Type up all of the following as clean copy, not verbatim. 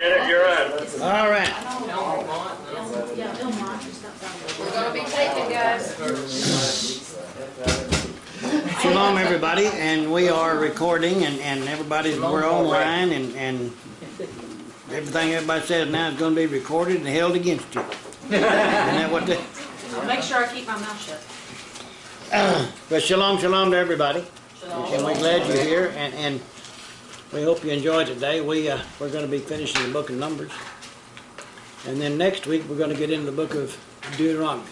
You're on. All right. We're going to be taken, guys. Shalom, everybody, and we are recording, and we're online, and everything everybody says now is going to be recorded and held against you. Isn't that what the... I'll make sure I keep my mouth shut. But shalom to everybody. Shalom. And we're glad you're here, and we hope you enjoyed today. We're going to be finishing the book of Numbers. And then next week we're going to get into the book of Deuteronomy.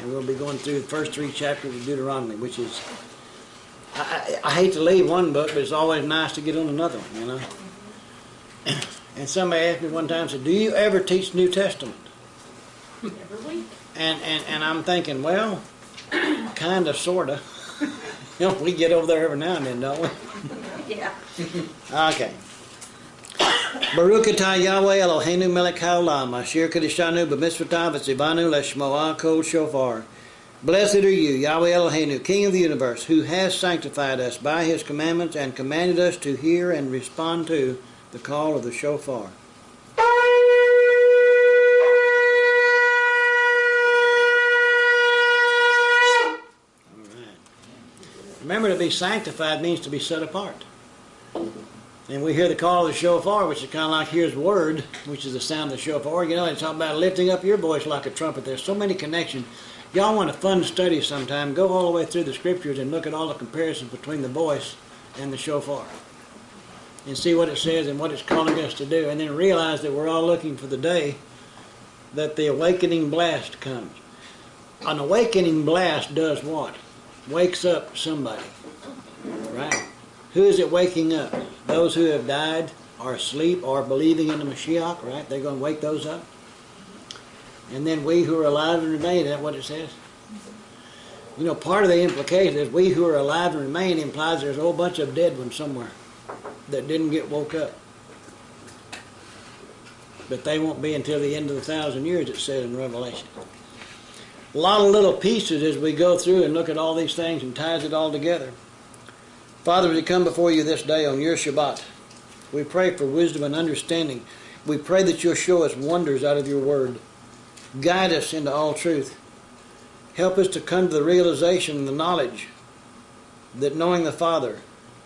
And we'll be going through the first 3 chapters of Deuteronomy, which is... I hate to leave one book, but it's always nice to get on another one, you know. And somebody asked me one time, said, do you ever teach New Testament? Every week. And I'm thinking, well, kind of, sort of. You know, we get over there every now and then, don't we? Yeah. Okay. Baruch atah Yahweh Eloheinu melech haolam asher kadeshanu b'mitzvotav v'tzivanu leshmoah kol shofar. Blessed are you, Yahweh Eloheinu, King of the universe, who has sanctified us by his commandments and commanded us to hear and respond to the call of the shofar. Remember, to be sanctified means to be set apart. And we hear the call of the shofar, which is kind of like here's word, which is the sound of the shofar. You know, it's talking about lifting up your voice like a trumpet. There's so many connections. Y'all want a fun study sometime, go all the way through the scriptures and look at all the comparisons between the voice and the shofar. And see what it says and what it's calling us to do. And then realize that we're all looking for the day that the awakening blast comes. An awakening blast does what? Wakes up somebody, right? Who is it waking up? Those who have died, are asleep, or believing in the Mashiach, right? They're going to wake those up. And then we who are alive and remain, is that what it says? You know, part of the implication is we who are alive and remain implies there's a whole bunch of dead ones somewhere that didn't get woke up. But they won't be until the end of the 1,000 years, it says in Revelation. A lot of little pieces as we go through and look at all these things and ties it all together. Father, as we come before you this day on your Shabbat, we pray for wisdom and understanding. We pray that you'll show us wonders out of your word. Guide us into all truth. Help us to come to the realization and the knowledge that knowing the Father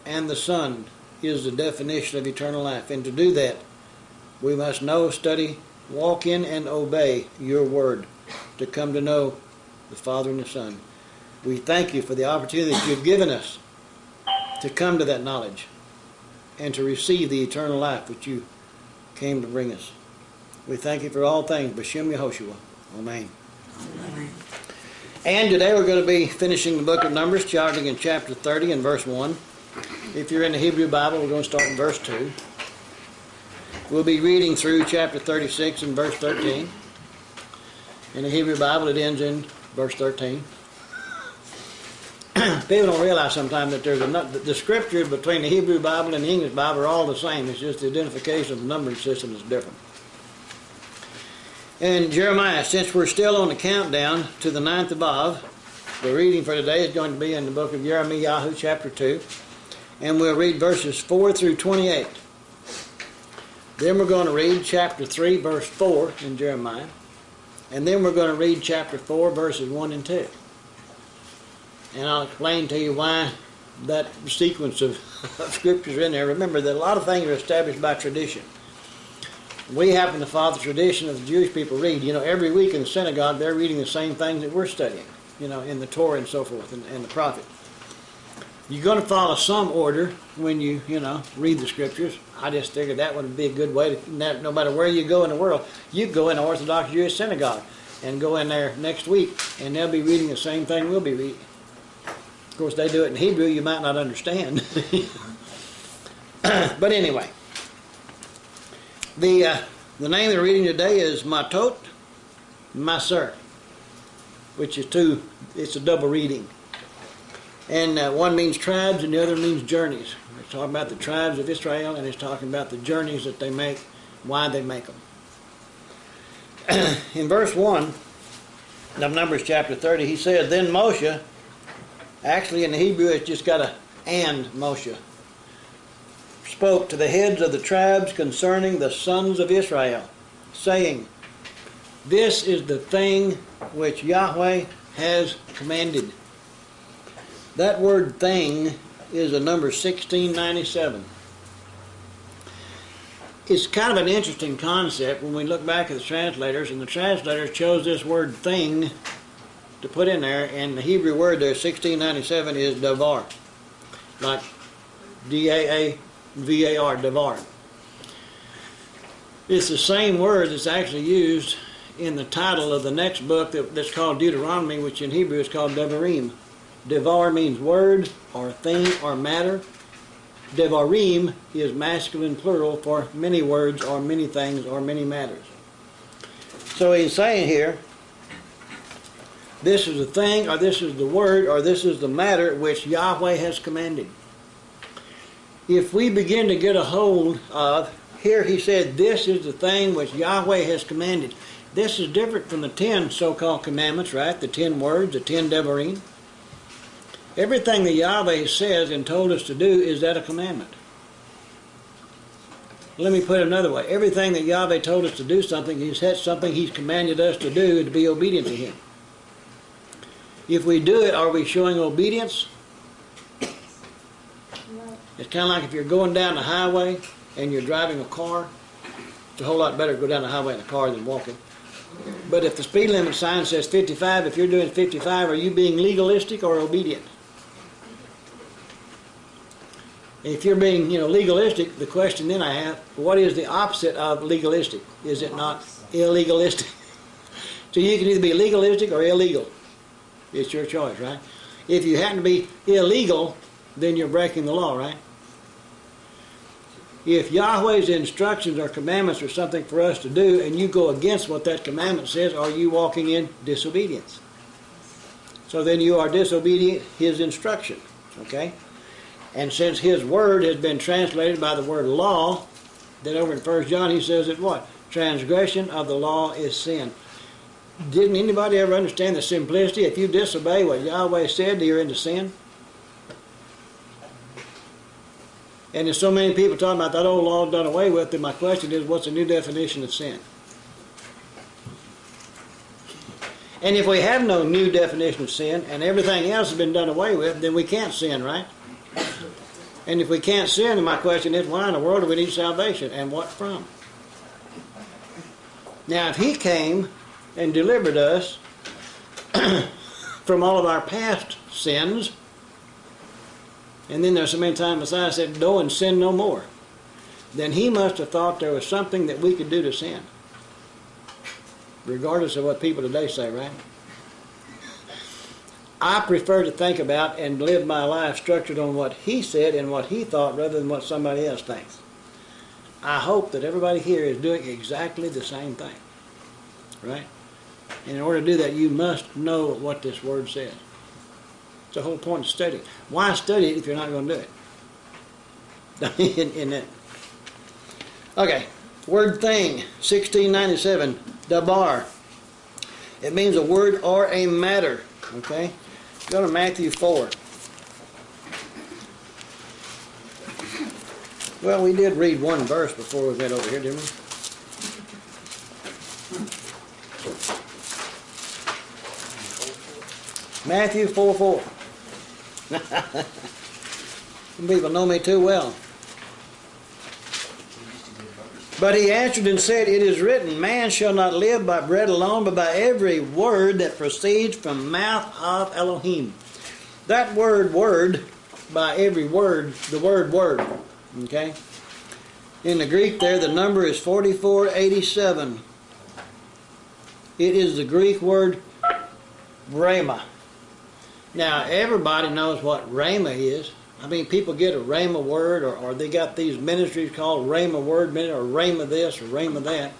and the Son is the definition of eternal life. And to do that, we must know, study, walk in, and obey your word to come to know the Father and the Son. We thank you for the opportunity that you've given us to come to that knowledge and to receive the eternal life which you came to bring us. We thank you for all things. B'Shem Yehoshua. Amen. Amen. And today we're going to be finishing the book of Numbers, starting in chapter 30 and verse 1. If you're in the Hebrew Bible, we're going to start in verse 2. We'll be reading through chapter 36 and verse 13. In the Hebrew Bible, it ends in verse 13. People don't realize sometimes that the scripture between the Hebrew Bible and the English Bible are all the same. It's just the identification of the numbering system is different. And Jeremiah, since we're still on the countdown to the 9th of Av, the reading for today is going to be in the book of Jeremiah, chapter 2. And we'll read verses 4 through 28. Then we're going to read chapter 3, verse 4 in Jeremiah. And then we're going to read chapter 4, verses 1 and 2. And I'll explain to you why that sequence of scriptures are in there. Remember that a lot of things are established by tradition. We happen to follow the tradition of the Jewish people read. You know, every week in the synagogue, they're reading the same things that we're studying, you know, in the Torah and so forth, and the prophet. You're going to follow some order when you read the scriptures. I just figured that would be a good way to, no matter where you go in the world, you go in the Orthodox Jewish synagogue and go in there next week, and they'll be reading the same thing we'll be reading. Of course, they do it in Hebrew. You might not understand. But anyway, the name of the reading today is Mattot Masei, which is it's a double reading. And one means tribes and the other means journeys. It's talking about the tribes of Israel, and it's talking about the journeys that they make, why they make them. In verse 1 of Numbers chapter 30, he said, Then Moshe, actually in the Hebrew it's just got a and Moshe. spoke to the heads of the tribes concerning the sons of Israel, saying, this is the thing which Yahweh has commanded. That word thing is a number 1697. It's kind of an interesting concept when we look back at the translators, and the translators chose this word thing to put in there, and the Hebrew word there, 1697, is davar, like D-A-A-V-A-R, davar. It's the same word that's actually used in the title of the next book that's called Deuteronomy, which in Hebrew is called Devarim. Devar means word or thing or matter. Devarim is masculine plural for many words or many things or many matters. So he's saying here, this is the thing, or this is the word, or this is the matter which Yahweh has commanded. If we begin to get a hold of, here he said, this is the thing which Yahweh has commanded. This is different from the 10 so-called commandments, right? The 10 words, the 10 Devarim. Everything that Yahweh says and told us to do is that a commandment. Let me put it another way. Everything that Yahweh told us to do something, He's had something He's commanded us to do to be obedient to Him. If we do it, are we showing obedience? It's kind of like if you're going down the highway and you're driving a car. It's a whole lot better to go down the highway in a car than walking. But if the speed limit sign says 55, if you're doing 55, are you being legalistic or obedient? If you're being, legalistic, the question then I have, what is the opposite of legalistic? Is it not illegalistic? So you can either be legalistic or illegal. It's your choice, right? If you happen to be illegal, then you're breaking the law, right? If Yahweh's instructions or commandments are something for us to do, and you go against what that commandment says, are you walking in disobedience? So then you are disobedient His instruction, okay? And since His word has been translated by the word law, then over in 1 John he says that what? Transgression of the law is sin. Didn't anybody ever understand the simplicity? If you disobey what Yahweh said, you're into sin. And there's so many people talking about that old law done away with, that my question is, what's the new definition of sin? And if we have no new definition of sin, and everything else has been done away with, then we can't sin, right? And if we can't sin, then my question is, why in the world do we need salvation? And what from? Now, if He came and delivered us from all of our past sins, and then there's so many times Messiah said, go and sin no more, then He must have thought there was something that we could do to sin. Regardless of what people today say, right? I prefer to think about and live my life structured on what He said and what He thought rather than what somebody else thinks. I hope that everybody here is doing exactly the same thing. Right? And in order to do that, you must know what this word says. It's the whole point of studying. Why study it if you're not going to do it? in that. Okay. Word thing, 1697, dabar. It means a word or a matter. Okay? Go to Matthew 4. Well, we did read one verse before we went over here, didn't we? Matthew 4:4. Some people know me too well. But He answered and said, it is written, man shall not live by bread alone, but by every word that proceeds from the mouth of Elohim. That word, by every word, the word, okay? In the Greek there, the number is 4487. It is the Greek word rhema. Now, everybody knows what rhema is. I mean, people get a rhema word, or they got these ministries called rhema word, or rhema this, or rhema that.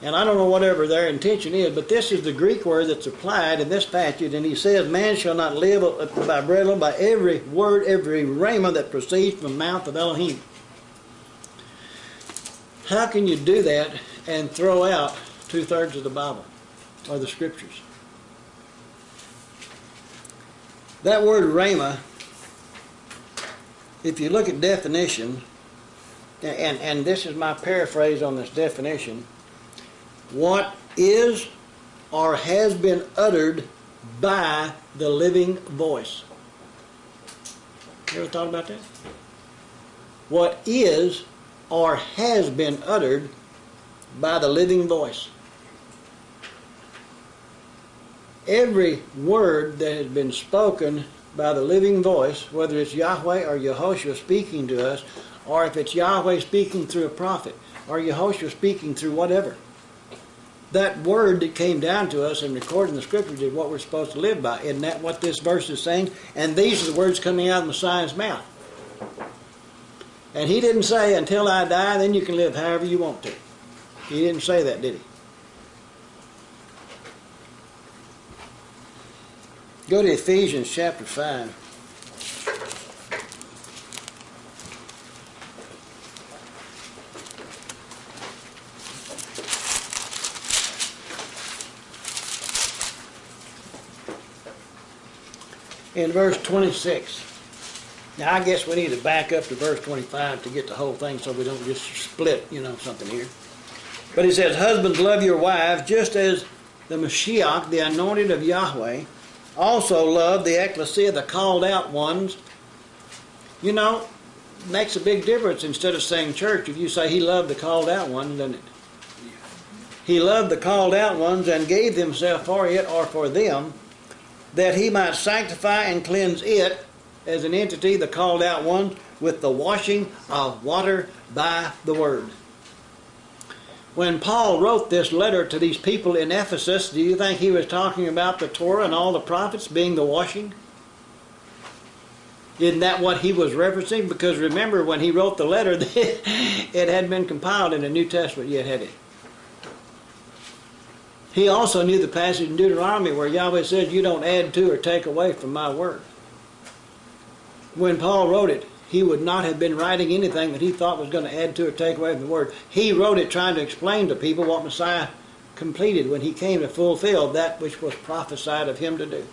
And I don't know whatever their intention is, but this is the Greek word that's applied in this passage, and he says, man shall not live by bread alone, by every word, every rhema that proceeds from the mouth of Elohim. How can you do that and throw out 2/3 of the Bible, or the Scriptures? That word rhema, if you look at definition, and this is my paraphrase on this definition, what is or has been uttered by the living voice. You ever thought about that? What is or has been uttered by the living voice. Every word that has been spoken by the living voice, whether it's Yahweh or Yehoshua speaking to us, or if it's Yahweh speaking through a prophet, or Yehoshua speaking through whatever, that word that came down to us and recorded in the Scriptures is what we're supposed to live by. Isn't that what this verse is saying? And these are the words coming out of Messiah's mouth. And he didn't say, until I die, then you can live however you want to. He didn't say that, did he? Go to Ephesians chapter 5. In verse 26. Now I guess we need to back up to verse 25 to get the whole thing so we don't just split, something here. But he says, husbands, love your wives, just as the Mashiach, the anointed of Yahweh, also loved the ecclesia, the called out ones. Makes a big difference instead of saying church if you say he loved the called out ones, doesn't it? He loved the called out ones and gave himself for it or for them, that he might sanctify and cleanse it as an entity, the called out one, with the washing of water by the word. When Paul wrote this letter to these people in Ephesus, do you think he was talking about the Torah and all the prophets being the washing? Isn't that what he was referencing? Because remember, when he wrote the letter, it hadn't been compiled in the New Testament yet, had it? He also knew the passage in Deuteronomy where Yahweh says, you don't add to or take away from my word. When Paul wrote it, he would not have been writing anything that he thought was going to add to or take away from the word. He wrote it trying to explain to people what Messiah completed when he came to fulfill that which was prophesied of him to do.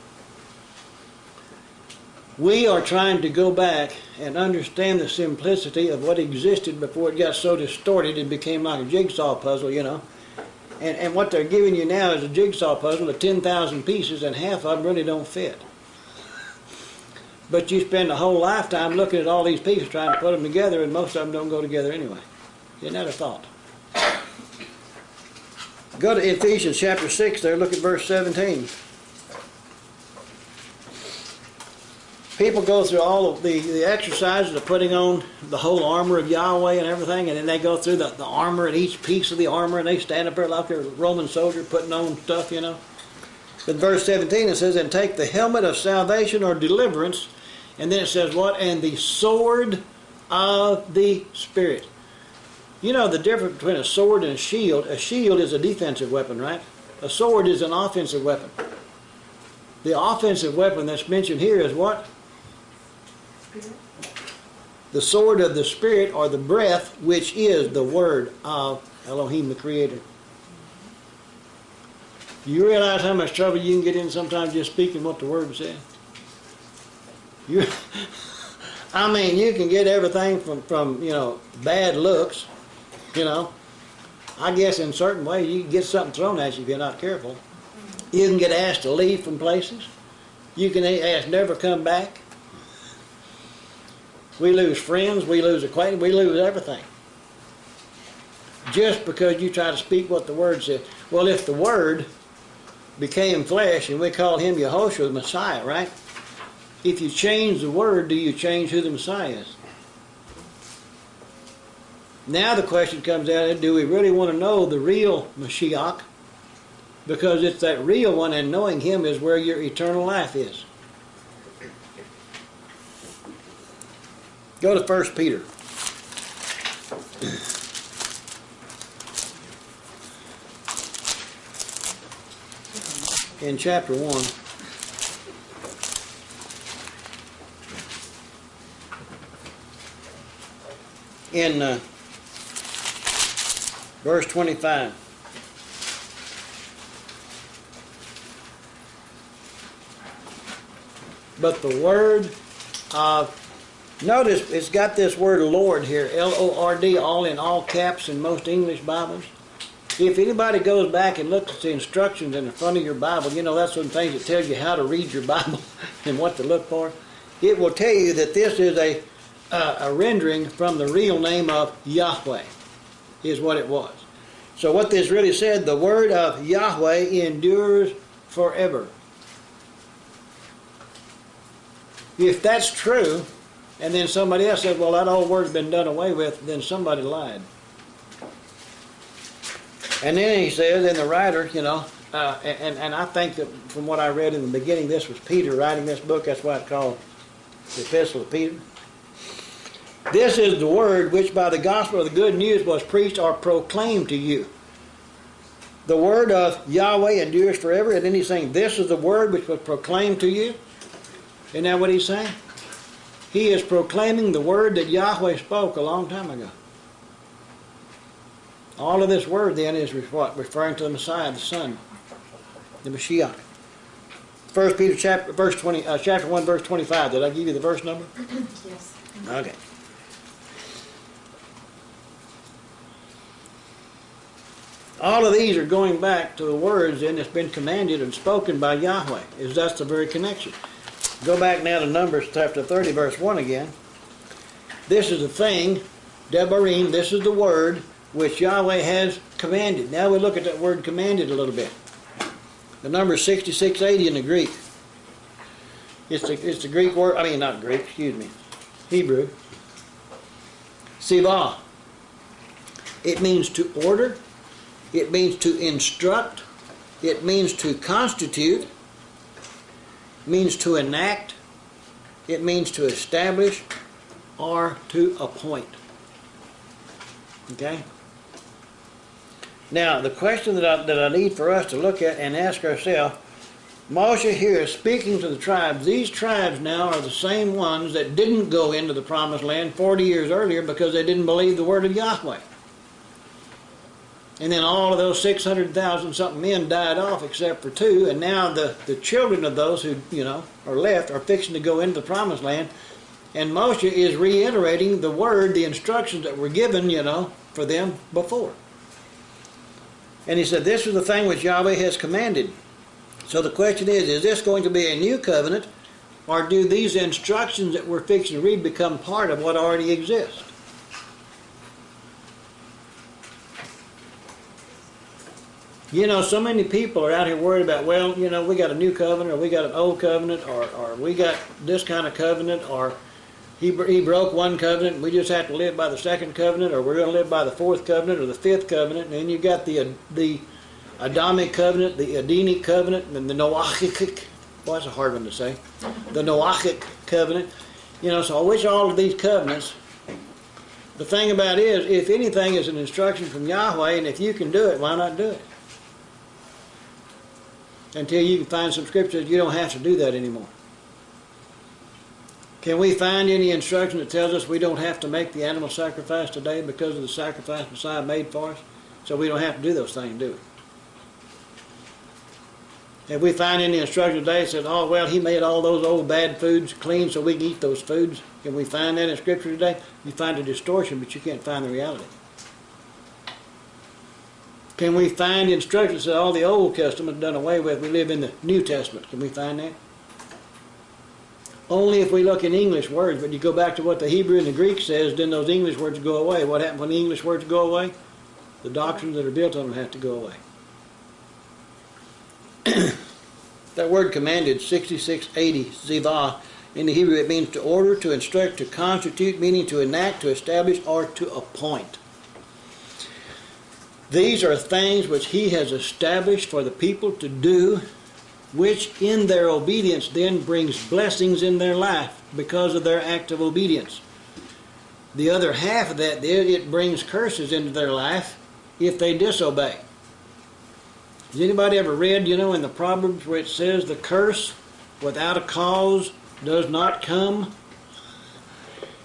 We are trying to go back and understand the simplicity of what existed before it got so distorted and became like a jigsaw puzzle, And what they're giving you now is a jigsaw puzzle of 10,000 pieces, and half of them really don't fit. But you spend a whole lifetime looking at all these pieces trying to put them together, and most of them don't go together anyway. Isn't that a thought? Go to Ephesians chapter 6 there, look at verse 17. People go through all of the exercises of putting on the whole armor of Yahweh and everything, and then they go through the armor and each piece of the armor, and they stand up there like a Roman soldier putting on stuff, But verse 17 it says, and take the helmet of salvation or deliverance, and then it says what? And the sword of the Spirit. The difference between a sword and a shield. A shield is a defensive weapon, right? A sword is an offensive weapon. The offensive weapon that's mentioned here is what? The sword of the Spirit, or the breath, which is the word of Elohim the Creator. Do you realize how much trouble you can get in sometimes just speaking what the word says? You can get everything from bad looks, I guess in certain ways you can get something thrown at you if you're not careful. You can get asked to leave from places. You can ask never come back. We lose friends, we lose acquaintances, we lose everything. Just because you try to speak what the word says. Well, if the word became flesh and we call him Yehoshua, the Messiah, right? If you change the word, do you change who the Messiah is? Now the question comes out, do we really want to know the real Mashiach? Because it's that real one, and knowing him is where your eternal life is. Go to 1 Peter. In chapter 1. In verse 25. But the word of Notice it's got this word Lord here, L-O-R-D, all in all caps in most English Bibles. If anybody goes back and looks at the instructions in the front of your Bible, you know that's one of the things that tells you how to read your Bible and what to look for. It will tell you that this is a rendering from the real name of Yahweh, is what it was. So what this really said, the word of Yahweh endures forever. If that's true, and then somebody else says, well, that old word's been done away with, then somebody lied. And then he says, and the writer, you know, and I think that from what I read in the beginning, this was Peter writing this book. That's why it's called the Epistle of Peter. This is the word which by the gospel of the good news was preached or proclaimed to you. The word of Yahweh endures forever. And then he's saying, this is the word which was proclaimed to you. Isn't that what he's saying? He is proclaiming the word that Yahweh spoke a long time ago. All of this word then is what? Referring to the Messiah, the Son, the Mashiach. 1 Peter chapter 1, verse 25. Did I give you the verse number? Yes. Okay. All of these are going back to the words then that's been commanded and spoken by Yahweh. That's the very connection. Go back now to Numbers chapter 30, verse 1 again. This is the thing, Debarim, this is the word which Yahweh has commanded. Now we look at that word commanded a little bit. The number is 6680 in the Greek. It's the Greek word, not Greek, excuse me, Hebrew. Sivah. It means to order. It means to instruct. It means to constitute. It means to enact. It means to establish or to appoint. Okay? Now, the question that I need for us to look at and ask ourselves, Moshe here is speaking to the tribes. These tribes now are the same ones that didn't go into the promised land 40 years earlier because they didn't believe the word of Yahweh. And then all of those 600,000 something men died off except for 2, and now the children of those who, are left are fixing to go into the promised land. And Moshe is reiterating the word, the instructions that were given, for them before. And he said, this is the thing which Yahweh has commanded. So the question is this going to be a new covenant, or do these instructions that we're fixing to read become part of what already exists? So many people are out here worried about, we got a new covenant, or we got an old covenant, or we got this kind of covenant, or he broke one covenant, we just have to live by the second covenant, or we're going to live by the fourth covenant, or the fifth covenant. And then you got the Adamic covenant, the Edenic covenant, and the Noachic, that's a hard one to say, the Noachic covenant. So which all of these covenants, the thing about it is, if anything is an instruction from Yahweh, and if you can do it, why not do it? Until you can find some scripture that you don't have to do that anymore. Can we find any instruction that tells us we don't have to make the animal sacrifice today because of the sacrifice Messiah made for us? So we don't have to do those things, do we? If we find any instruction today that says, he made all those old bad foods clean so we can eat those foods, can we find that in Scripture today? You find a distortion, but you can't find the reality. Can we find instructions that all the Old Testament done away with? We live in the New Testament. Can we find that? Only if we look in English words, but you go back to what the Hebrew and the Greek says, then those English words go away. What happens when the English words go away? The doctrines that are built on them have to go away. That word commanded, 6680, zivah, in the Hebrew it means to order, to instruct, to constitute, meaning to enact, to establish, or to appoint. These are things which he has established for the people to do, which in their obedience then brings blessings in their life because of their act of obedience. The other half of that, it brings curses into their life if they disobey. Has anybody ever read, in the Proverbs where it says the curse without a cause does not come?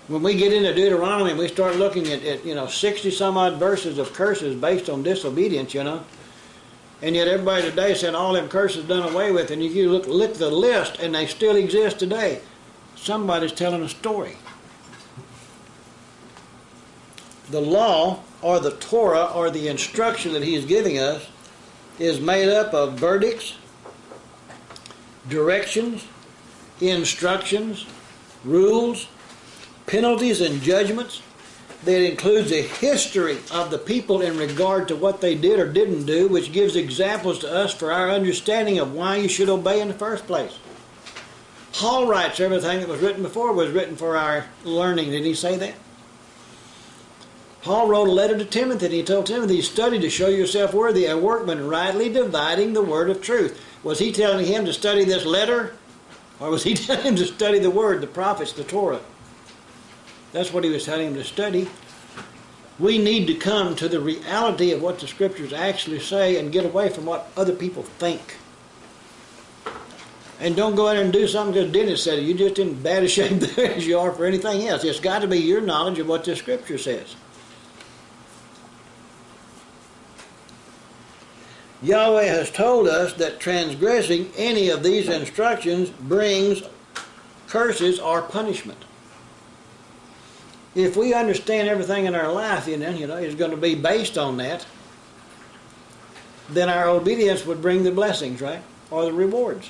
When we get into Deuteronomy and we start looking at 60 some odd verses of curses based on disobedience, and yet everybody today said all them curses done away with, and if you look at the list and they still exist today, somebody's telling a story. the law or the Torah or the instruction that He's giving us is made up of verdicts, directions, instructions, rules, penalties, and judgments. That includes a history of the people in regard to what they did or didn't do, which gives examples to us for our understanding of why you should obey in the first place. Paul writes everything that was written before was written for our learning. Did he say that? Paul wrote a letter to Timothy, and he told Timothy, study to show yourself worthy, a workman rightly dividing the word of truth. Was he telling him to study this letter? Or was he telling him to study the word, the prophets, the Torah? That's what he was telling him to study. We need to come to the reality of what the Scriptures actually say and get away from what other people think. And don't go out there and do something because Dennis said it. You're just in bad a shape there as you are for anything else. It's got to be your knowledge of what the Scripture says. Yahweh has told us that transgressing any of these instructions brings curses or punishment. If we understand everything in our life, is going to be based on that, then our obedience would bring the blessings, right? Or the rewards.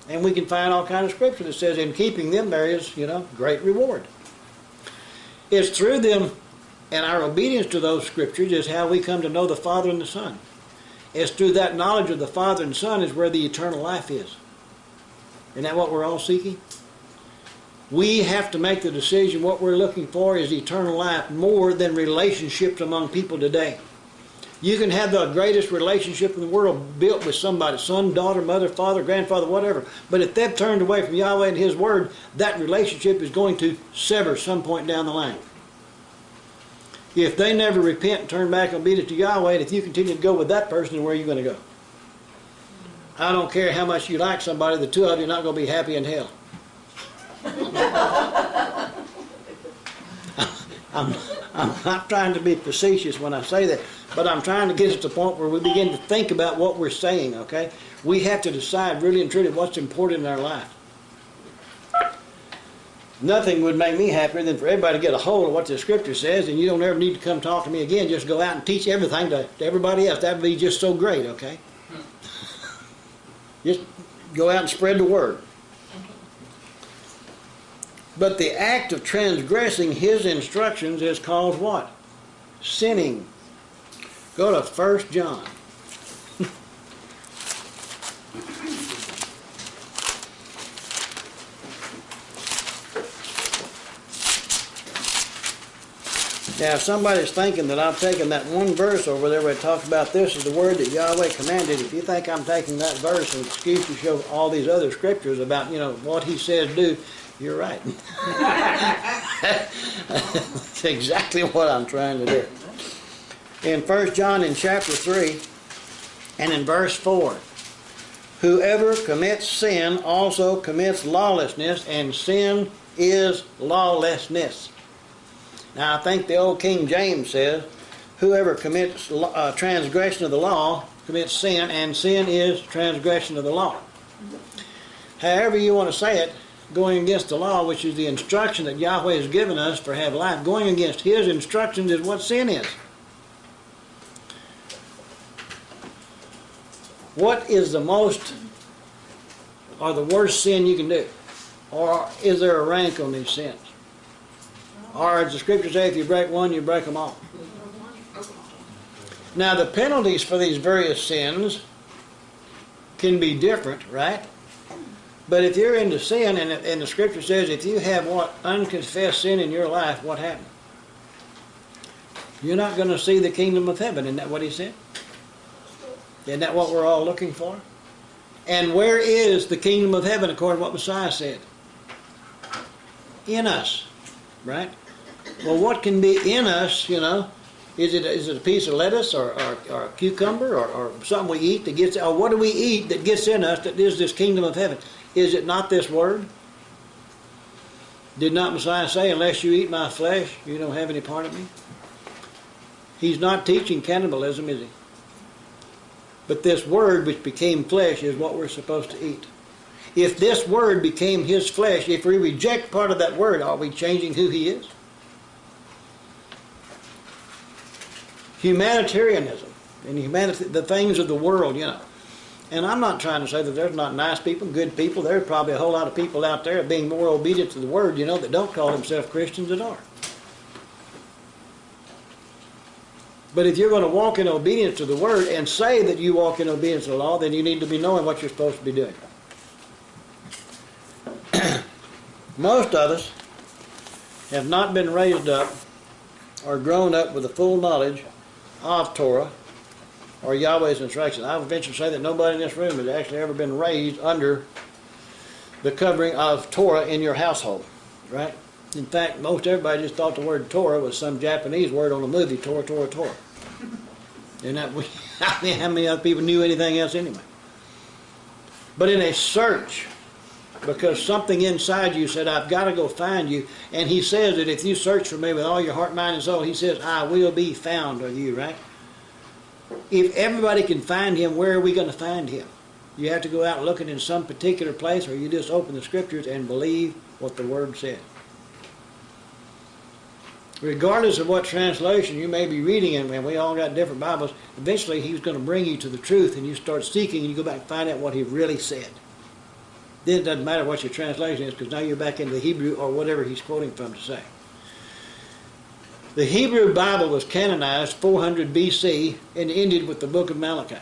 And we can find all kinds of scripture that says in keeping them there is, great reward. It's through them and our obedience to those scriptures is how we come to know the Father and the Son. It's through that knowledge of the Father and Son is where the eternal life is. Isn't that what we're all seeking? We have to make the decision what we're looking for is eternal life more than relationships among people today. You can have the greatest relationship in the world built with somebody, son, daughter, mother, father, grandfather, whatever. But if they've turned away from Yahweh and His Word, that relationship is going to sever some point down the line. If they never repent and turn back and obedient to Yahweh, and if you continue to go with that person, where are you going to go? I don't care how much you like somebody, the two of you are not going to be happy in hell. I'm not trying to be facetious when I say that, but I'm trying to get us to the point where we begin to think about what we're saying, okay? We have to decide really and truly what's important in our life. Nothing would make me happier than for everybody to get a hold of what the Scripture says, and you don't ever need to come talk to me again. Just go out and teach everything to everybody else. That would be just so great, okay? Just go out and spread the word. But the act of transgressing His instructions is called what? Sinning. Go to 1 John. Now, if somebody's thinking that I've taken that one verse over there where it talks about this is the word that Yahweh commanded, if you think I'm taking that verse and excuse to show all these other scriptures about, what He says do, you're right. That's exactly what I'm trying to do. In 1 John in chapter 3 and in verse 4, whoever commits sin also commits lawlessness, and sin is lawlessness. Now I think the old King James says, whoever commits transgression of the law commits sin, and sin is transgression of the law. However you want to say it, going against the law, which is the instruction that Yahweh has given us for have life, going against His instructions is what sin is. What is the most or the worst sin you can do? Or is there a rank on these sins? Or does the Scripture say if you break one, you break them all? Now the penalties for these various sins can be different, right? But if you're into sin, and the Scripture says if you have unconfessed sin in your life, what happened? You're not going to see the kingdom of heaven. Isn't that what He said? Isn't that what we're all looking for? And where is the kingdom of heaven according to what Messiah said? In us, right? Well, what can be in us, Is it a piece of lettuce or a cucumber or something we eat that gets, or what do we eat that gets in us that is this kingdom of heaven? Is it not this word? Did not Messiah say, unless you eat my flesh, you don't have any part of me? He's not teaching cannibalism, is He? But this word which became flesh is what we're supposed to eat. If this word became His flesh, if we reject part of that word, are we changing who He is? humanitarianism and the things of the world, And I'm not trying to say that there's not nice people, good people. There's probably a whole lot of people out there being more obedient to the Word, that don't call themselves Christians that are. But if you're going to walk in obedience to the Word and say that you walk in obedience to the law, then you need to be knowing what you're supposed to be doing. Most of us have not been raised up or grown up with the full knowledge of Torah or Yahweh's instructions. I would venture to say that nobody in this room has actually ever been raised under the covering of Torah in your household, right? In fact, most everybody just thought the word Torah was some Japanese word on a movie, Torah, Torah, Torah. And how many other people knew anything else anyway? But in a search, because something inside you said, I've got to go find you, and he says that if you search for me with all your heart, mind, and soul, he says, I will be found of you, right? If everybody can find him, where are we going to find him? You have to go out looking in some particular place, or you just open the Scriptures and believe what the Word said. Regardless of what translation you may be reading in, and we all got different Bibles, eventually he's going to bring you to the truth, and you start seeking, and you go back and find out what he really said. Then it doesn't matter what your translation is, because now you're back into Hebrew or whatever he's quoting from to say. The Hebrew Bible was canonized 400 BC and ended with the book of Malachi.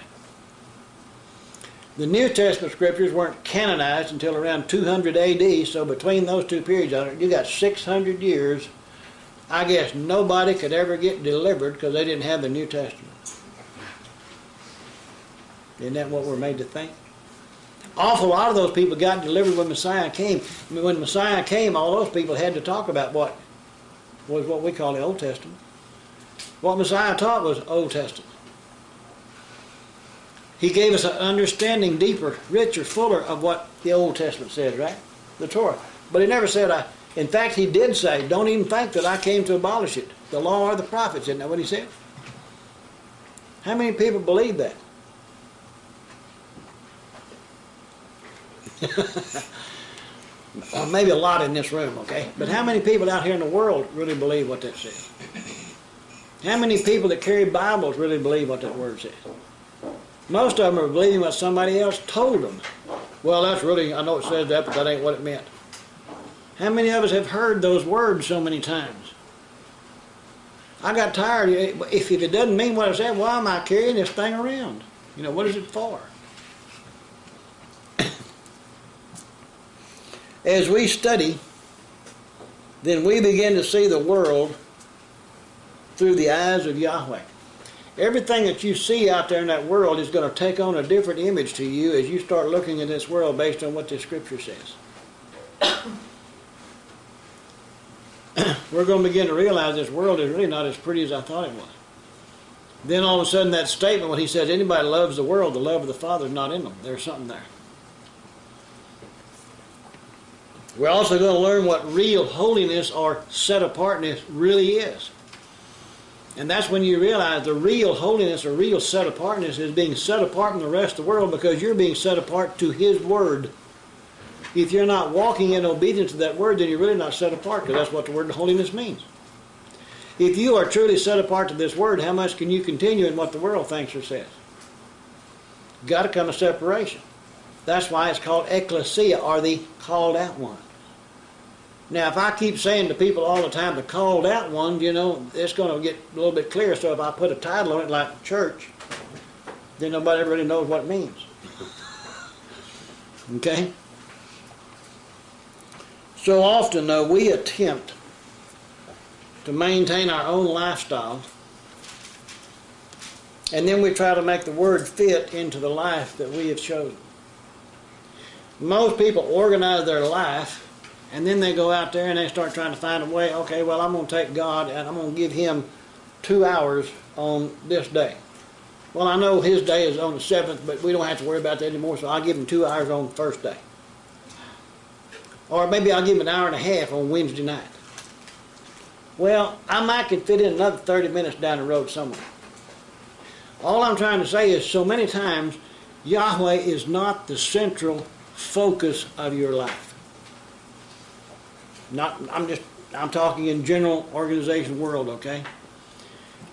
The New Testament scriptures weren't canonized until around 200 AD, so between those two periods, you got 600 years. I guess nobody could ever get delivered because they didn't have the New Testament. Isn't that what we're made to think? Awful lot of those people got delivered when Messiah came. When Messiah came, all those people had to talk about what was what we call the Old Testament. What Messiah taught was Old Testament. He gave us an understanding deeper, richer, fuller of what the Old Testament says, right? The Torah. But he never said, in fact, he did say, don't even think that I came to abolish it. The law or the prophets, isn't that what he said? How many people believe that? Well, maybe a lot in this room, okay? But how many people out here in the world really believe what that says? How many people that carry Bibles really believe what that word says? Most of them are believing what somebody else told them. Well, that's really, I know it says that, but that ain't what it meant. How many of us have heard those words so many times? I got tired. If it doesn't mean what it said, why am I carrying this thing around? What is it for? As we study, then we begin to see the world through the eyes of Yahweh. Everything that you see out there in that world is going to take on a different image to you as you start looking at this world based on what this Scripture says. We're going to begin to realize this world is really not as pretty as I thought it was. Then all of a sudden that statement when he says anybody loves the world, the love of the Father is not in them. There's something there. We're also going to learn what real holiness or set-apartness really is. And that's when you realize the real holiness or real set-apartness is being set apart from the rest of the world because you're being set apart to His Word. If you're not walking in obedience to that Word, then you're really not set apart because that's what the word holiness means. If you are truly set apart to this Word, how much can you continue in what the world thinks or says? Got to come a separation. That's why it's called ecclesia, or the called out one. Now, if I keep saying to people all the time, the called out one, it's going to get a little bit clearer. So if I put a title on it like church, then nobody ever really knows what it means. Okay? So often, though, we attempt to maintain our own lifestyle, and then we try to make the Word fit into the life that we have chosen. Most people organize their life, and then they go out there and they start trying to find a way, okay, well, I'm going to take God and I'm going to give Him 2 hours on this day. Well, I know His day is on the 7th, but we don't have to worry about that anymore, so I'll give Him 2 hours on the first day. Or maybe I'll give Him an hour and a half on Wednesday night. Well, I might could fit in another 30 minutes down the road somewhere. All I'm trying to say is so many times Yahweh is not the central focus of your life. I'm talking in general organization world, okay?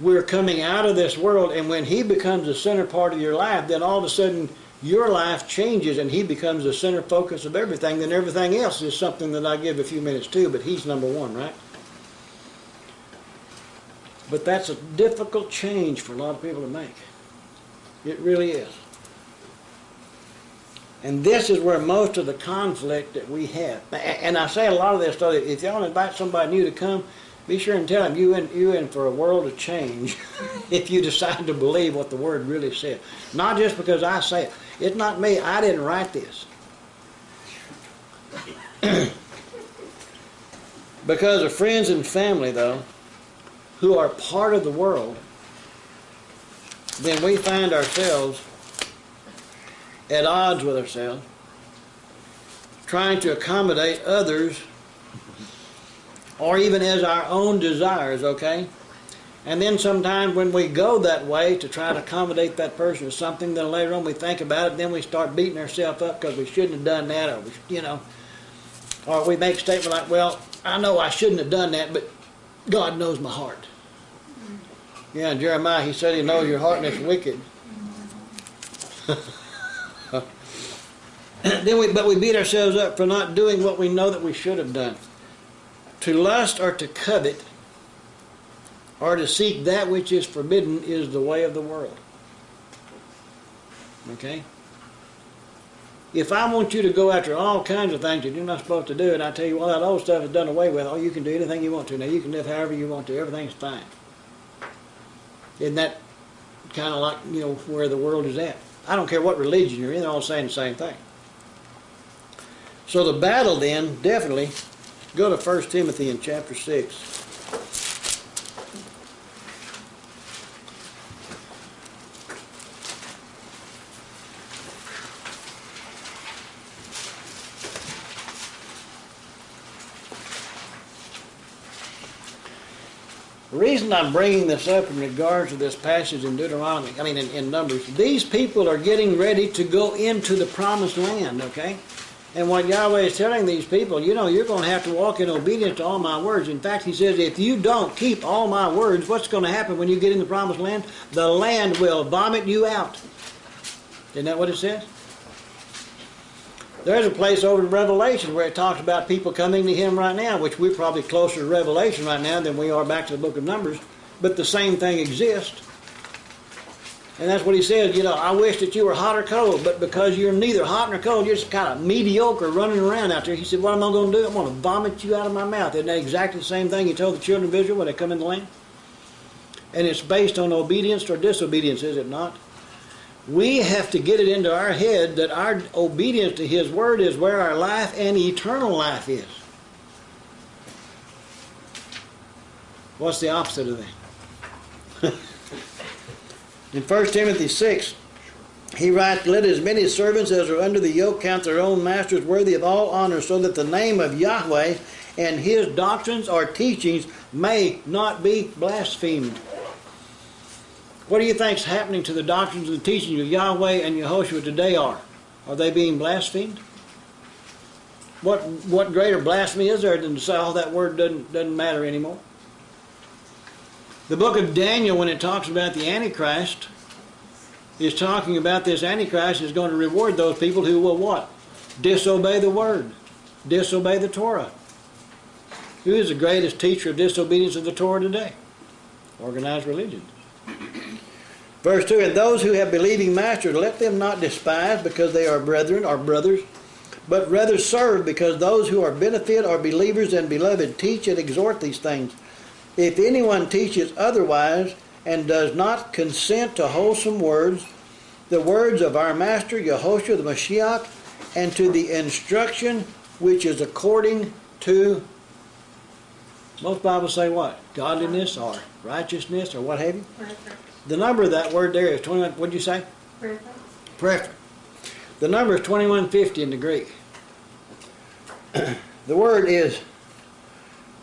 we're coming out of this world, and when He becomes the center part of your life, then all of a sudden your life changes and He becomes the center focus of everything. Then everything else is something that I give a few minutes to, but He's number one, right? But that's a difficult change for a lot of people to make. It really is. And this is where most of the conflict that we have. And I say a lot of this stuff, if y'all invite somebody new to come, be sure and tell them you're in for a world of change if you decide to believe what the Word really said. Not just because I say it. It's not me. I didn't write this. Because of friends and family, though, who are part of the world, then we find ourselves at odds with ourselves, trying to accommodate others, or even as our own desires, okay? And then sometimes when we go that way to try to accommodate that person or something, then later on we think about it, then we start beating ourselves up because we shouldn't have done that, or or we make a statement like, well, I know I shouldn't have done that, but God knows my heart. Yeah, Jeremiah, he said He knows your heart and it's wicked. But we beat ourselves up for not doing what we know that we should have done. To lust or to covet or to seek that which is forbidden is the way of the world. Okay? If I want you to go after all kinds of things that you're not supposed to do, and I tell you, well, that old stuff is done away with, oh, you can do anything you want to. Now, you can live however you want to. Everything's fine. Isn't that kind of like, where the world is at? I don't care what religion you're in, they're all saying the same thing. So the battle then, definitely, go to 1 Timothy in chapter 6. The reason I'm bringing this up in regards to this passage in Deuteronomy, in Numbers, these people are getting ready to go into the promised land, okay? And what Yahweh is telling these people, you're going to have to walk in obedience to all my words. In fact, He says, if you don't keep all my words, what's going to happen when you get in the promised land? The land will vomit you out. Isn't that what it says? There's a place over in Revelation where it talks about people coming to Him right now, which we're probably closer to Revelation right now than we are back to the book of Numbers. But the same thing exists. And that's what He says, I wish that you were hot or cold, but because you're neither hot nor cold, you're just kind of mediocre running around out there. He said, what am I going to do? I'm going to vomit you out of my mouth. Isn't that exactly the same thing He told the children of Israel when they come in the land? And it's based on obedience or disobedience, is it not? We have to get it into our head that our obedience to His Word is where our life and eternal life is. What's the opposite of that? In 1 Timothy 6, he writes, let as many servants as are under the yoke count their own masters worthy of all honor, so that the name of Yahweh and His doctrines or teachings may not be blasphemed. What do you think is happening to the doctrines and the teachings of Yahweh and Yehoshua today are? Are they being blasphemed? What greater blasphemy is there than to say, oh, that word doesn't matter anymore? The book of Daniel, when it talks about the Antichrist, is talking about this Antichrist is going to reward those people who will what? Disobey the Word. Disobey the Torah. Who is the greatest teacher of disobedience of the Torah today? Organized religion. Verse 2, and those who have believing masters, let them not despise because they are brethren or brothers, but rather serve, because those who are benefit are believers and beloved. Teach and exhort these things. If anyone teaches otherwise and does not consent to wholesome words, the words of our Master Yehoshua the Mashiach, and to the instruction which is according to, most Bibles say what? Godliness or righteousness or what have you? Preference. The number of that word there is 21, what did you say? Preference. Preference. The number is 2150 in the Greek. The word is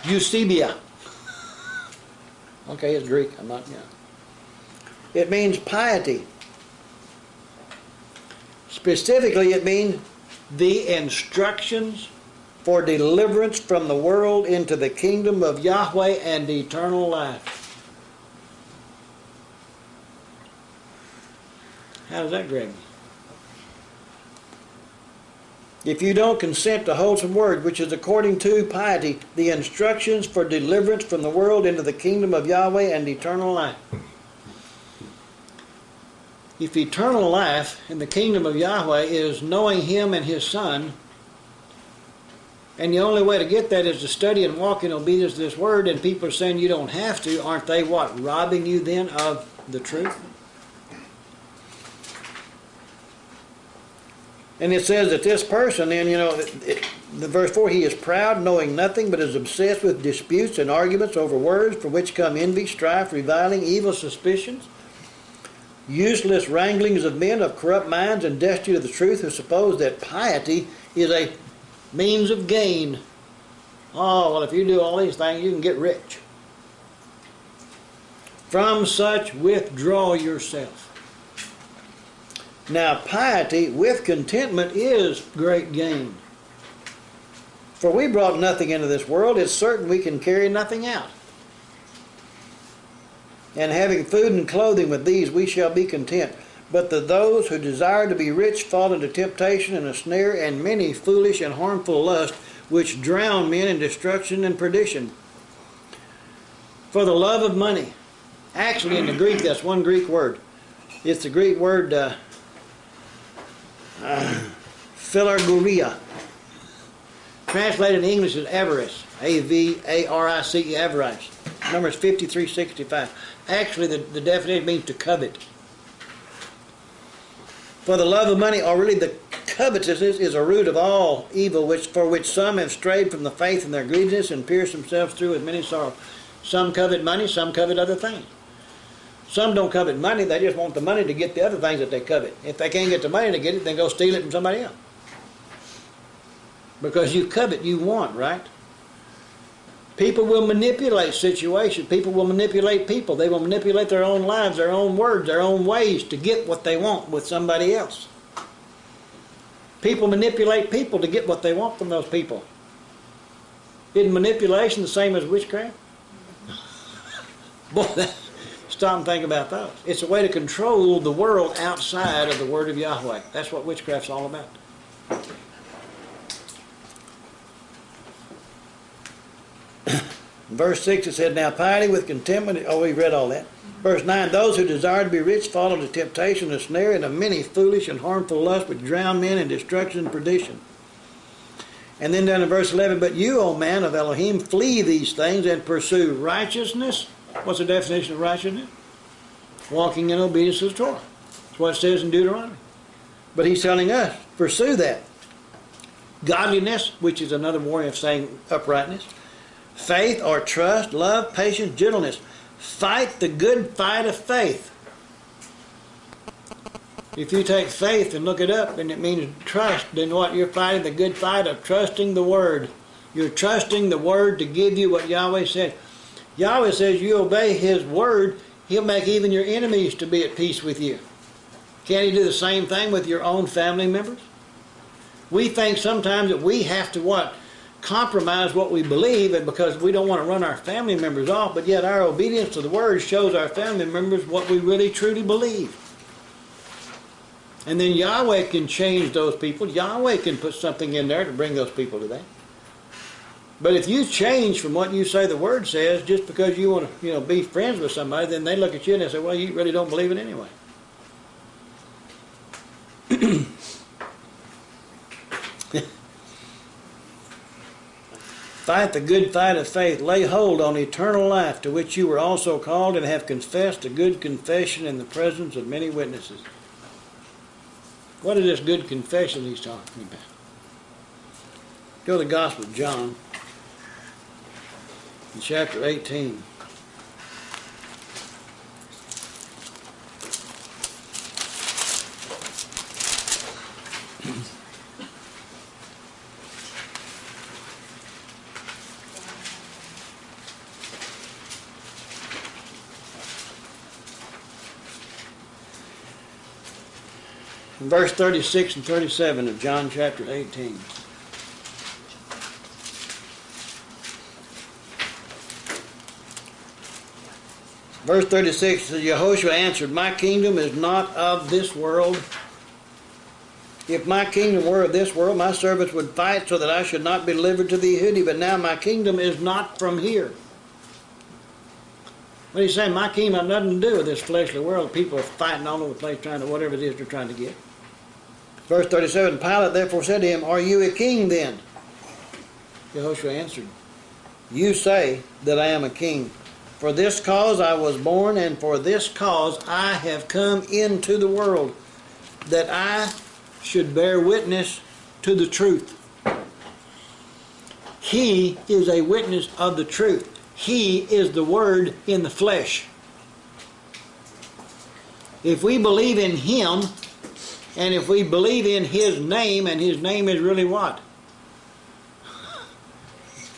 Eusebia. Okay, it's Greek. I'm not, It means piety. Specifically, it means the instructions for deliverance from the world into the kingdom of Yahweh and eternal life. How does that grab you? If you don't consent to wholesome word, which is according to piety, the instructions for deliverance from the world into the kingdom of Yahweh and eternal life. If eternal life in the kingdom of Yahweh is knowing Him and His Son, and the only way to get that is to study and walk in obedience to this word, and people are saying you don't have to, aren't they what? Robbing you then of the truth? And it says that this person, then, the verse 4, he is proud, knowing nothing, but is obsessed with disputes and arguments over words, from which come envy, strife, reviling, evil suspicions, useless wranglings of men of corrupt minds and destitute of the truth, who suppose that piety is a means of gain. Oh, well, if you do all these things, you can get rich. From such withdraw yourself. Now, piety with contentment is great gain. For we brought nothing into this world, it's certain we can carry nothing out. And having food and clothing, with these we shall be content. But those who desire to be rich fall into temptation and a snare and many foolish and harmful lusts, which drown men in destruction and perdition. For the love of money. Actually, in the Greek, that's one Greek word. It's the Greek word philarguria. Translated in English as avarice. A-V-A-R-I-C-E, avarice. Numbers 53:65. Actually, the definition means to covet. For the love of money, or really the covetousness, is a root of all evil, for which some have strayed from the faith in their greediness and pierced themselves through with many sorrows. Some covet money, some covet other things. Some don't covet money, they just want the money to get the other things that they covet. If they can't get the money to get it, then go steal it from somebody else. Because you covet, you want, right? People will manipulate situations. People will manipulate people. They will manipulate their own lives, their own words, their own ways to get what they want with somebody else. People manipulate people to get what they want from those people. Isn't manipulation the same as witchcraft? Boy, stop and think about those. It's a way to control the world outside of the Word of Yahweh. That's what witchcraft's all about. Verse 6, it said, now piety with contentment, oh, we read all that. Verse 9, those who desire to be rich fall into temptation and snare and of many foolish and harmful lusts which drown men in destruction and perdition. And then down in verse 11, but you, O man of Elohim, flee these things and pursue righteousness. What's the definition of righteousness? Walking in obedience to the Torah. That's what it says in Deuteronomy. But he's telling us, pursue that. Godliness, which is another way of saying uprightness. Faith or trust, love, patience, gentleness. Fight the good fight of faith. If you take faith and look it up and it means trust, then what? You're fighting the good fight of trusting the Word. You're trusting the Word to give you what Yahweh said. Yahweh says you obey His Word, He'll make even your enemies to be at peace with you. Can't He do the same thing with your own family members? We think sometimes that we have to what? Compromise what we believe, and because we don't want to run our family members off, but yet our obedience to the Word shows our family members what we really truly believe. And then Yahweh can change those people. Yahweh can put something in there to bring those people to that. But if you change from what you say the Word says just because you want to be friends with somebody, then they look at you and they say, well, you really don't believe it anyway. Fight the good fight of faith. Lay hold on eternal life, to which you were also called and have confessed a good confession in the presence of many witnesses. What is this good confession he's talking about? Go to the Gospel of John, in chapter 18. Verse 36 and 37 of John chapter 18. Verse 36 says, Yehoshua answered, my kingdom is not of this world. If my kingdom were of this world, my servants would fight so that I should not be delivered to the Yehudi. But now my kingdom is not from here. What he's saying, my kingdom has nothing to do with this fleshly world. People are fighting all over the place trying to, whatever it is they're trying to get. Verse 37, Pilate therefore said to him, are you a king then? Yehoshua answered, you say that I am a king. For this cause I was born, and for this cause I have come into the world, that I should bear witness to the truth. He is a witness of the truth. He is the Word in the flesh. If we believe in Him, and if we believe in His name, and His name is really what?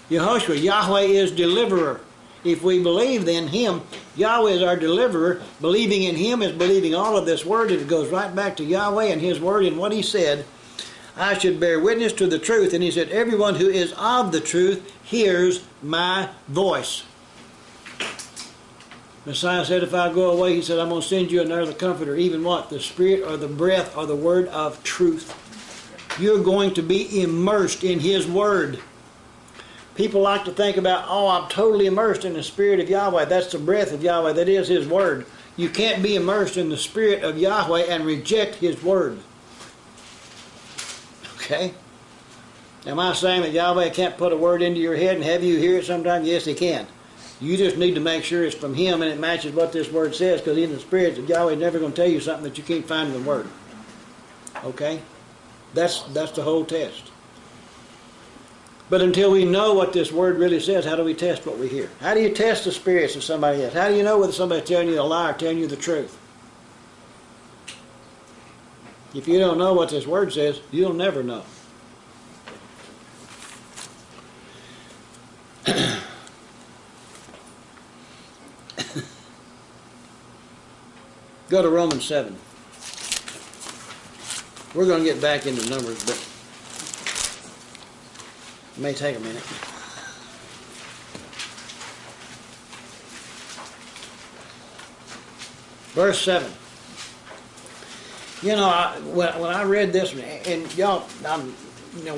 Yehoshua, Yahweh is deliverer. If we believe in Him, Yahweh is our deliverer. Believing in Him is believing all of this Word. It goes right back to Yahweh and His Word and what He said. I should bear witness to the truth. And He said, everyone who is of the truth hears my voice. Messiah said, if I go away, He said, I'm going to send you another comforter. Even what? The Spirit or the breath or the Word of truth. You're going to be immersed in His Word. People like to think about, oh, I'm totally immersed in the Spirit of Yahweh. That's the breath of Yahweh. That is His Word. You can't be immersed in the Spirit of Yahweh and reject His Word. Okay? Am I saying that Yahweh can't put a word into your head and have you hear it sometime? Yes, He can. You just need to make sure it's from Him and it matches what this Word says, because in the Spirit of Yahweh is never going to tell you something that you can't find in the Word. Okay? That's the whole test. But until we know what this Word really says, how do we test what we hear? How do you test the spirits of somebody else? How do you know whether somebody's telling you a lie or telling you the truth? If you don't know what this Word says, you'll never know. Go to Romans 7. We're going to get back into Numbers, but it may take a minute. Verse 7. You know, when I read this, and y'all,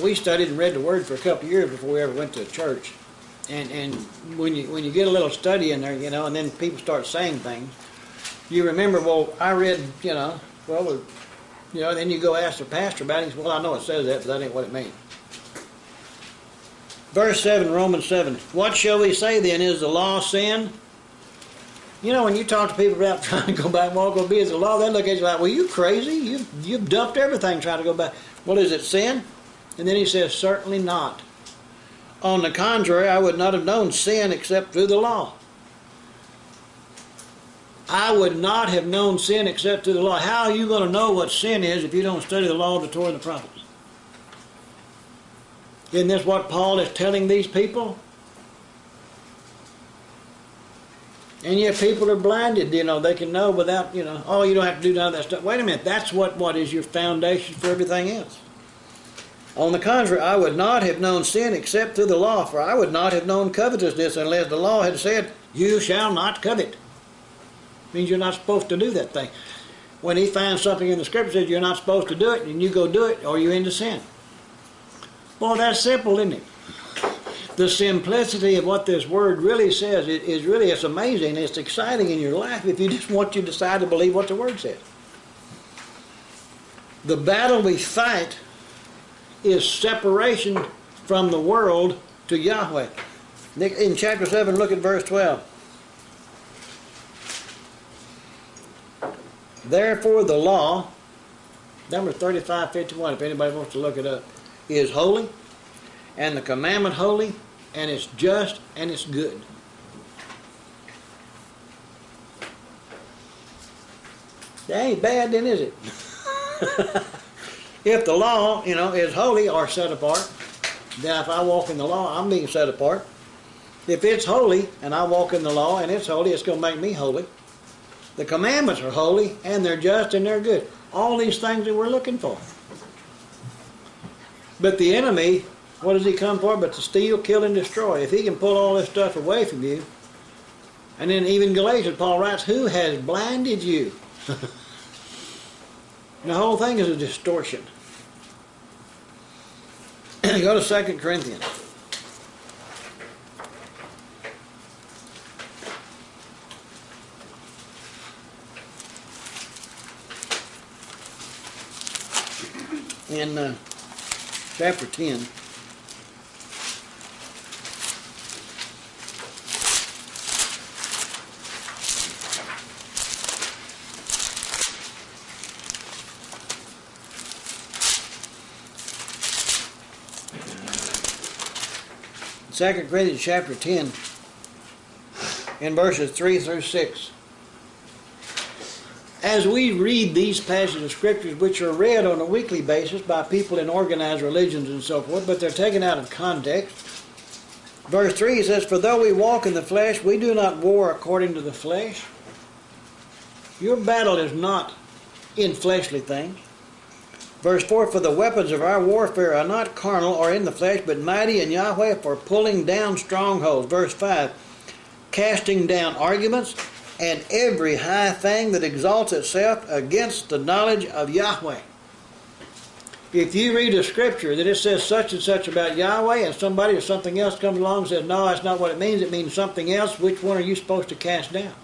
we studied and read the Word for a couple of years before we ever went to a church. And when you get a little study in there, and then people start saying things, you remember, well, I read, then you go ask the pastor about it. He says, well, I know it says that, but that ain't what it means. Verse 7, Romans 7. What shall we say then? Is the law sin? When you talk to people about trying to go back and walk obedience to the law, they look at you like, well, you crazy? You've dumped everything trying to go back. Well, is it sin? And then he says, certainly not. On the contrary, I would not have known sin except through the law. I would not have known sin except through the law. How are you going to know what sin is if you don't study the law of the Torah and the prophets? Isn't this what Paul is telling these people? And yet people are blinded, they can know without, oh, you don't have to do none of that stuff. Wait a minute, that's what is your foundation for everything else. On the contrary, I would not have known sin except through the law, for I would not have known covetousness unless the law had said, you shall not covet. Means you're not supposed to do that thing. When he finds something in the Scripture that says you're not supposed to do it, and you go do it, or you're into sin. Well, that's simple, isn't it? The simplicity of what this Word really says it's amazing. It's exciting in your life if you just want to decide to believe what the Word says. The battle we fight is separation from the world to Yahweh. In chapter 7, look at verse 12. Therefore the law, number 3551, if anybody wants to look it up, is holy, and the commandment holy, and it's just, and it's good. That ain't bad then, is it? If the law, is holy or set apart, then if I walk in the law, I'm being set apart. If it's holy, and I walk in the law, and it's holy, it's going to make me holy. The commandments are holy, and they're just, and they're good. All these things that we're looking for. But the enemy, what does he come for? But to steal, kill, and destroy. If he can pull all this stuff away from you, And then even Galatians, Paul writes, who has blinded you? The whole thing is a distortion. Go to 2 Corinthians. In chapter 10. Second Corinthians chapter 10, in verses 3 through 6. As we read these passages of scriptures, which are read on a weekly basis by people in organized religions and so forth, but they're taken out of context. Verse 3 says, for though we walk in the flesh, we do not war according to the flesh. Your battle is not in fleshly things. Verse 4, for the weapons of our warfare are not carnal or in the flesh, but mighty in Yahweh for pulling down strongholds. Verse 5, casting down arguments and every high thing that exalts itself against the knowledge of Yahweh. If you read a scripture that it says such and such about Yahweh, and somebody or something else comes along and says, no, that's not what it means something else, which one are you supposed to cast down?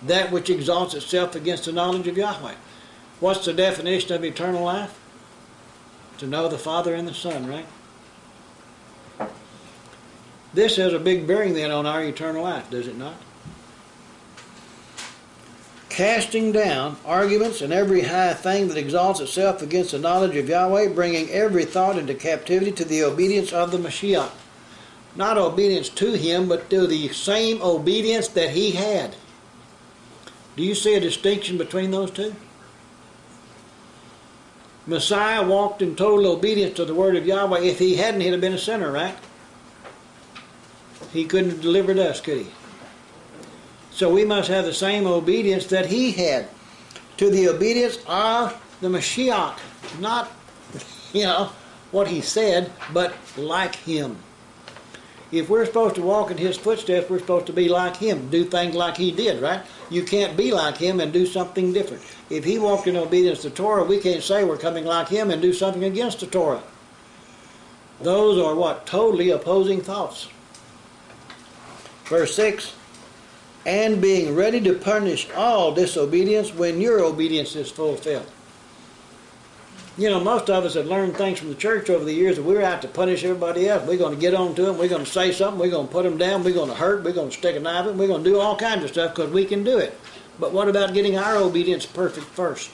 That which exalts itself against the knowledge of Yahweh. What's the definition of eternal life? To know the Father and the Son, right? This has a big bearing then on our eternal life, does it not? Casting down arguments and every high thing that exalts itself against the knowledge of Yahweh, bringing every thought into captivity to the obedience of the Mashiach. Not obedience to Him, but to the same obedience that He had. Do you see a distinction between those two? Messiah walked in total obedience to the word of Yahweh. If He hadn't, He'd have been a sinner, right? He couldn't have delivered us, could He? So we must have the same obedience that He had, to the obedience of the Mashiach. Not, what He said, but like Him. If we're supposed to walk in His footsteps, we're supposed to be like Him, do things like He did, right? You can't be like Him and do something different. If He walked in obedience to the Torah, we can't say we're coming like Him and do something against the Torah. Those are what? Totally opposing thoughts. Verse 6, and being ready to punish all disobedience when your obedience is fulfilled. Most of us have learned things from the church over the years that we're out to punish everybody else. We're going to get on to them. We're going to say something. We're going to put them down. We're going to hurt. We're going to stick a knife in them. We're going to do all kinds of stuff because we can do it. But what about getting our obedience perfect first?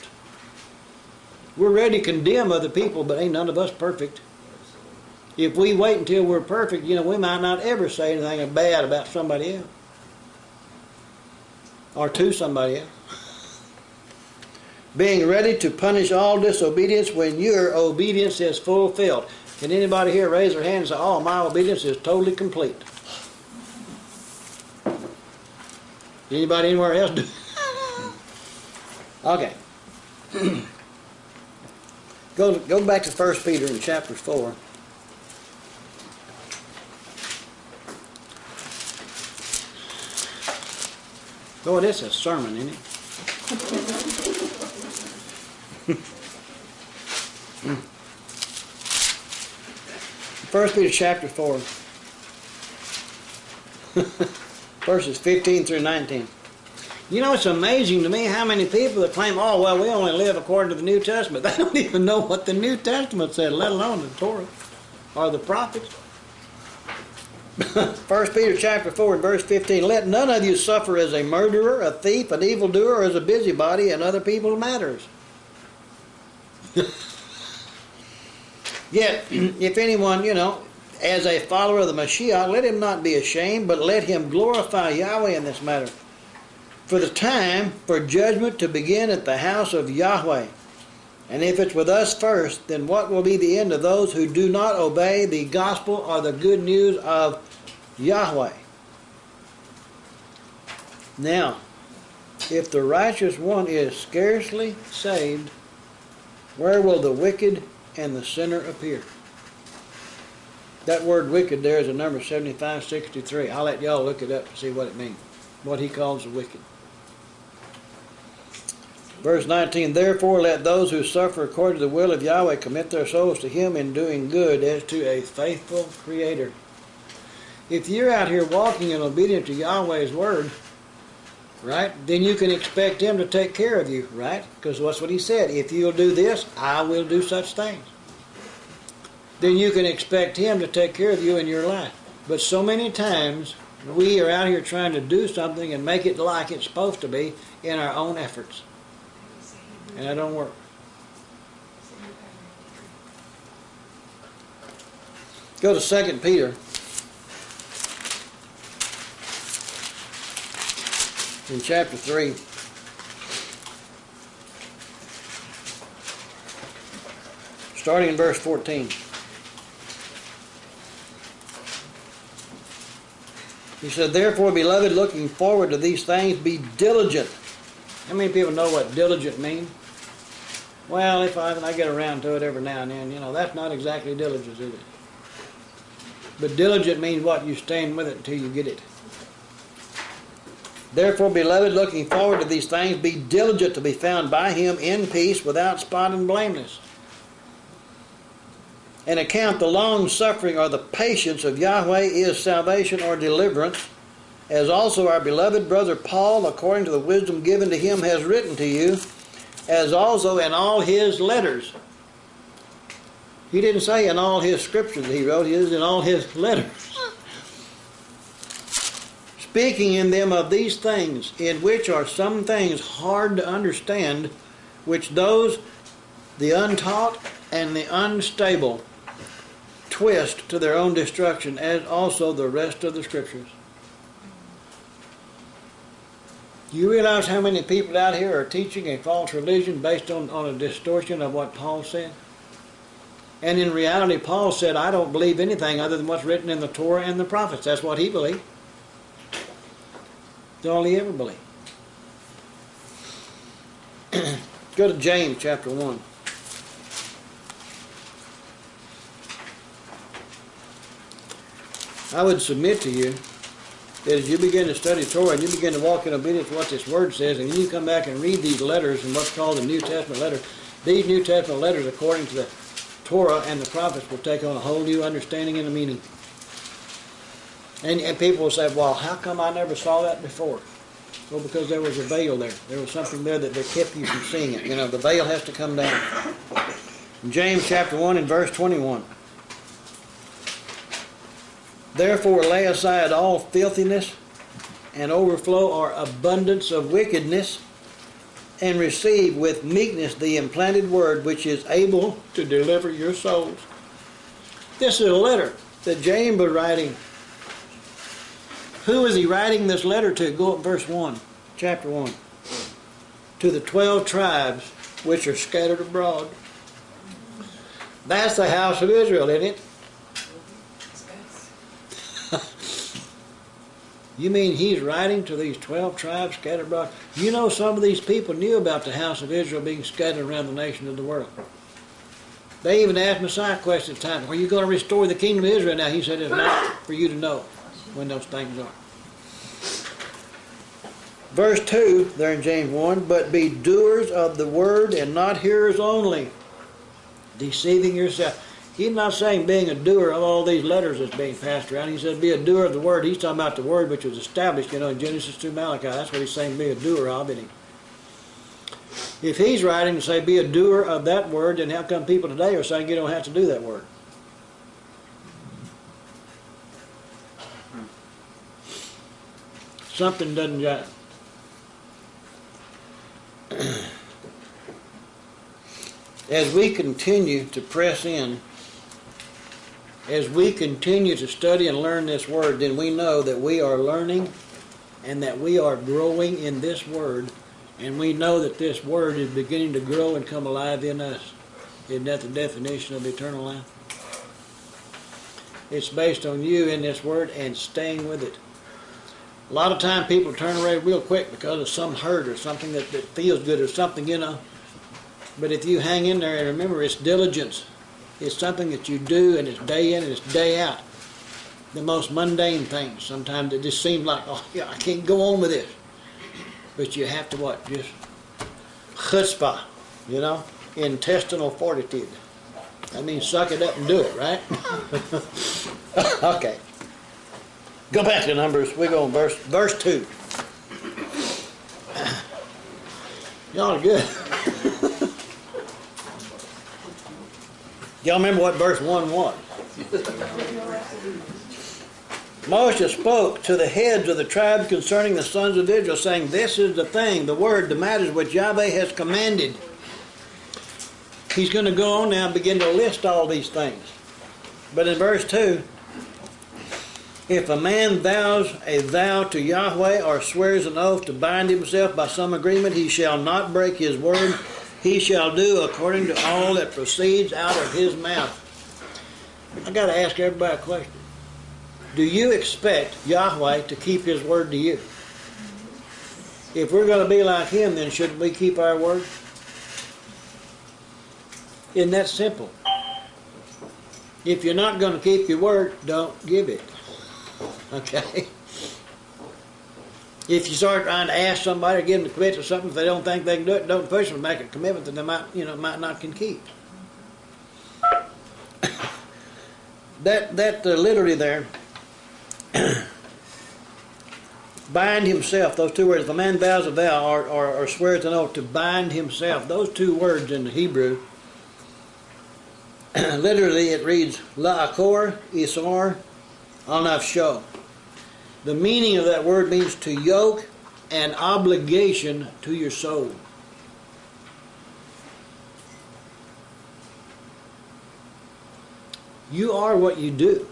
We're ready to condemn other people, but ain't none of us perfect. If we wait until we're perfect, we might not ever say anything bad about somebody else. Or to somebody else. Being ready to punish all disobedience when your obedience is fulfilled. Can anybody here raise their hand and say, oh, my obedience is totally complete? Anybody anywhere else do? Okay. Go back to 1 Peter in chapter 4. Oh, this is a sermon, isn't it? 1 Peter chapter 4, verses 15 through 19. It's amazing to me how many people that claim, oh, well, we only live according to the New Testament. They don't even know what the New Testament said, let alone the Torah or the prophets. 1 Peter chapter 4 and verse 15, let none of you suffer as a murderer, a thief, an evildoer, or as a busybody in other people's matters. Yet, if anyone, as a follower of the Mashiach, let him not be ashamed, but let him glorify Yahweh in this matter. For the time for judgment to begin at the house of Yahweh. And if it's with us first, then what will be the end of those who do not obey the gospel or the good news of Yahweh? Now, if the righteous one is scarcely saved, where will the wicked and the sinner appear? That word wicked there is a number 7563. I'll let y'all look it up to see what it means. What he calls the wicked. Verse 19, therefore let those who suffer according to the will of Yahweh commit their souls to Him in doing good as to a faithful Creator. If you're out here walking in obedience to Yahweh's word, right, then you can expect Him to take care of you, right? Because that's what He said. If you'll do this, I will do such things. Then you can expect Him to take care of you in your life. But so many times, we are out here trying to do something and make it like it's supposed to be in our own efforts. And that don't work. Go to 2 Peter. In chapter 3. Starting in verse 14. He said, therefore, beloved, looking forward to these things, be diligent. How many people know what diligent means? Well, if I get around to it every now and then, that's not exactly diligence, is it? But diligent means what? You stand with it until you get it. Therefore, beloved, looking forward to these things, be diligent to be found by Him in peace, without spot and blameless. And account the long suffering or the patience of Yahweh is salvation or deliverance, as also our beloved brother Paul, according to the wisdom given to him, has written to you, as also in all his letters. He didn't say in all his scriptures he wrote, he is in all his letters. Speaking in them of these things, in which are some things hard to understand, which those, the untaught and the unstable, twist to their own destruction, as also the rest of the scriptures. Do you realize how many people out here are teaching a false religion based on a distortion of what Paul said? And in reality, Paul said, I don't believe anything other than what's written in the Torah and the prophets. That's what he believed. That's all he ever believed. Go to James chapter 1. I would submit to you that as you begin to study Torah and you begin to walk in obedience to what this word says, and you come back and read these letters in what's called the New Testament letter, these New Testament letters, according to the Torah and the prophets, will take on a whole new understanding and a meaning. And people will say, well, how come I never saw that before? Well, because there was a veil there. There was something there that kept you from seeing it. The veil has to come down. In James chapter 1 and verse 21. Therefore lay aside all filthiness and overflow or abundance of wickedness, and receive with meekness the implanted word, which is able to deliver your souls. This is a letter that James was writing. Who is he writing this letter to? Go up verse 1, chapter 1. To the 12 tribes which are scattered abroad. That's the house of Israel, isn't it? You mean he's writing to these 12 tribes scattered abroad? You know, some of these people knew about the house of Israel being scattered around the nation of the world. They even asked Messiah questions at the time, are you going to restore the kingdom of Israel now? He said, it's not for you to know when those things are. Verse 2, there in James 1, but be doers of the word and not hearers only, deceiving yourself. He's not saying being a doer of all these letters that's being passed around. He said be a doer of the word. He's talking about the word which was established, in Genesis through Malachi. That's what he's saying, be a doer of it. If he's writing to say be a doer of that word, then how come people today are saying you don't have to do that word? Something doesn't jive. As we continue to press in, as we continue to study and learn this word, then we know that we are learning and that we are growing in this word, and we know that this word is beginning to grow and come alive in us. Isn't that the definition of eternal life? It's based on you in this word and staying with it. A lot of time people turn away real quick because of some hurt or something that feels good or something, But if you hang in there and remember, it's diligence. It's something that you do, and it's day in and it's day out. The most mundane things. Sometimes it just seems like, oh yeah, I can't go on with this. But you have to what? Just chutzpah, you know, intestinal fortitude. That means suck it up and do it, right? Okay. Go back to Numbers. We go on verse 2. Y'all are good. Y'all remember what verse 1 was? Moses spoke to the heads of the tribes concerning the sons of Israel, saying, this is the thing, the word, the matters which Yahweh has commanded. He's going to go on now and begin to list all these things. But in verse 2, if a man vows a vow to Yahweh or swears an oath to bind himself by some agreement, he shall not break his word. He shall do according to all that proceeds out of his mouth. I got to ask everybody a question. Do you expect Yahweh to keep his word to you? If we're going to be like him, then shouldn't we keep our word? Isn't that simple? If you're not going to keep your word, don't give it. Okay? If you start trying to ask somebody or get them to commit to something, if they don't think they can do it, don't push them to make a commitment that they might not can keep. That literally there, bind himself, those two words, if a man vows a vow or swears an oath to bind himself, those two words in the Hebrew, literally it reads, la'akor, isar, al-nafsho. The meaning of that word means to yoke an obligation to your soul. You are what you do.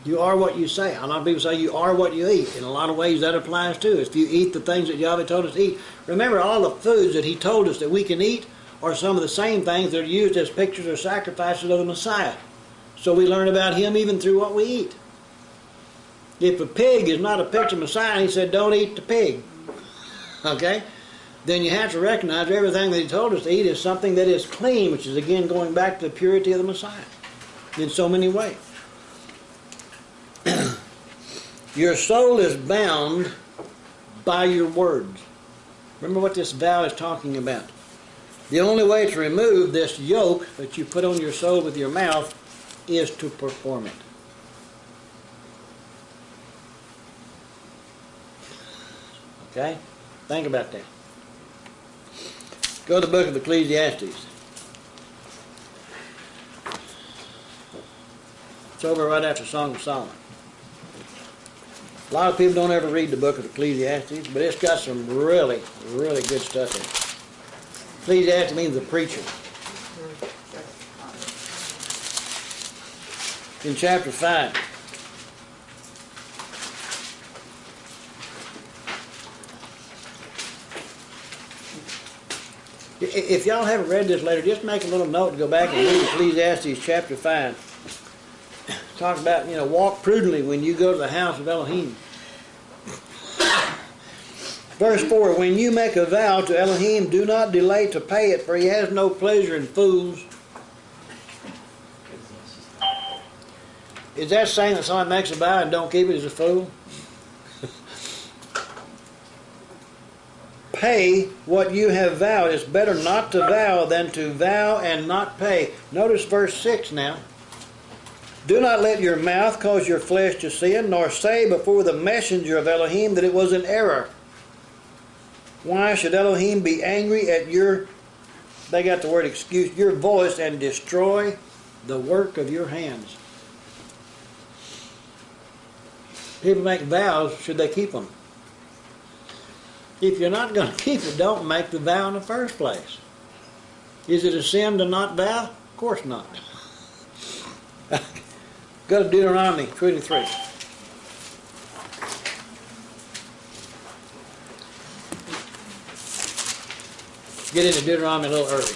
You are what you say. A lot of people say you are what you eat. In a lot of ways that applies too. If you eat the things that Yahweh told us to eat. Remember, all the foods that he told us that we can eat are some of the same things that are used as pictures or sacrifices of the Messiah. So we learn about him even through what we eat. If a pig is not a picture of Messiah, he said don't eat the pig. Okay? Then you have to recognize everything that he told us to eat is something that is clean, which is again going back to the purity of the Messiah in so many ways. Your soul is bound by your words. Remember what this vow is talking about. The only way to remove this yoke that you put on your soul with your mouth is to perform it. Okay? Think about that. Go to the book of Ecclesiastes. It's over right after Song of Solomon. A lot of people don't ever read the book of Ecclesiastes, but it's got some really, really good stuff in it. Ecclesiastes means the preacher. In chapter 5. If y'all haven't read this later, just make a little note to go back and read Ecclesiastes chapter 5. Talk about, walk prudently when you go to the house of Elohim. Verse 4, when you make a vow to Elohim, do not delay to pay it, for he has no pleasure in fools. Is that saying that someone makes a vow and don't keep it as a fool? Pay what you have vowed. It's better not to vow than to vow and not pay. Notice verse 6 now. Do not let your mouth cause your flesh to sin, nor say before the messenger of Elohim that it was an error. Why should Elohim be angry at they got the word excuse, your voice, and destroy the work of your hands? People make vows, should they keep them? If you're not going to keep it, don't make the vow in the first place. Is it a sin to not vow? Of course not. Go to Deuteronomy 23. Get into Deuteronomy a little early.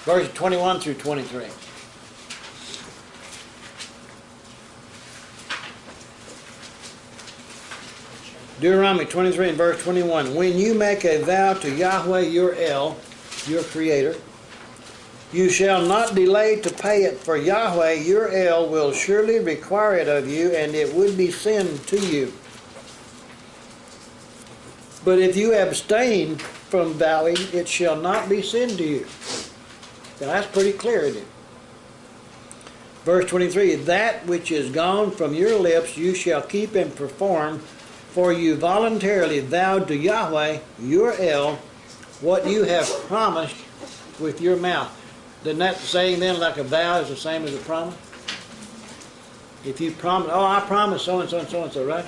Verses 21 through 23. Deuteronomy 23 and verse 21. When you make a vow to Yahweh your El, your Creator. You shall not delay to pay it, for Yahweh your El will surely require it of you, and it would be sin to you. But if you abstain from vowing, it shall not be sin to you. Now that's pretty clear, isn't it? Verse 23, that which is gone from your lips you shall keep and perform, for you voluntarily vowed to Yahweh your El what you have promised with your mouth. Doesn't that saying then, like a vow is the same as a promise? If you promise, oh, I promise so and so and so and so, right?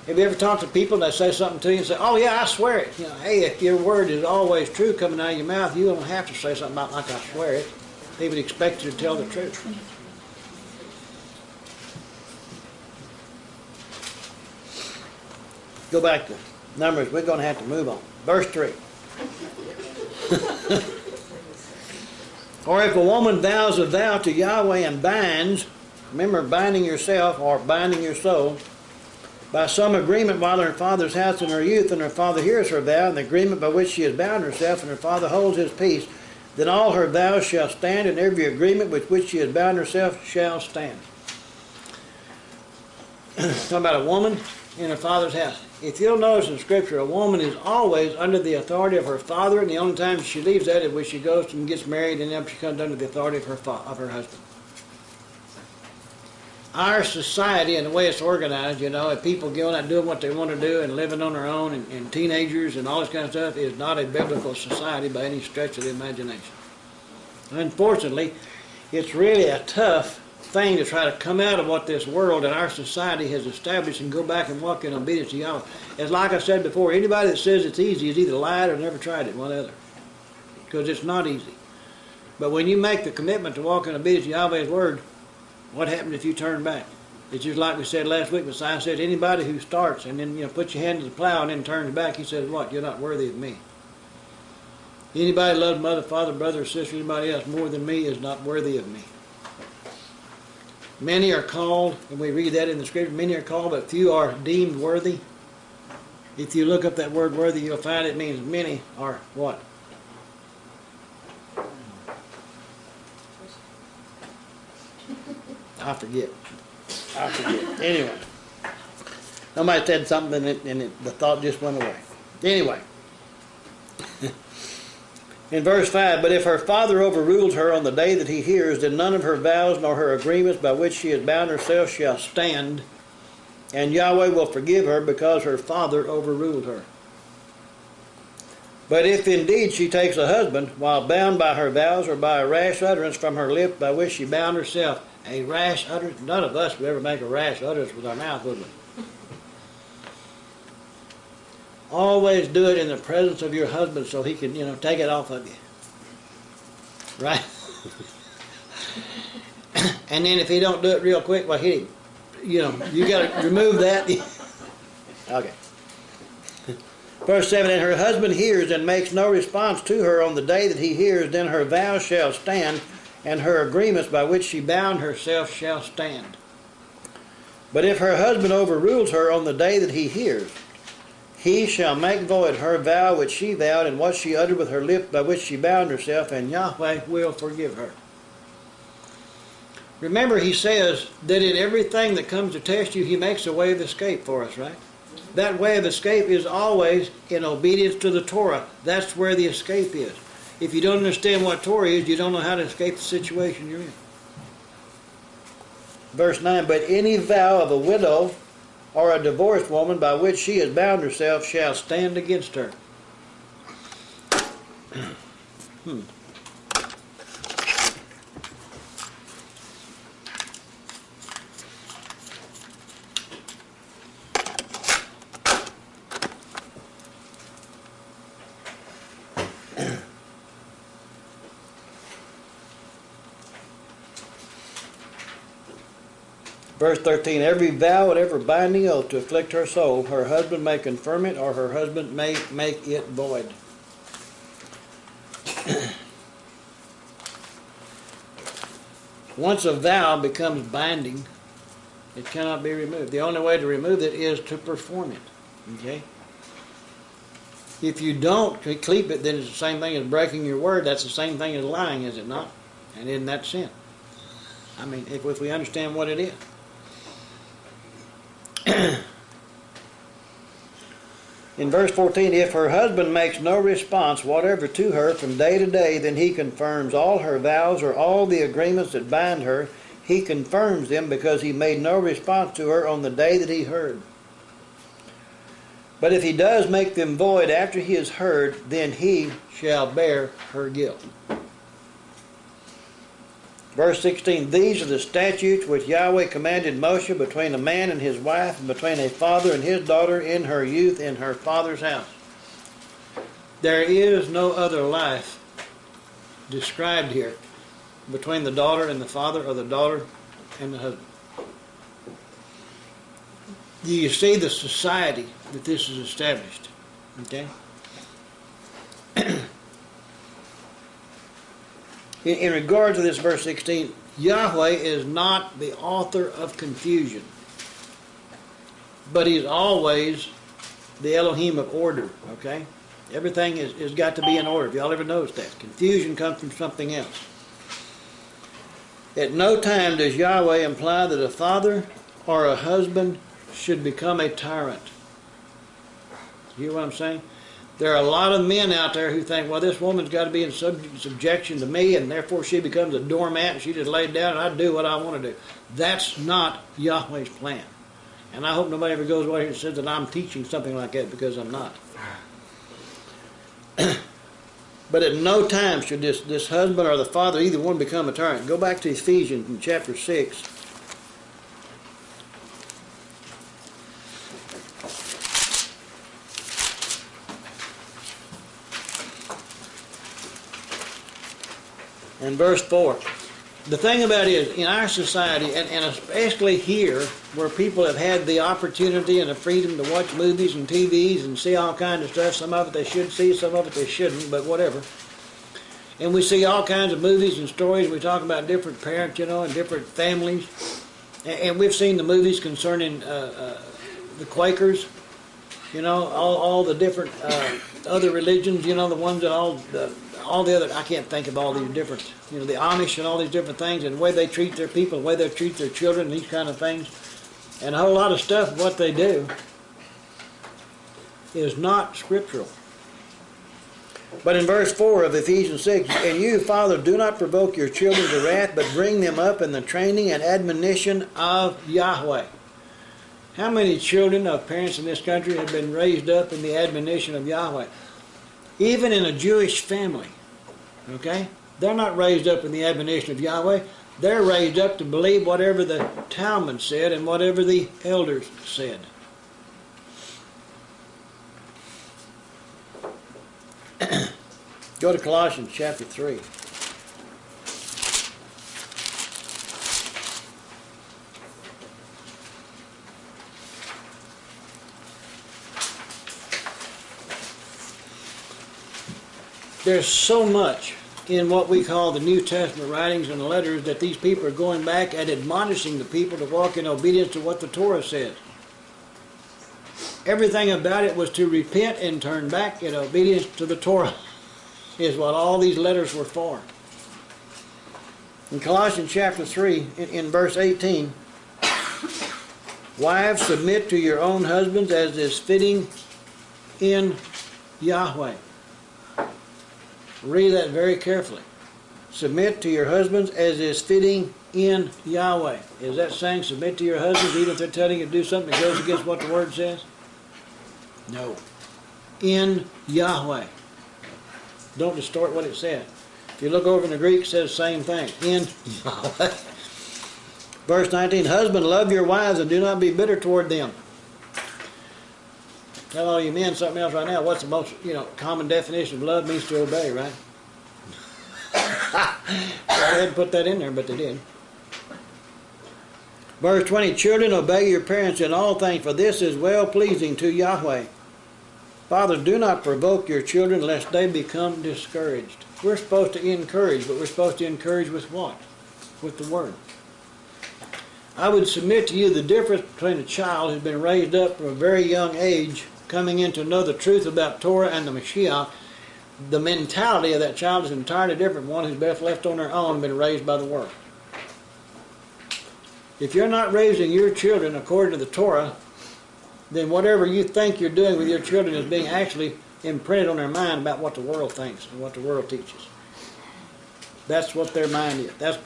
Have you ever talked to people that say something to you and say, oh yeah, I swear it. You know, hey, if your word is always true coming out of your mouth, you don't have to say something about like I swear it. They would expect you to tell the truth. Go back to Numbers. We're going to have to move on. Verse 3. Or if a woman vows a vow to Yahweh and binds, remember binding yourself or binding your soul, by some agreement while in her father's house in her youth, and her father hears her vow, and the agreement by which she has bound herself, and her father holds his peace, then all her vows shall stand, and every agreement with which she has bound herself shall stand. Talking about a woman in her father's house. If you'll notice in Scripture, a woman is always under the authority of her father, and the only time she leaves that is when she goes and gets married, and then she comes under the authority of her husband. Our society and the way it's organized, you know, if people going out doing what they want to do and living on their own and teenagers and all this kind of stuff is not a biblical society by any stretch of the imagination. Unfortunately, it's really a tough thing to try to come out of what this world and our society has established and go back and walk in obedience to Yahweh. As like I said before, anybody that says it's easy has either lied or never tried it, one or the other. Because it's not easy. But when you make the commitment to walk in obedience to Yahweh's word, what happens if you turn back? It's just like we said last week, Messiah said, anybody who starts and then puts your hand to the plow and then turns back, he says, what? You're not worthy of me. Anybody loves mother, father, brother, or sister, anybody else more than me is not worthy of me. Many are called, and we read that in the Scripture, many are called, but few are deemed worthy. If you look up that word worthy, you'll find it means many are what? I forget. Anyway. Somebody said something and the thought just went away. Anyway. In verse 5, but if her father overrules her on the day that he hears, then none of her vows nor her agreements by which she has bound herself shall stand, and Yahweh will forgive her because her father overruled her. But if indeed she takes a husband while bound by her vows or by a rash utterance from her lip by which she bound herself, a rash utterance, none of us would ever make a rash utterance with our mouth, would we? Always do it in the presence of your husband so he can, take it off of you. Right? And then if he don't do it real quick, well, hit him. You got to remove that. Okay. Verse 7, and her husband hears and makes no response to her on the day that he hears, then her vows shall stand, and her agreements by which she bound herself shall stand. But if her husband overrules her on the day that he hears, he shall make void her vow which she vowed and what she uttered with her lips by which she bound herself, and Yahweh will forgive her. Remember, he says that in everything that comes to test you, he makes a way of escape for us, right? That way of escape is always in obedience to the Torah. That's where the escape is. If you don't understand what Torah is, you don't know how to escape the situation you're in. Verse 9, but any vow of a widow or a divorced woman by which she has bound herself shall stand against her. Verse 13, every vow and every binding oath to afflict her soul, her husband may confirm it, or her husband may make it void. Once a vow becomes binding, it cannot be removed. The only way to remove it is to perform it. Okay? If you don't keep it, then it's the same thing as breaking your word. That's the same thing as lying, is it not? And isn't that sin? I mean, if we understand what it is. In verse 14, if her husband makes no response whatever to her from day to day, then he confirms all her vows or all the agreements that bind her. He confirms them because he made no response to her on the day that he heard. But if he does make them void after he has heard, then he shall bear her guilt. Verse 16, these are the statutes which Yahweh commanded Moshe between a man and his wife, and between a father and his daughter in her youth in her father's house. There is no other life described here between the daughter and the father, or the daughter and the husband. Do you see the society that this is established? Okay? In regard to this verse 16, Yahweh is not the author of confusion, but He's always the Elohim of order, okay? Everything is got to be in order. If y'all ever noticed that. Confusion comes from something else. At no time does Yahweh imply that a father or a husband should become a tyrant. You hear what I'm saying? There are a lot of men out there who think, well, this woman's got to be in subjection to me, and therefore she becomes a doormat, and she just laid down, and I do what I want to do. That's not Yahweh's plan. And I hope nobody ever goes away and says that I'm teaching something like that, because I'm not. But at no time should this husband or the father, either one, become a tyrant. Go back to Ephesians in chapter 6. And verse 4. The thing about it is, in our society, and especially here, where people have had the opportunity and the freedom to watch movies and TVs and see all kinds of stuff, some of it they should see, some of it they shouldn't, but whatever. And we see all kinds of movies and stories. We talk about different parents, and different families. And we've seen the movies concerning the Quakers, all the different other religions, the ones that all the other, I can't think of all these different, the Amish and all these different things, and the way they treat their people, the way they treat their children, these kind of things. And a whole lot of stuff, what they do, is not scriptural. But in verse 4 of Ephesians 6, and you, Father, do not provoke your children to wrath, but bring them up in the training and admonition of Yahweh. How many children of parents in this country have been raised up in the admonition of Yahweh? Even in a Jewish family, okay? They're not raised up in the admonition of Yahweh. They're raised up to believe whatever the Talmud said and whatever the elders said. Go to Colossians chapter 3. There's so much in what we call the New Testament writings and letters that these people are going back and admonishing the people to walk in obedience to what the Torah says. Everything about it was to repent and turn back in obedience to the Torah, is what all these letters were for. In Colossians chapter 3, in verse 18, wives, submit to your own husbands as is fitting in Yahweh. Read that very carefully. Submit to your husbands as is fitting in Yahweh. Is that saying submit to your husbands even if they're telling you to do something that goes against what the Word says? No. In Yahweh. Don't distort what it said. If you look over in the Greek, it says the same thing. In Yahweh. Verse 19, husband, love your wives and do not be bitter toward them. Tell all you men something else right now. What's the most, common definition of love means to obey, right? Go ahead and put that in there, but they did. Verse 20, children, obey your parents in all things, for this is well-pleasing to Yahweh. Fathers, do not provoke your children lest they become discouraged. We're supposed to encourage, but we're supposed to encourage with what? With the Word. I would submit to you the difference between a child who's been raised up from a very young age coming in to know the truth about Torah and the Mashiach, the mentality of that child is entirely different from one who's been left on their own and been raised by the world. If you're not raising your children according to the Torah, then whatever you think you're doing with your children is being actually imprinted on their mind about what the world thinks and what the world teaches. That's what their mind is.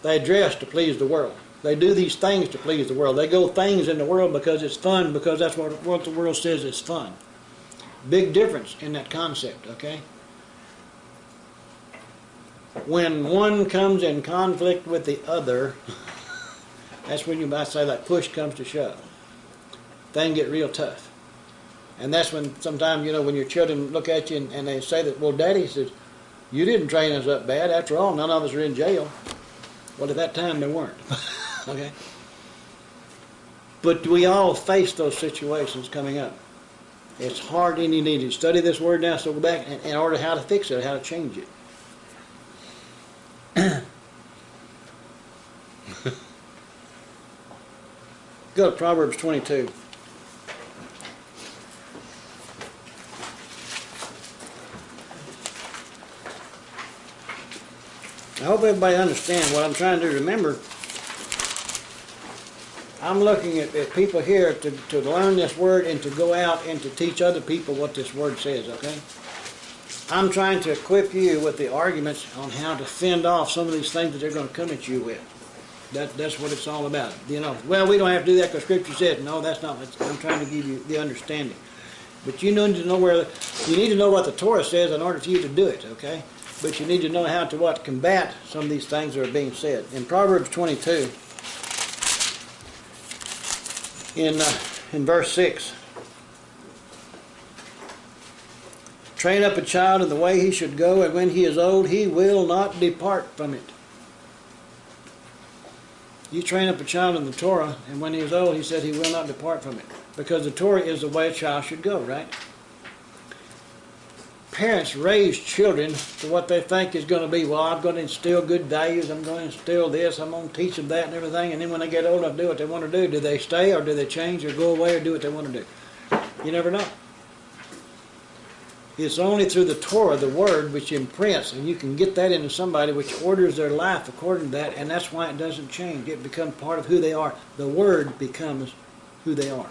They dress to please the world. They do these things to please the world. They go things in the world because it's fun, because that's what the world says is fun. Big difference in that concept, okay? When one comes in conflict with the other, that's when you might say like push comes to shove. Things get real tough. And that's when sometimes, when your children look at you and they say that, well, Daddy says, you didn't train us up bad. After all, none of us are in jail. Well, at that time, they weren't. Okay? But we all face those situations coming up. It's hard, and you need to study this word now, so go back in order how to fix it, how to change it. Go to Proverbs 22. I hope everybody understands what I'm trying to do. Remember, I'm looking at people here to learn this word and to go out and to teach other people what this word says, okay? I'm trying to equip you with the arguments on how to fend off some of these things that they're going to come at you with. That's what it's all about. Well, we don't have to do that because Scripture says. No, that's not. I'm trying to give you the understanding. But you need to know you need to know what the Torah says in order for you to do it, okay? But you need to know how to combat some of these things that are being said. In Proverbs 22, in verse 6, train up a child in the way he should go, and when he is old, he will not depart from it. You train up a child in the Torah, and when he is old, he said he will not depart from it. Because the Torah is the way a child should go, right? Parents raise children to what they think is going to be, well, I'm going to instill good values, I'm going to instill this, I'm going to teach them that and everything, and then when they get old enough to do what they want to do, do they stay or do they change or go away or do what they want to do? You never know. It's only through the Torah, the Word, which imprints, and you can get that into somebody which orders their life according to that, and that's why it doesn't change. It becomes part of who they are. The Word becomes who they are.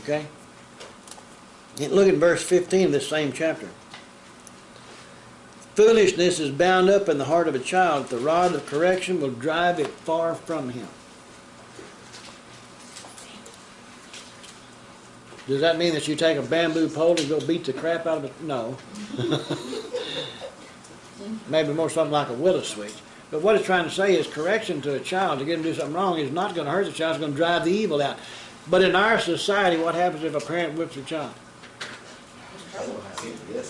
Okay? Look at verse 15 of this same chapter. Foolishness is bound up in the heart of a child. The rod of correction will drive it far from him. Does that mean that you take a bamboo pole and go beat the crap out of it? No. Maybe more something like a willow switch. But what it's trying to say is correction to a child to get him to do something wrong is not going to hurt the child. It's going to drive the evil out. But in our society, what happens if a parent whips a child?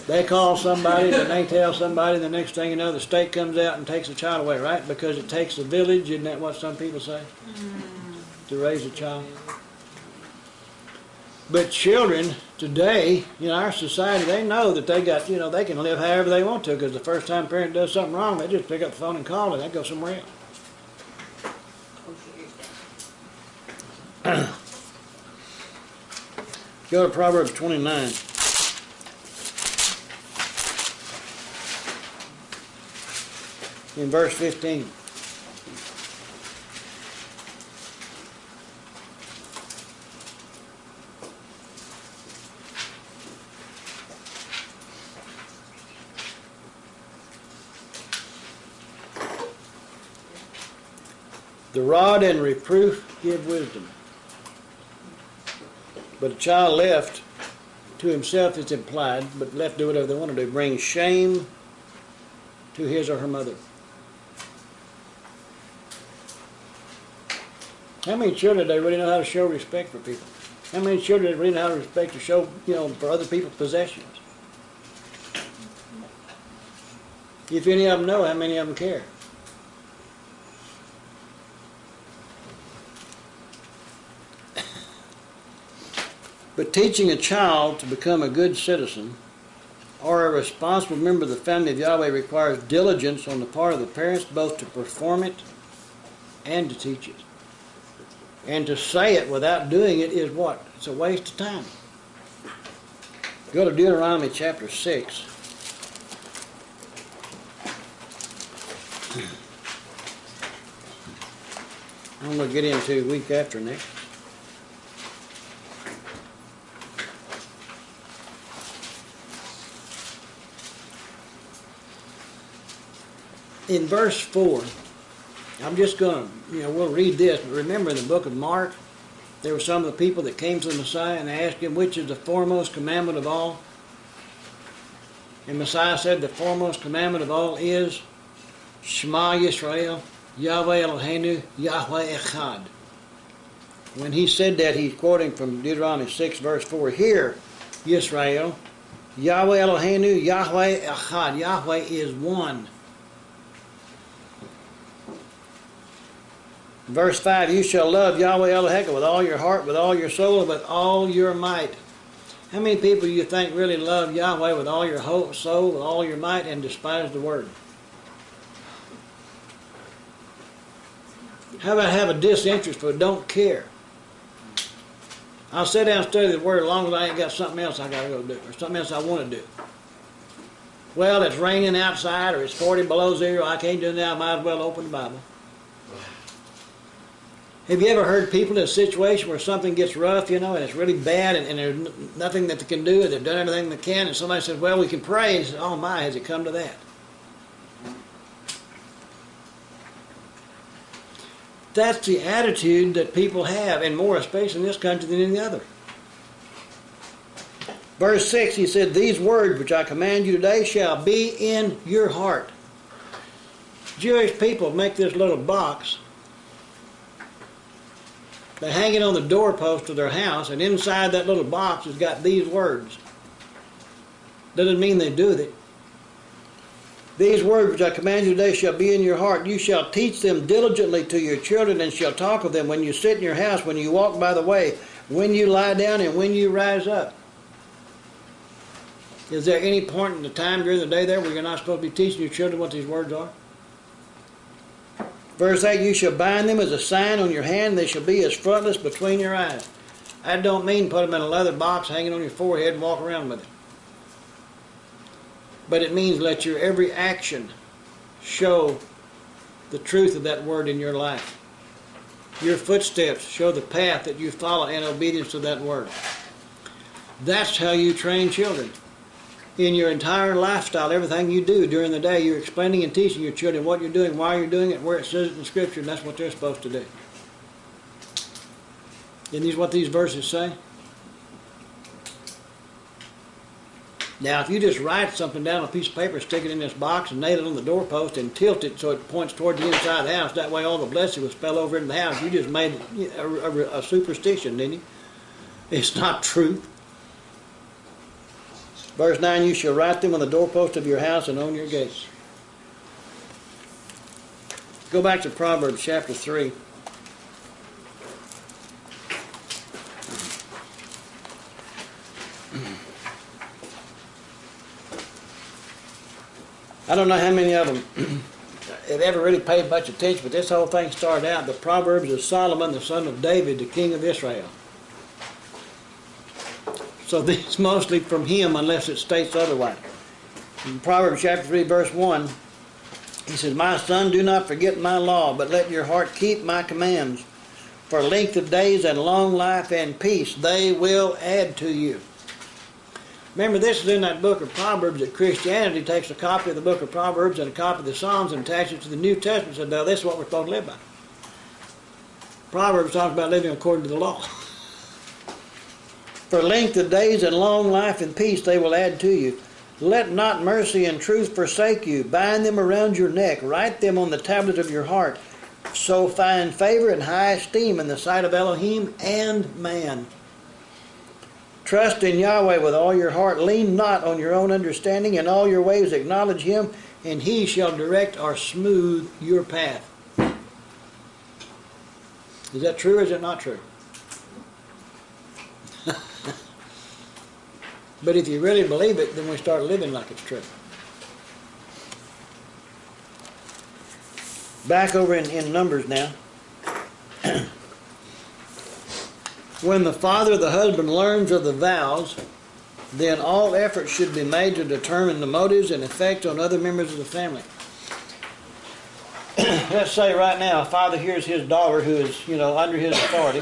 They call somebody, then they tell somebody, the next thing you know, the state comes out and takes the child away, right? Because it takes a village, isn't that what some people say? To raise a child. But children today, in our society, they know that they got, they can live however they want to, because the first time a parent does something wrong, they just pick up the phone and call it. They go somewhere else. Go to Proverbs 29. In verse 15. The rod and reproof give wisdom, but a child left to himself, it's implied, but left to do whatever they want to do, brings shame to his or her mother. How many children do they really know how to show respect for people? How many children do they really know how to respect to show, for other people's possessions? If any of them know, how many of them care? But teaching a child to become a good citizen or a responsible member of the family of Yahweh requires diligence on the part of the parents both to perform it and to teach it. And to say it without doing it is what? It's a waste of time. Go to Deuteronomy chapter 6. I'm going to get into week after next. In verse 4, I'm just going to, we'll read this, but remember in the book of Mark, there were some of the people that came to the Messiah and asked him, which is the foremost commandment of all? And Messiah said, the foremost commandment of all is Shema Yisrael, Yahweh Eloheinu, Yahweh Echad. When he said that, he's quoting from Deuteronomy 6, verse 4. Hear, Yisrael, Yahweh Eloheinu, Yahweh Echad. Yahweh is one. Verse 5, you shall love Yahweh Eloheka with all your heart, with all your soul, and with all your might. How many people do you think really love Yahweh with all your soul, with all your might, and despise the Word? How about have a disinterest but don't care? I'll sit down and study the Word as long as I ain't got something else I got to go do, or something else I want to do. Well, it's raining outside, or it's 40 below zero, I can't do that, I might as well open the Bible. Have you ever heard people in a situation where something gets rough, and it's really bad, and there's nothing that they can do, they've done everything they can, and somebody says, well, we can pray, and says, oh my, has it come to that? That's the attitude that people have, and more especially in this country than any other. Verse 6, he said, these words which I command you today shall be in your heart. Jewish people make this little box. They hang it on the doorpost of their house, and inside that little box has got these words. Doesn't mean they do it. These words which I command you today shall be in your heart. You shall teach them diligently to your children, and shall talk of them when you sit in your house, when you walk by the way, when you lie down, and when you rise up. Is there any point in the time during the day there where you're not supposed to be teaching your children what these words are? Verse 8, you shall bind them as a sign on your hand, they shall be as frontlets between your eyes. That don't mean put them in a leather box hanging on your forehead and walk around with it. But it means let your every action show the truth of that word in your life. Your footsteps show the path that you follow in obedience to that word. That's how you train children. In your entire lifestyle, everything you do during the day, you're explaining and teaching your children what you're doing, why you're doing it, where it says it in Scripture, and that's what they're supposed to do. Isn't this what these verses say? Now, if you just write something down on a piece of paper, stick it in this box, and nail it on the doorpost, and tilt it so it points toward the inside of the house, that way all the blessing will spill over into the house, you just made a superstition, didn't you? It's not truth. Verse 9, you shall write them on the doorpost of your house and on your gates. Go back to Proverbs chapter 3. I don't know how many of them have ever really paid much attention, but this whole thing started out, the Proverbs of Solomon, the son of David, the king of Israel. So this is mostly from him unless it states otherwise. In Proverbs chapter 3 verse 1, he says, my son, do not forget my law, but let your heart keep my commands. For length of days and long life and peace they will add to you. Remember, this is in that book of Proverbs that Christianity takes a copy of the book of Proverbs and a copy of the Psalms and attaches it to the New Testament and says, now this is what we're supposed to live by. Proverbs talks about living according to the law. For length of days and long life and peace they will add to you. Let not mercy and truth forsake you. Bind them around your neck. Write them on the tablet of your heart. So find favor and high esteem in the sight of Elohim and man. Trust in Yahweh with all your heart. Lean not on your own understanding. In all your ways acknowledge Him, and He shall direct or smooth your path. Is that true or is it not true? But if you really believe it, then we start living like it's true. Back over in Numbers now. When the father of the husband learns of the vows then all efforts should be made to determine the motives and effect on other members of the family. Let's say right now a father hears his daughter who is, under his authority,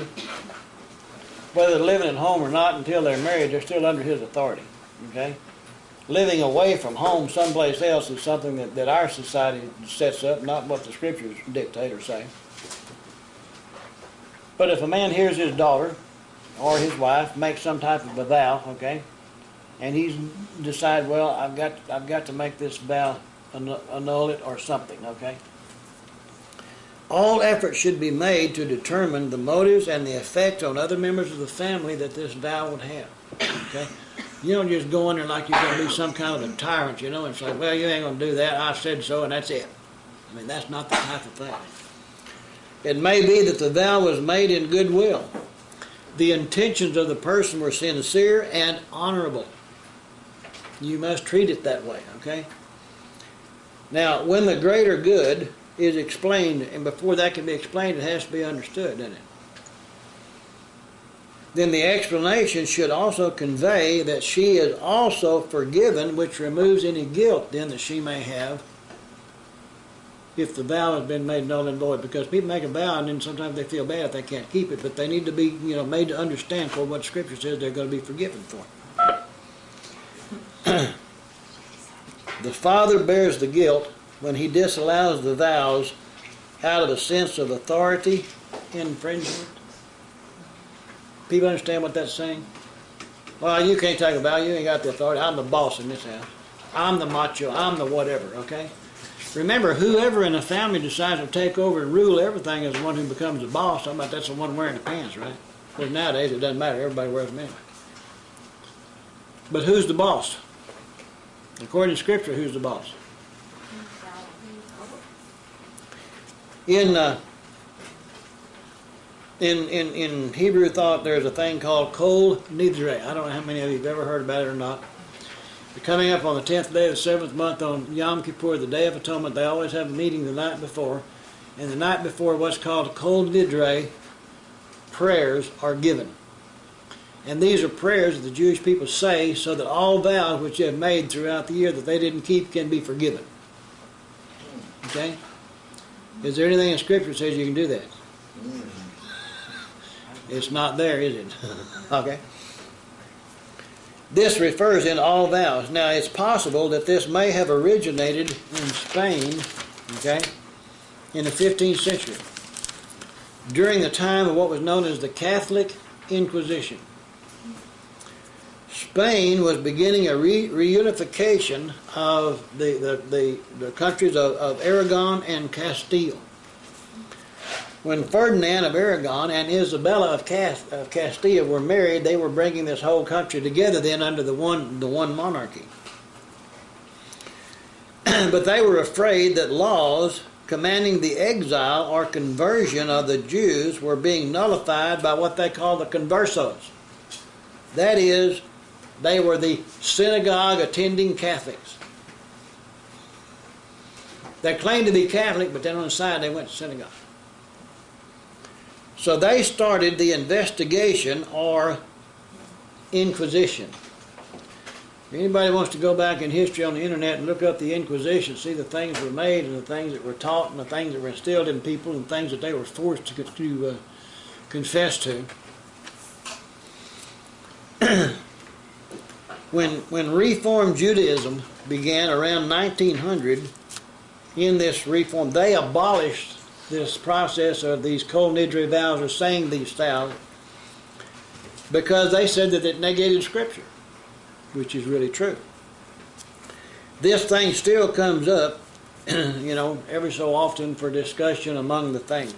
whether they're living at home or not until they're married, they're still under his authority. Okay? Living away from home someplace else is something that our society sets up, not what the scriptures dictate or say. But if a man hears his daughter or his wife make some type of a vow, okay, and he's decided, well, I've got to make this vow, annul it or something, okay. All efforts should be made to determine the motives and the effect on other members of the family that this vow would have, okay. You don't just go in there like you're going to be some kind of a tyrant, and say, well, you ain't going to do that, I said so, and that's it. I mean, that's not the type of thing. It may be that the vow was made in goodwill. The intentions of the person were sincere and honorable. You must treat it that way, okay? Now, when the greater good is explained, and before that can be explained, it has to be understood, doesn't it? Then the explanation should also convey that she is also forgiven, which removes any guilt then that she may have if the vow has been made null and void. Because people make a vow and then sometimes they feel bad if they can't keep it, but they need to be, made to understand for what Scripture says they're going to be forgiven for. The father bears the guilt when he disallows the vows out of a sense of authority infringement. People understand what that's saying? Well, you can't take a vow, you ain't got the authority. I'm the boss in this house. I'm the macho, I'm the whatever, okay? Remember, whoever in the family decides to take over and rule everything is the one who becomes the boss. I'm about that's the one wearing the pants, right? Because nowadays it doesn't matter, everybody wears them anyway. But who's the boss? According to Scripture, who's the boss? In Hebrew thought, there's a thing called Kol Nidre. I don't know how many of you have ever heard about it or not. They're coming up on the 10th day of the 7th month on Yom Kippur, the Day of Atonement. They always have a meeting the night before. And the night before, what's called Kol Nidre prayers are given. And these are prayers that the Jewish people say so that all vows which they have made throughout the year that they didn't keep can be forgiven. Okay? Is there anything in Scripture that says you can do that? It's not there, is it? Okay. This refers in all vows. Now, it's possible that this may have originated in Spain, okay, in the 15th century, during the time of what was known as the Catholic Inquisition. Spain was beginning a reunification of the countries of Aragon and Castile. When Ferdinand of Aragon and Isabella of Castile were married, they were bringing this whole country together then under the one monarchy. But they were afraid that laws commanding the exile or conversion of the Jews were being nullified by what they call the conversos. That is, they were the synagogue-attending Catholics. They claimed to be Catholic, but then on the side they went to synagogue. So they started the investigation or Inquisition. If anybody wants to go back in history on the internet and look up the Inquisition, see the things that were made and the things that were taught and the things that were instilled in people and things that they were forced to confess to. When Reform Judaism began around 1900, in this reform, they abolished this process of these Kol Nidre vows or saying these vows because they said that it negated Scripture, which is really true. This thing still comes up, every so often for discussion among the things.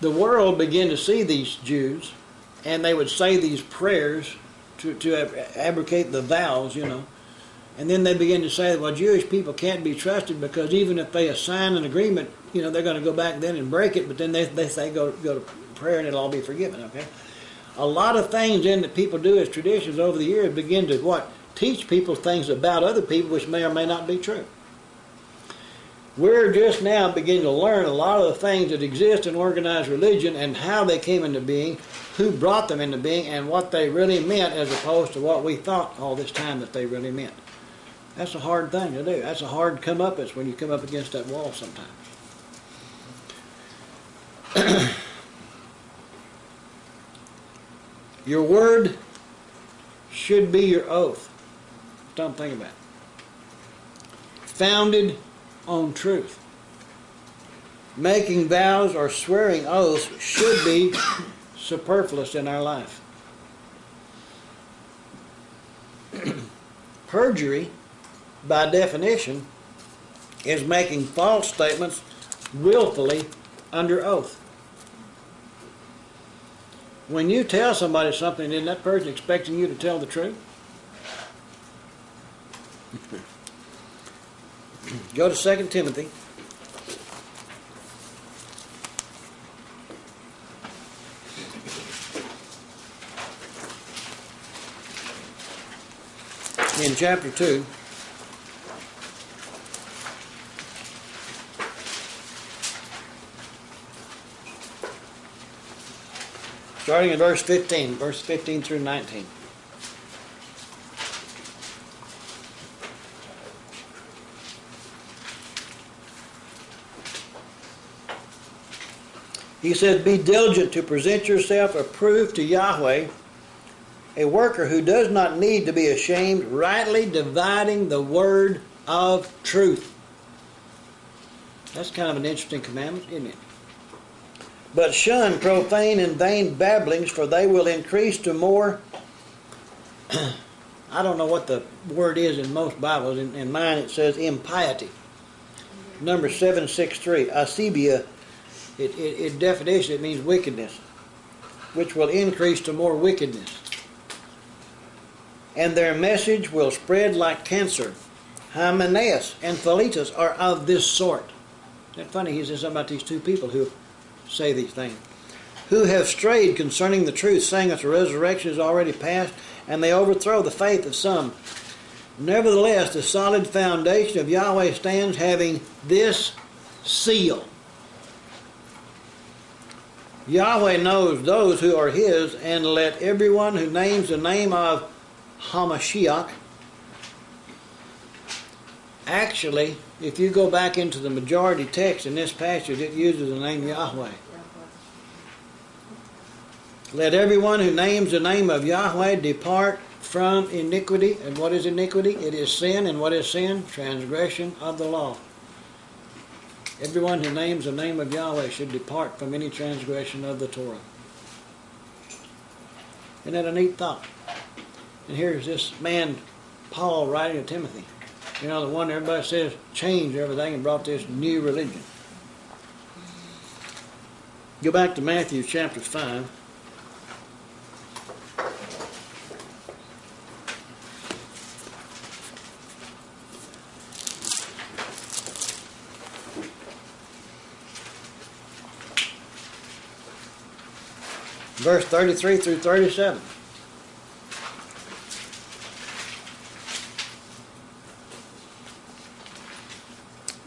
The world began to see these Jews, and they would say these prayers to abrogate the vows, And then they begin to say, well, Jewish people can't be trusted because even if they assign an agreement, they're going to go back then and break it, but then they say go to prayer and it'll all be forgiven, okay? A lot of things then that people do as traditions over the years begin to, teach people things about other people which may or may not be true. We're just now beginning to learn a lot of the things that exist in organized religion and how they came into being who brought them into being and what they really meant as opposed to what we thought all this time that they really meant. That's a hard thing to do. That's a hard comeuppance when you come up against that wall sometimes. Your word should be your oath. Don't think about it. Founded on truth. Making vows or swearing oaths should be superfluous in our life. Perjury, by definition, is making false statements willfully under oath. When you tell somebody something, isn't that person expecting you to tell the truth? Go to 2 Timothy. In chapter 2. Starting in verse 15 through 19. He says, be diligent to present yourself approved to Yahweh, a worker who does not need to be ashamed, rightly dividing the word of truth. That's kind of an interesting commandment, isn't it? But shun profane and vain babblings, for they will increase to more. I don't know what the word is in most Bibles. In mine it says impiety. Number 763, asebia. In definition it means wickedness, which will increase to more wickedness. And their message will spread like cancer. Hymenaeus and Philetus are of this sort. Isn't that funny? He says something about these two people who say these things. Who have strayed concerning the truth, saying that the resurrection is already past, and they overthrow the faith of some. Nevertheless, the solid foundation of Yahweh stands, having this seal. Yahweh knows those who are His, and let everyone who names the name of Hamashiach. Actually, if you go back into the majority text in this passage, it uses the name Yahweh. Let everyone who names the name of Yahweh depart from iniquity. And what is iniquity? It is sin. And what is sin? Transgression of the law. Everyone who names the name of Yahweh should depart from any transgression of the Torah. Isn't that a neat thought? And here's this man, Paul, writing to Timothy. You know, the one everybody says changed everything and brought this new religion. Go back to Matthew chapter 5. Verse 33 through 37.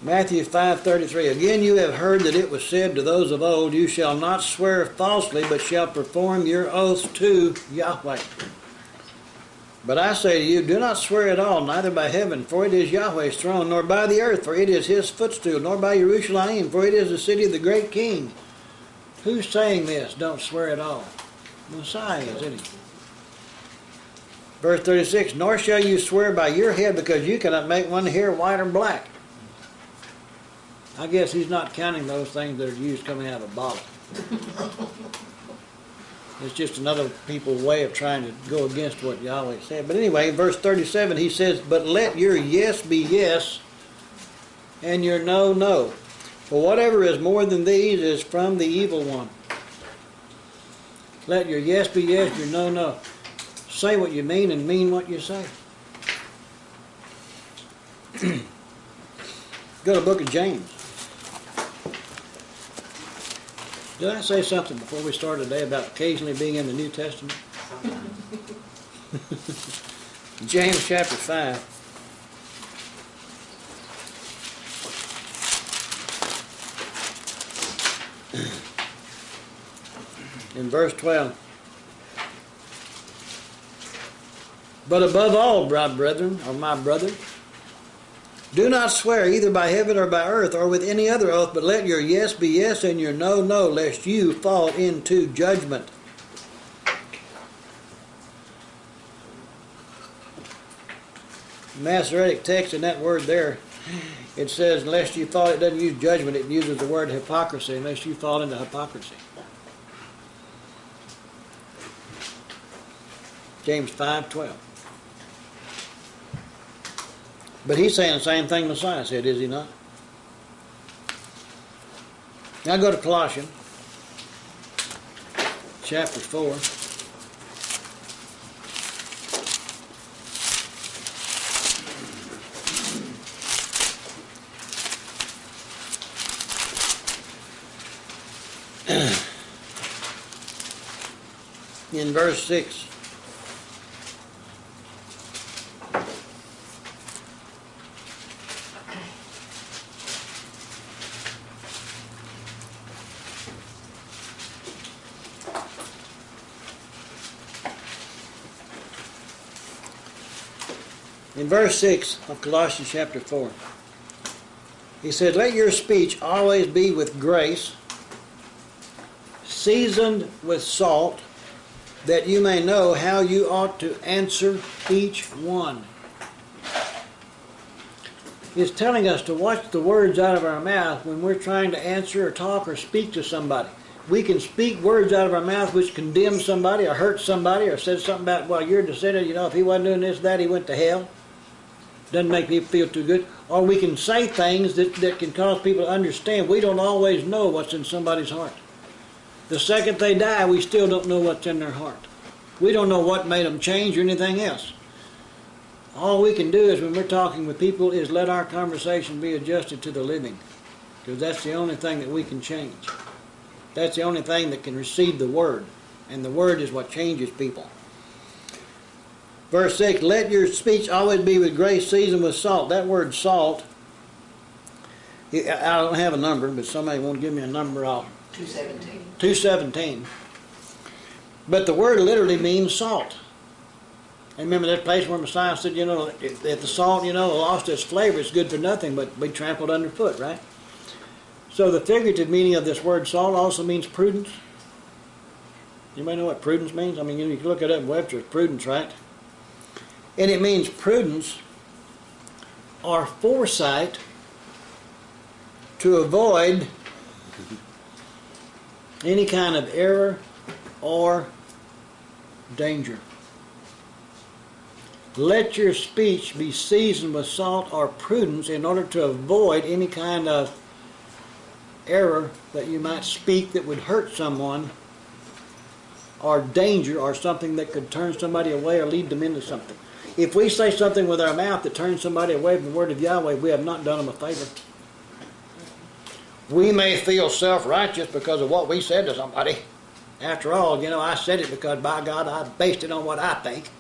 Matthew 5:33. Again you have heard that it was said to those of old, you shall not swear falsely, but shall perform your oaths to Yahweh. But I say to you, do not swear at all, neither by heaven, for it is Yahweh's throne, nor by the earth, for it is His footstool, nor by Jerusalem, for it is the city of the great King. Who's saying this? Don't swear at all. Messiah is, isn't he? Verse 36. Nor shall you swear by your head, because you cannot make one hair white or black. I guess he's not counting those things that are used coming out of a bottle. It's just another people's way of trying to go against what Yahweh said. But anyway, verse 37, he says, but let your yes be yes, and your no, no. For whatever is more than these is from the evil one. Let your yes be yes, your no, no. Say what you mean and mean what you say. Go to the book of James. Did I say something before we started today about occasionally being in the New Testament? James chapter 5. In verse 12. But above all, my brethren, or my brother, do not swear either by heaven or by earth or with any other oath, but let your yes be yes and your no, no, lest you fall into judgment. Masoretic text in that word there, it says, unless you fall, it doesn't use judgment, it uses the word hypocrisy, unless you fall into hypocrisy. James 5:12. But he's saying the same thing Messiah said, is he not? Now go to Colossians chapter 4. In verse 6. In verse 6 of Colossians chapter 4, he said, let your speech always be with grace, seasoned with salt, that you may know how you ought to answer each one. He's telling us to watch the words out of our mouth when we're trying to answer or talk or speak to somebody. We can speak words out of our mouth which condemn somebody or hurt somebody or says something about, well, you're a sinner, if he wasn't doing this, that, he went to hell. Doesn't make people feel too good. Or we can say things that can cause people to understand. We don't always know what's in somebody's heart. The second they die, we still don't know what's in their heart. We don't know what made them change or anything else. All we can do is when we're talking with people is let our conversation be adjusted to the living. Because that's the only thing that we can change. That's the only thing that can receive the Word. And the Word is what changes people. Verse 6, let your speech always be with grace, seasoned with salt. That word salt, I don't have a number, but somebody won't give me a number. 217. 217. But the word literally means salt. And remember that place where Messiah said, if the salt, lost its flavor, it's good for nothing but be trampled underfoot, right? So the figurative meaning of this word salt also means prudence. You may know what prudence means. I mean, you can look it up in Webster's, prudence, right? And it means prudence or foresight to avoid any kind of error or danger. Let your speech be seasoned with salt or prudence in order to avoid any kind of error that you might speak that would hurt someone, or danger, or something that could turn somebody away or lead them into something. If we say something with our mouth that turns somebody away from the word of Yahweh, we have not done them a favor. We may feel self-righteous because of what we said to somebody. After all, I said it because, by God, I based it on what I think.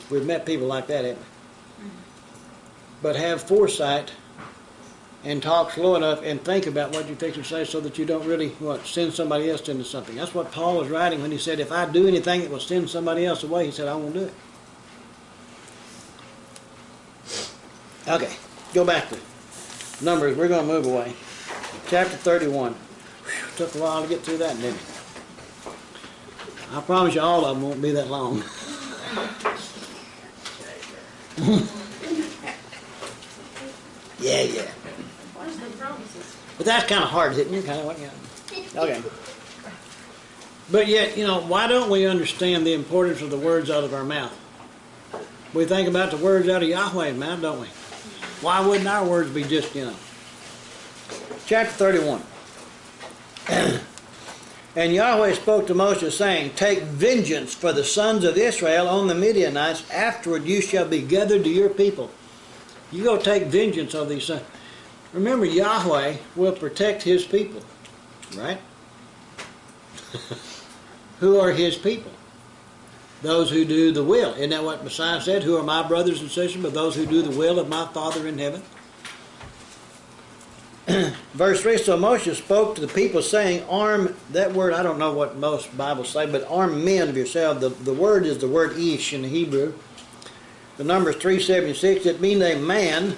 We've met people like that, haven't we? But have foresight and talk slow enough and think about what you fix to say so that you don't really send somebody else into something. That's what Paul was writing when he said, if I do anything that will send somebody else away, he said, I won't do it. Okay, go back to Numbers. We're going to move away. Chapter 31. Whew, took a while to get through that, didn't it? I promise you all of them won't be that long. Yeah. Where's the promises? But that's kind of hard, isn't it? Okay. But yet, why don't we understand the importance of the words out of our mouth? We think about the words out of Yahweh's mouth, don't we? Why wouldn't our words be just, Chapter 31. And Yahweh spoke to Moses, saying, take vengeance for the sons of Israel on the Midianites. Afterward you shall be gathered to your people. You go take vengeance of these sons. Remember, Yahweh will protect his people, right? Who are his people? Those who do the will. Isn't that what Messiah said? Who are my brothers and sisters, but those who do the will of my Father in heaven? Verse 3, so Moshe spoke to the people saying, arm, that word, I don't know what most Bibles say, but arm men of yourselves. The word is the word ish in the Hebrew. The number is 376. It means a man.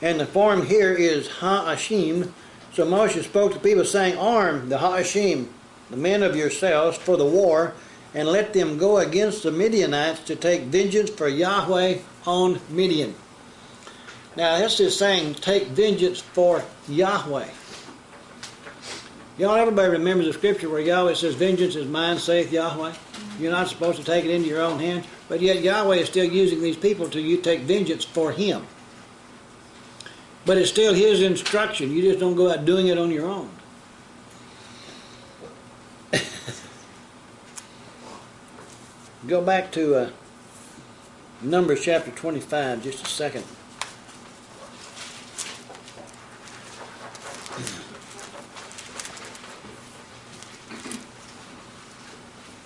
And the form here is ha'ashim. So Moshe spoke to the people saying, arm the ha'ashim, the men of yourselves, for the war, and let them go against the Midianites to take vengeance for Yahweh on Midian. Now this is saying take vengeance for Yahweh. Y'all, everybody remembers the scripture where Yahweh says, vengeance is mine, saith Yahweh. You're not supposed to take it into your own hands. But yet Yahweh is still using these people to take vengeance for Him. But it's still His instruction. You just don't go out doing it on your own. Go back to Numbers chapter 25, just a second.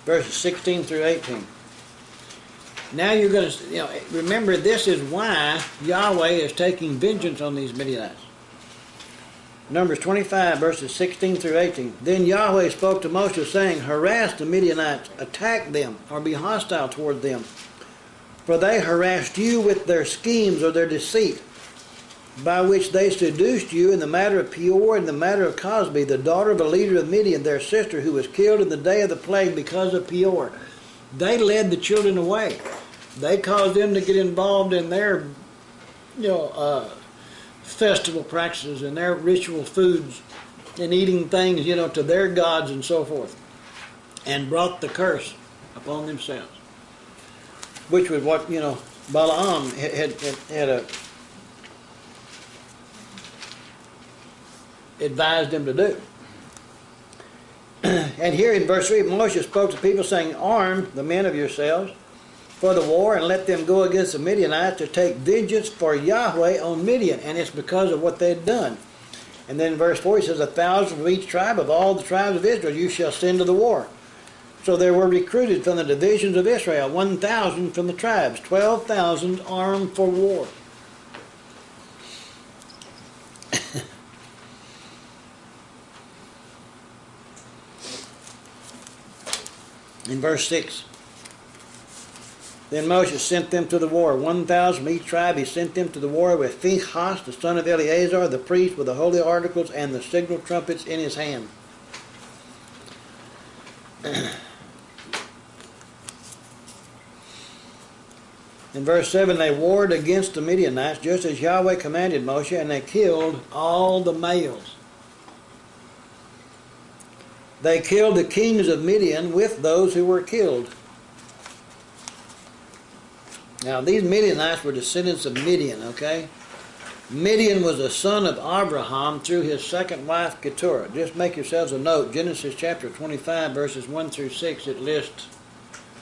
Verses 16 through 18. Now you're going to, remember this is why Yahweh is taking vengeance on these Midianites. Numbers 25, verses 16 through 18. Then Yahweh spoke to Moshe, saying, harass the Midianites, attack them, or be hostile toward them. For they harassed you with their schemes or their deceit, by which they seduced you in the matter of Peor and the matter of Cosbi, the daughter of a leader of Midian, their sister, who was killed in the day of the plague because of Peor. They led the children away. They caused them to get involved in their, festival practices and their ritual foods and eating things, to their gods and so forth, and brought the curse upon themselves, which was what, Balaam had advised them to do. And here in verse 3, Moshe spoke to people saying, arm the men of yourselves for the war, and let them go against the Midianites to take vengeance for Yahweh on Midian. And it's because of what they had done. And then in verse 4 he says, 1,000 from each tribe of all the tribes of Israel you shall send to the war. So there were recruited from the divisions of Israel 1,000 from the tribes, 12,000 armed for war. In verse 6, then Moshe sent them to the war, 1,000 from each tribe. He sent them to the war with Phinehas, the son of Eleazar, the priest, with the holy articles and the signal trumpets in his hand. In verse 7, they warred against the Midianites, just as Yahweh commanded Moshe, and they killed all the males. They killed the kings of Midian with those who were killed. Now, these Midianites were descendants of Midian, okay? Midian was a son of Abraham through his second wife, Keturah. Just make yourselves a note. Genesis chapter 25, verses 1 through 6, it lists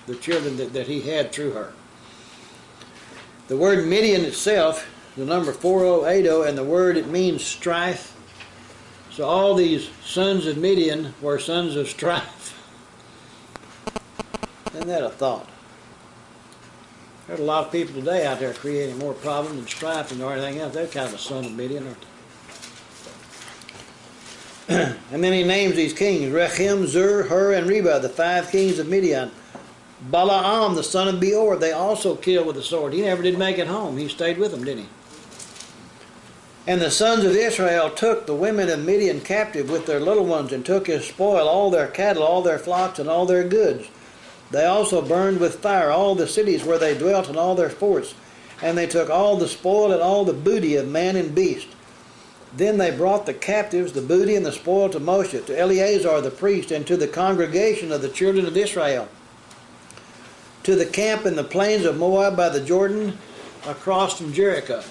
the children that he had through her. The word Midian itself, the number 4080, and the word, it means strife. So all these sons of Midian were sons of strife. Isn't that a thought? There's a lot of people today out there creating more problems and strife and everything else. They're kind of a son of Midian, aren't they? And then he names these kings, Rechem, Zur, Hur, and Reba, the 5 kings of Midian. Balaam, the son of Beor, they also killed with the sword. He never did make it home. He stayed with them, didn't he? And the sons of Israel took the women of Midian captive with their little ones, and took as spoil all their cattle, all their flocks, and all their goods. They also burned with fire all the cities where they dwelt, and all their forts. And they took all the spoil and all the booty of man and beast. Then they brought the captives, the booty and the spoil, to Moshe, to Eleazar the priest, and to the congregation of the children of Israel, to the camp in the plains of Moab by the Jordan, across from Jericho.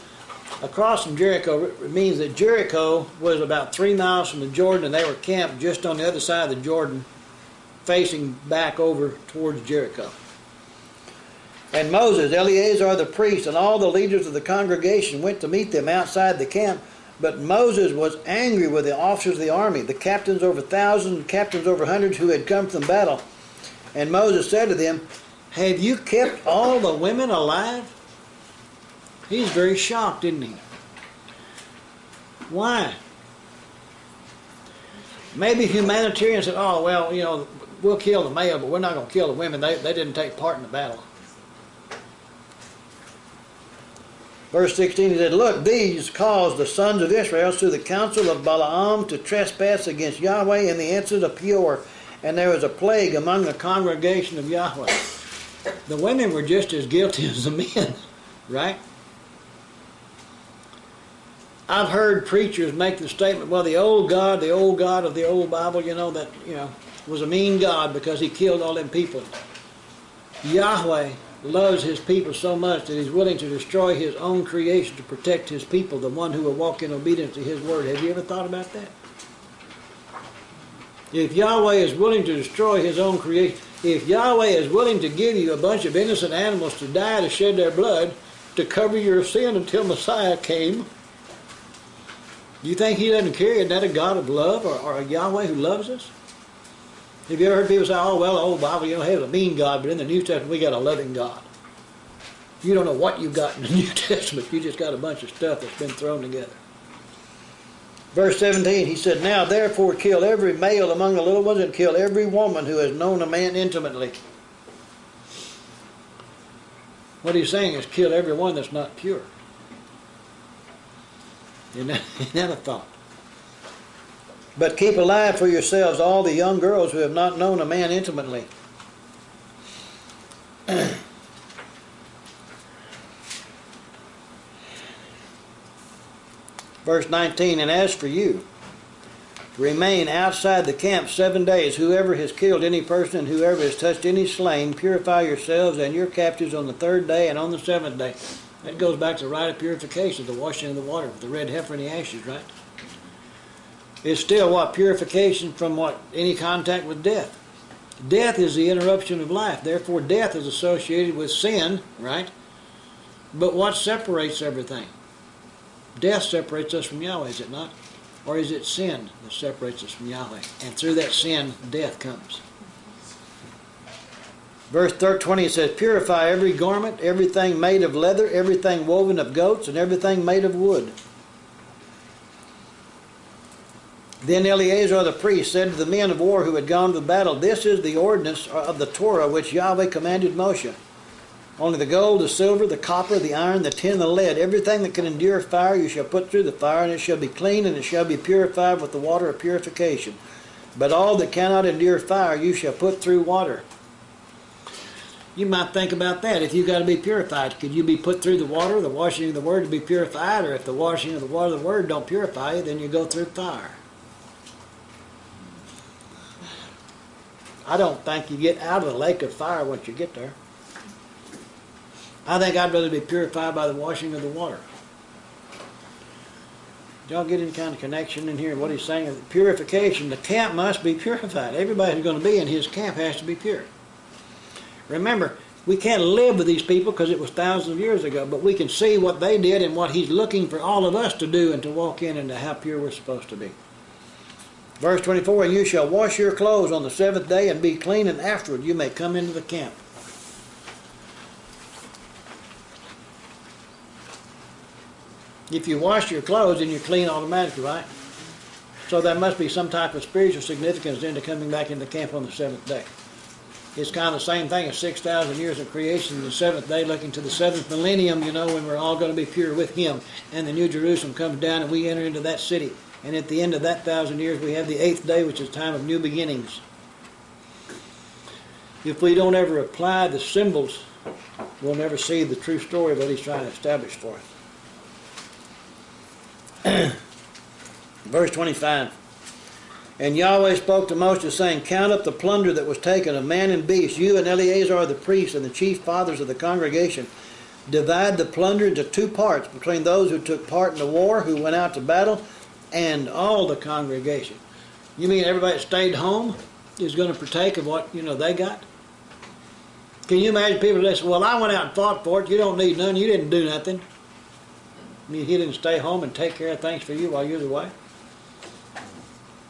Across from Jericho means that Jericho was about 3 miles from the Jordan, and they were camped just on the other side of the Jordan, facing back over towards Jericho. And Moses, Eleazar the priest, and all the leaders of the congregation went to meet them outside the camp. But Moses was angry with the officers of the army, the captains over 1,000, captains over hundreds who had come from battle. And Moses said to them, "Have you kept all the women alive?" He's very shocked, isn't he? Why? Maybe humanitarians said, oh, well, we'll kill the male, but we're not going to kill the women. They didn't take part in the battle. Verse 16, he said, look, these caused the sons of Israel through the counsel of Balaam to trespass against Yahweh in the incident of Peor, and there was a plague among the congregation of Yahweh. The women were just as guilty as the men, right? I've heard preachers make the statement, well, the old God of the old Bible, was a mean God because he killed all them people. Yahweh loves his people so much that he's willing to destroy his own creation to protect his people, the one who will walk in obedience to his word. Have you ever thought about that? If Yahweh is willing to destroy his own creation, if Yahweh is willing to give you a bunch of innocent animals to die, to shed their blood, to cover your sin until Messiah came, you think he doesn't care? Isn't that a God of love, or a Yahweh who loves us? Have you ever heard people say, oh, well, the old Bible, has a mean God, but in the New Testament we got a loving God. You don't know what you've got in the New Testament. You just got a bunch of stuff that's been thrown together. Verse 17, he said, now therefore kill every male among the little ones and kill every woman who has known a man intimately. What he's saying is kill every one that's not pure. Isn't that a thought? But keep alive for yourselves all the young girls who have not known a man intimately. Verse 19, and as for you, remain outside the camp 7 days. Whoever has killed any person and whoever has touched any slain, purify yourselves and your captives on the 3rd day and on the 7th day. That goes back to the rite of purification, the washing of the water with the red heifer and the ashes, right? It's still what? Purification from what? Any contact with death. Death is the interruption of life. Therefore, death is associated with sin, right? But what separates everything? Death separates us from Yahweh, is it not? Or is it sin that separates us from Yahweh? And through that sin, death comes. Verse 20 says, purify every garment, everything made of leather, everything woven of goats, and everything made of wood. Then Eleazar the priest said to the men of war who had gone to the battle, this is the ordinance of the Torah which Yahweh commanded Moshe. Only the gold, the silver, the copper, the iron, the tin, the lead, everything that can endure fire you shall put through the fire, and it shall be clean, and it shall be purified with the water of purification. But all that cannot endure fire you shall put through water. You might think about that. If you've got to be purified, could you be put through the water, the washing of the word to be purified? Or if the washing of the water of the word don't purify you, then you go through fire. I don't think you get out of the lake of fire once you get there. I think I'd rather be purified by the washing of the water. Did y'all get any kind of connection in here? What he's saying is purification. The camp must be purified. Everybody who's going to be in his camp has to be pure. Remember, we can't live with these people because it was thousands of years ago, but we can see what they did and what he's looking for all of us to do and to walk in and to how pure we're supposed to be. Verse 24, and you shall wash your clothes on the 7th day and be clean, and afterward you may come into the camp. If you wash your clothes, then you're clean automatically, right? So there must be some type of spiritual significance into coming back into camp on the 7th day. It's kind of the same thing as 6,000 years of creation, the 7th day looking to the 7th millennium, when we're all going to be pure with him, and the New Jerusalem comes down and we enter into that city. And at the end of that 1,000 years, we have the 8th day, which is a time of new beginnings. If we don't ever apply the symbols, we'll never see the true story of what he's trying to establish for us. Verse 25. And Yahweh spoke to Moses, saying, count up the plunder that was taken of man and beast, you and Eleazar the priest and the chief fathers of the congregation. Divide the plunder into 2 parts between those who took part in the war, who went out to battle, and all the congregation. You mean everybody that stayed home is going to partake of what they got? Can you imagine people that say, well, I went out and fought for it, you don't need none, you didn't do nothing. He didn't stay home and take care of things for you while you was away?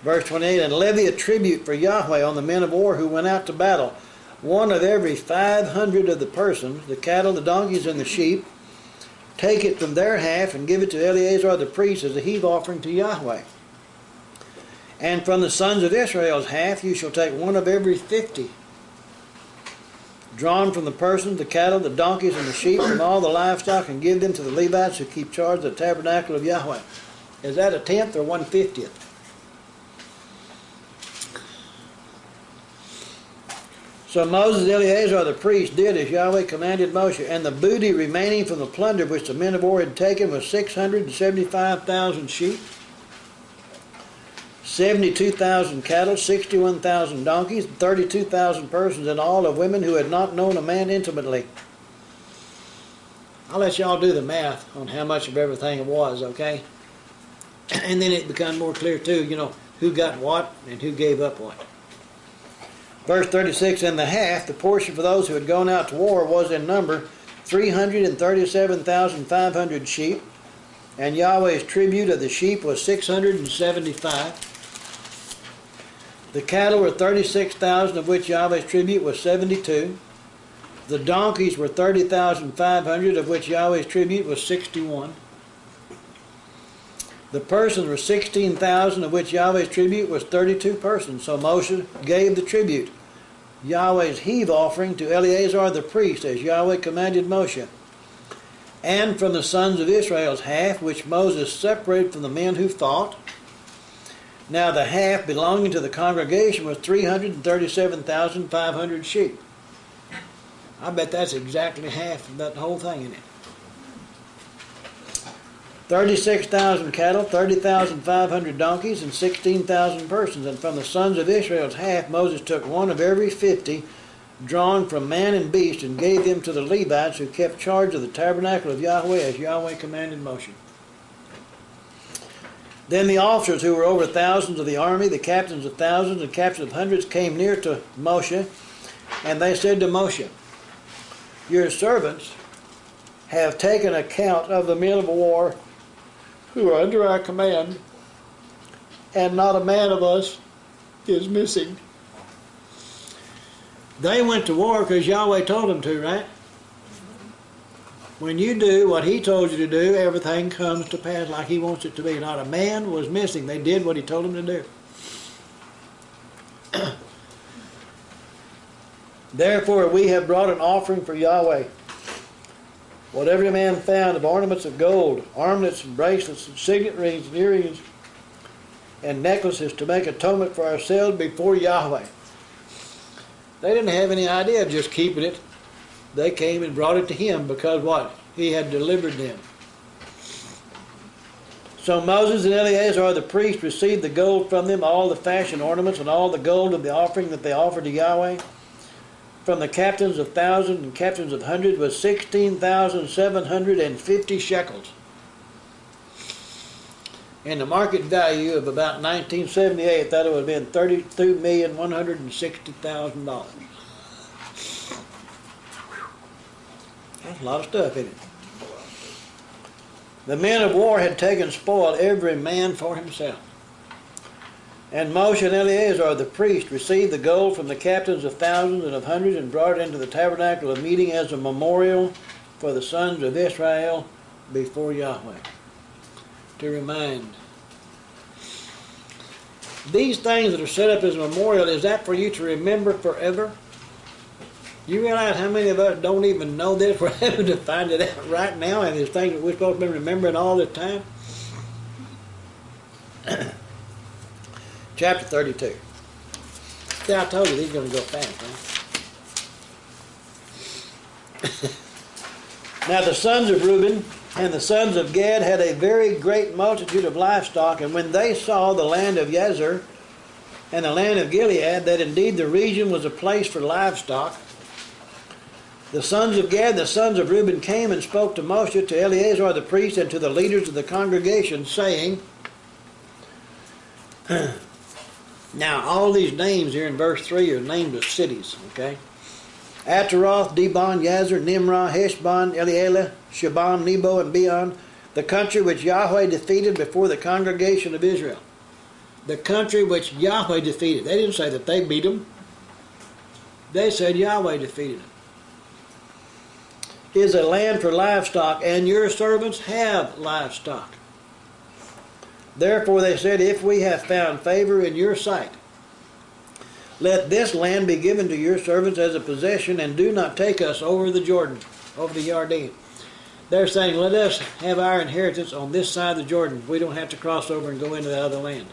Verse 28, and levy a tribute for Yahweh on the men of war who went out to battle, 1 of every 500 of the persons, the cattle, the donkeys, and the sheep, take it from their half and give it to Eleazar the priest as a heave offering to Yahweh. And from the sons of Israel's half you shall take one of every 50, drawn from the persons, the cattle, the donkeys, and the sheep, from all the livestock, and give them to the Levites who keep charge of the tabernacle of Yahweh. Is that a tenth or 1/50th? So Moses and Eleazar the priest did as Yahweh commanded Moshe, and the booty remaining from the plunder which the men of war had taken was 675,000 sheep, 72,000 cattle, 61,000 donkeys, 32,000 persons in all, of women who had not known a man intimately. I'll let y'all do the math on how much of everything it was, okay? And then it becomes more clear too, who got what and who gave up what. Verse 36, and the half, the portion for those who had gone out to war, was in number 337,500 sheep, and Yahweh's tribute of the sheep was 675. The cattle were 36,000, of which Yahweh's tribute was 72. The donkeys were 30,500, of which Yahweh's tribute was 61. The persons were 16,000, of which Yahweh's tribute was 32 persons. So Moses gave the tribute, Yahweh's heave offering, to Eleazar the priest, as Yahweh commanded Moshe. And from the sons of Israel's half, which Moses separated from the men who fought. Now the half belonging to the congregation was 337,500 sheep. I bet that's exactly half of that whole thing in it. 36,000 cattle, 30,500 donkeys, and 16,000 persons. And from the sons of Israel's half, Moses took one of every 50, drawn from man and beast, and gave them to the Levites who kept charge of the tabernacle of Yahweh, as Yahweh commanded Moshe. Then the officers who were over thousands of the army, the captains of thousands and captains of hundreds, came near to Moshe, and they said to Moshe, your servants have taken account of the men of war who are under our command, and not a man of us is missing. They went to war because Yahweh told them to, right? When you do what He told you to do, everything comes to pass like He wants it to be. Not a man was missing. They did what He told them to do. Therefore we have brought an offering for Yahweh. Whatever a man found of ornaments of gold, armlets and bracelets and signet rings and earrings and necklaces, to make atonement for ourselves before Yahweh. They didn't have any idea of just keeping it. They came and brought it to Him because what? He had delivered them. So Moses and Eleazar the priest received the gold from them, all the fashion ornaments and all the gold of the offering that they offered to Yahweh. From the captains of thousands and captains of hundreds was 16,750 shekels. And the market value of about 1978, that would have been $32,160,000. That's a lot of stuff, isn't it? The men of war had taken spoil, every man for himself. And Moshe and Eleazar the priest received the gold from the captains of thousands and of hundreds, and brought it into the tabernacle of meeting as a memorial for the sons of Israel before Yahweh. To remind. These things that are set up as a memorial, is that for you to remember forever? You realize how many of us don't even know this? We're having to find it out right now, and there's things that we're supposed to be remembering all the time. Chapter 32. See, I told you these are going to go fast, right? Now the sons of Reuben and the sons of Gad had a very great multitude of livestock, and when they saw the land of Yazir and the land of Gilead, that indeed the region was a place for livestock, the sons of Gad and the sons of Reuben came and spoke to Moshe, to Eleazar the priest, and to the leaders of the congregation, saying, now all these names here in verse 3 are names of cities, okay? Ataroth, Dibon, Yazir, Nimrah, Heshbon, Elealeh, Shaban, Nebo, and Beon, the country which Yahweh defeated before the congregation of Israel. The country which Yahweh defeated. They didn't say that they beat them. They said Yahweh defeated them. is a land for livestock, and your servants have livestock. Therefore they said, if we have found favor in your sight, let this land be given to your servants as a possession, and do not take us over the Jordan, over the Jordan. They're saying, let us have our inheritance on this side of the Jordan. We don't have to cross over and go into the other land.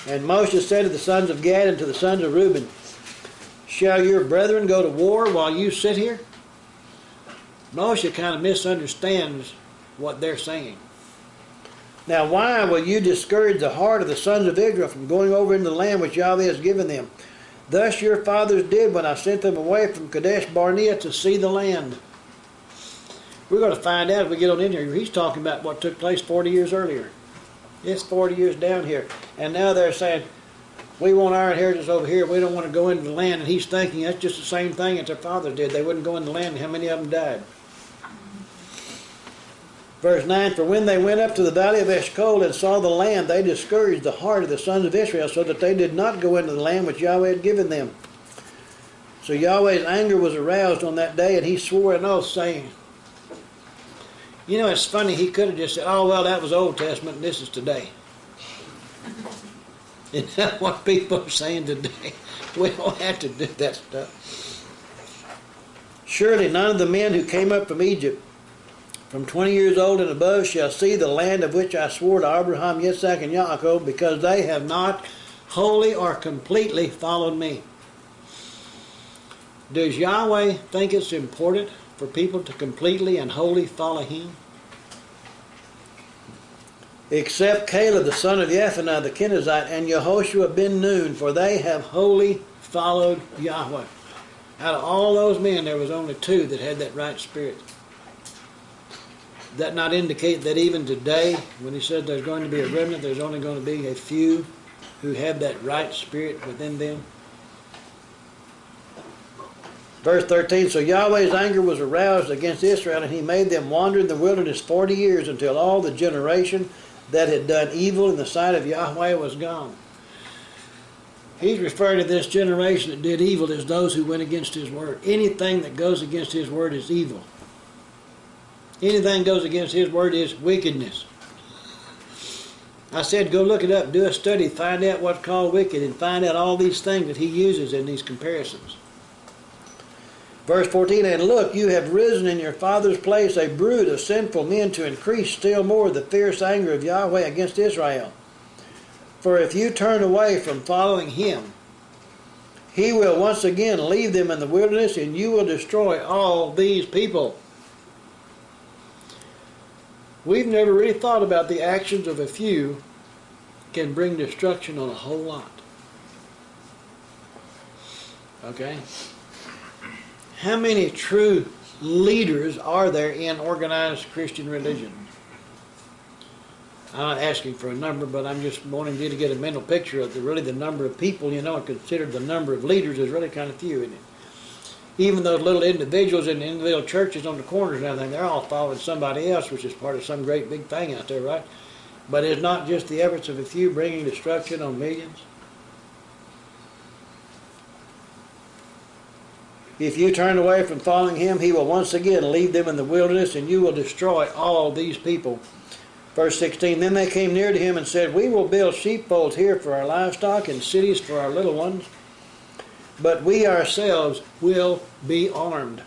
And Moses said to the sons of Gad and to the sons of Reuben, shall your brethren go to war while you sit here? Moses kind of misunderstands what they're saying. Now why will you discourage the heart of the sons of Israel from going over into the land which Yahweh has given them? Thus your fathers did when I sent them away from Kadesh Barnea to see the land. We're going to find out as we get on in here. He's talking about what took place 40 years earlier. It's 40 years down here. And now they're saying, we want our inheritance over here. We don't want to go into the land. And he's thinking that's just the same thing that their fathers did. They wouldn't go in the land. How many of them died? Verse 9, for when they went up to the valley of Eshcol and saw the land, they discouraged the heart of the sons of Israel, so that they did not go into the land which Yahweh had given them. So Yahweh's anger was aroused on that day, and he swore an oath, saying, you know, it's funny, he could have just said, oh, well, that was Old Testament, and this is today. Isn't that what people are saying today? We don't have to do that stuff. Surely none of the men who came up from Egypt, from 20 years old and above, shall see the land of which I swore to Abraham, Yitzhak, and Yaakov, because they have not wholly or completely followed me. Does Yahweh think it's important for people to completely and wholly follow him? Except Caleb the son of Jephunneh the Kenizzite and Yehoshua ben Nun, for they have wholly followed Yahweh. Out of all those men, there was only 2 that had that right spirit. Does that not indicate that even today, when he said there's going to be a remnant, there's only going to be a few who have that right spirit within them? Verse 13, so Yahweh's anger was aroused against Israel, and he made them wander in the wilderness 40 years until all the generation that had done evil in the sight of Yahweh was gone. He's referring to this generation that did evil as those who went against his word. Anything that goes against his word is evil. Anything that goes against his word is wickedness. I said go look it up, do a study, find out what's called wicked, and find out all these things that he uses in these comparisons. Verse 14, and look, you have risen in your father's place a brood of sinful men to increase still more the fierce anger of Yahweh against Israel. For if you turn away from following him, he will once again leave them in the wilderness, and you will destroy all these people. We've never really thought about the actions of a few can bring destruction on a whole lot. Okay? How many true leaders are there in organized Christian religion? I'm not asking for a number, but I'm just wanting you to get a mental picture of the number of people, and consider the number of leaders is really kind of few, isn't it? Even those little individuals in the individual churches on the corners and everything, they're all following somebody else, which is part of some great big thing out there, right? But it's not just the efforts of a few bringing destruction on millions. If you turn away from following him, he will once again leave them in the wilderness, and you will destroy all these people. Verse 16, then they came near to him and said, we will build sheepfolds here for our livestock and cities for our little ones, but we ourselves will be armed,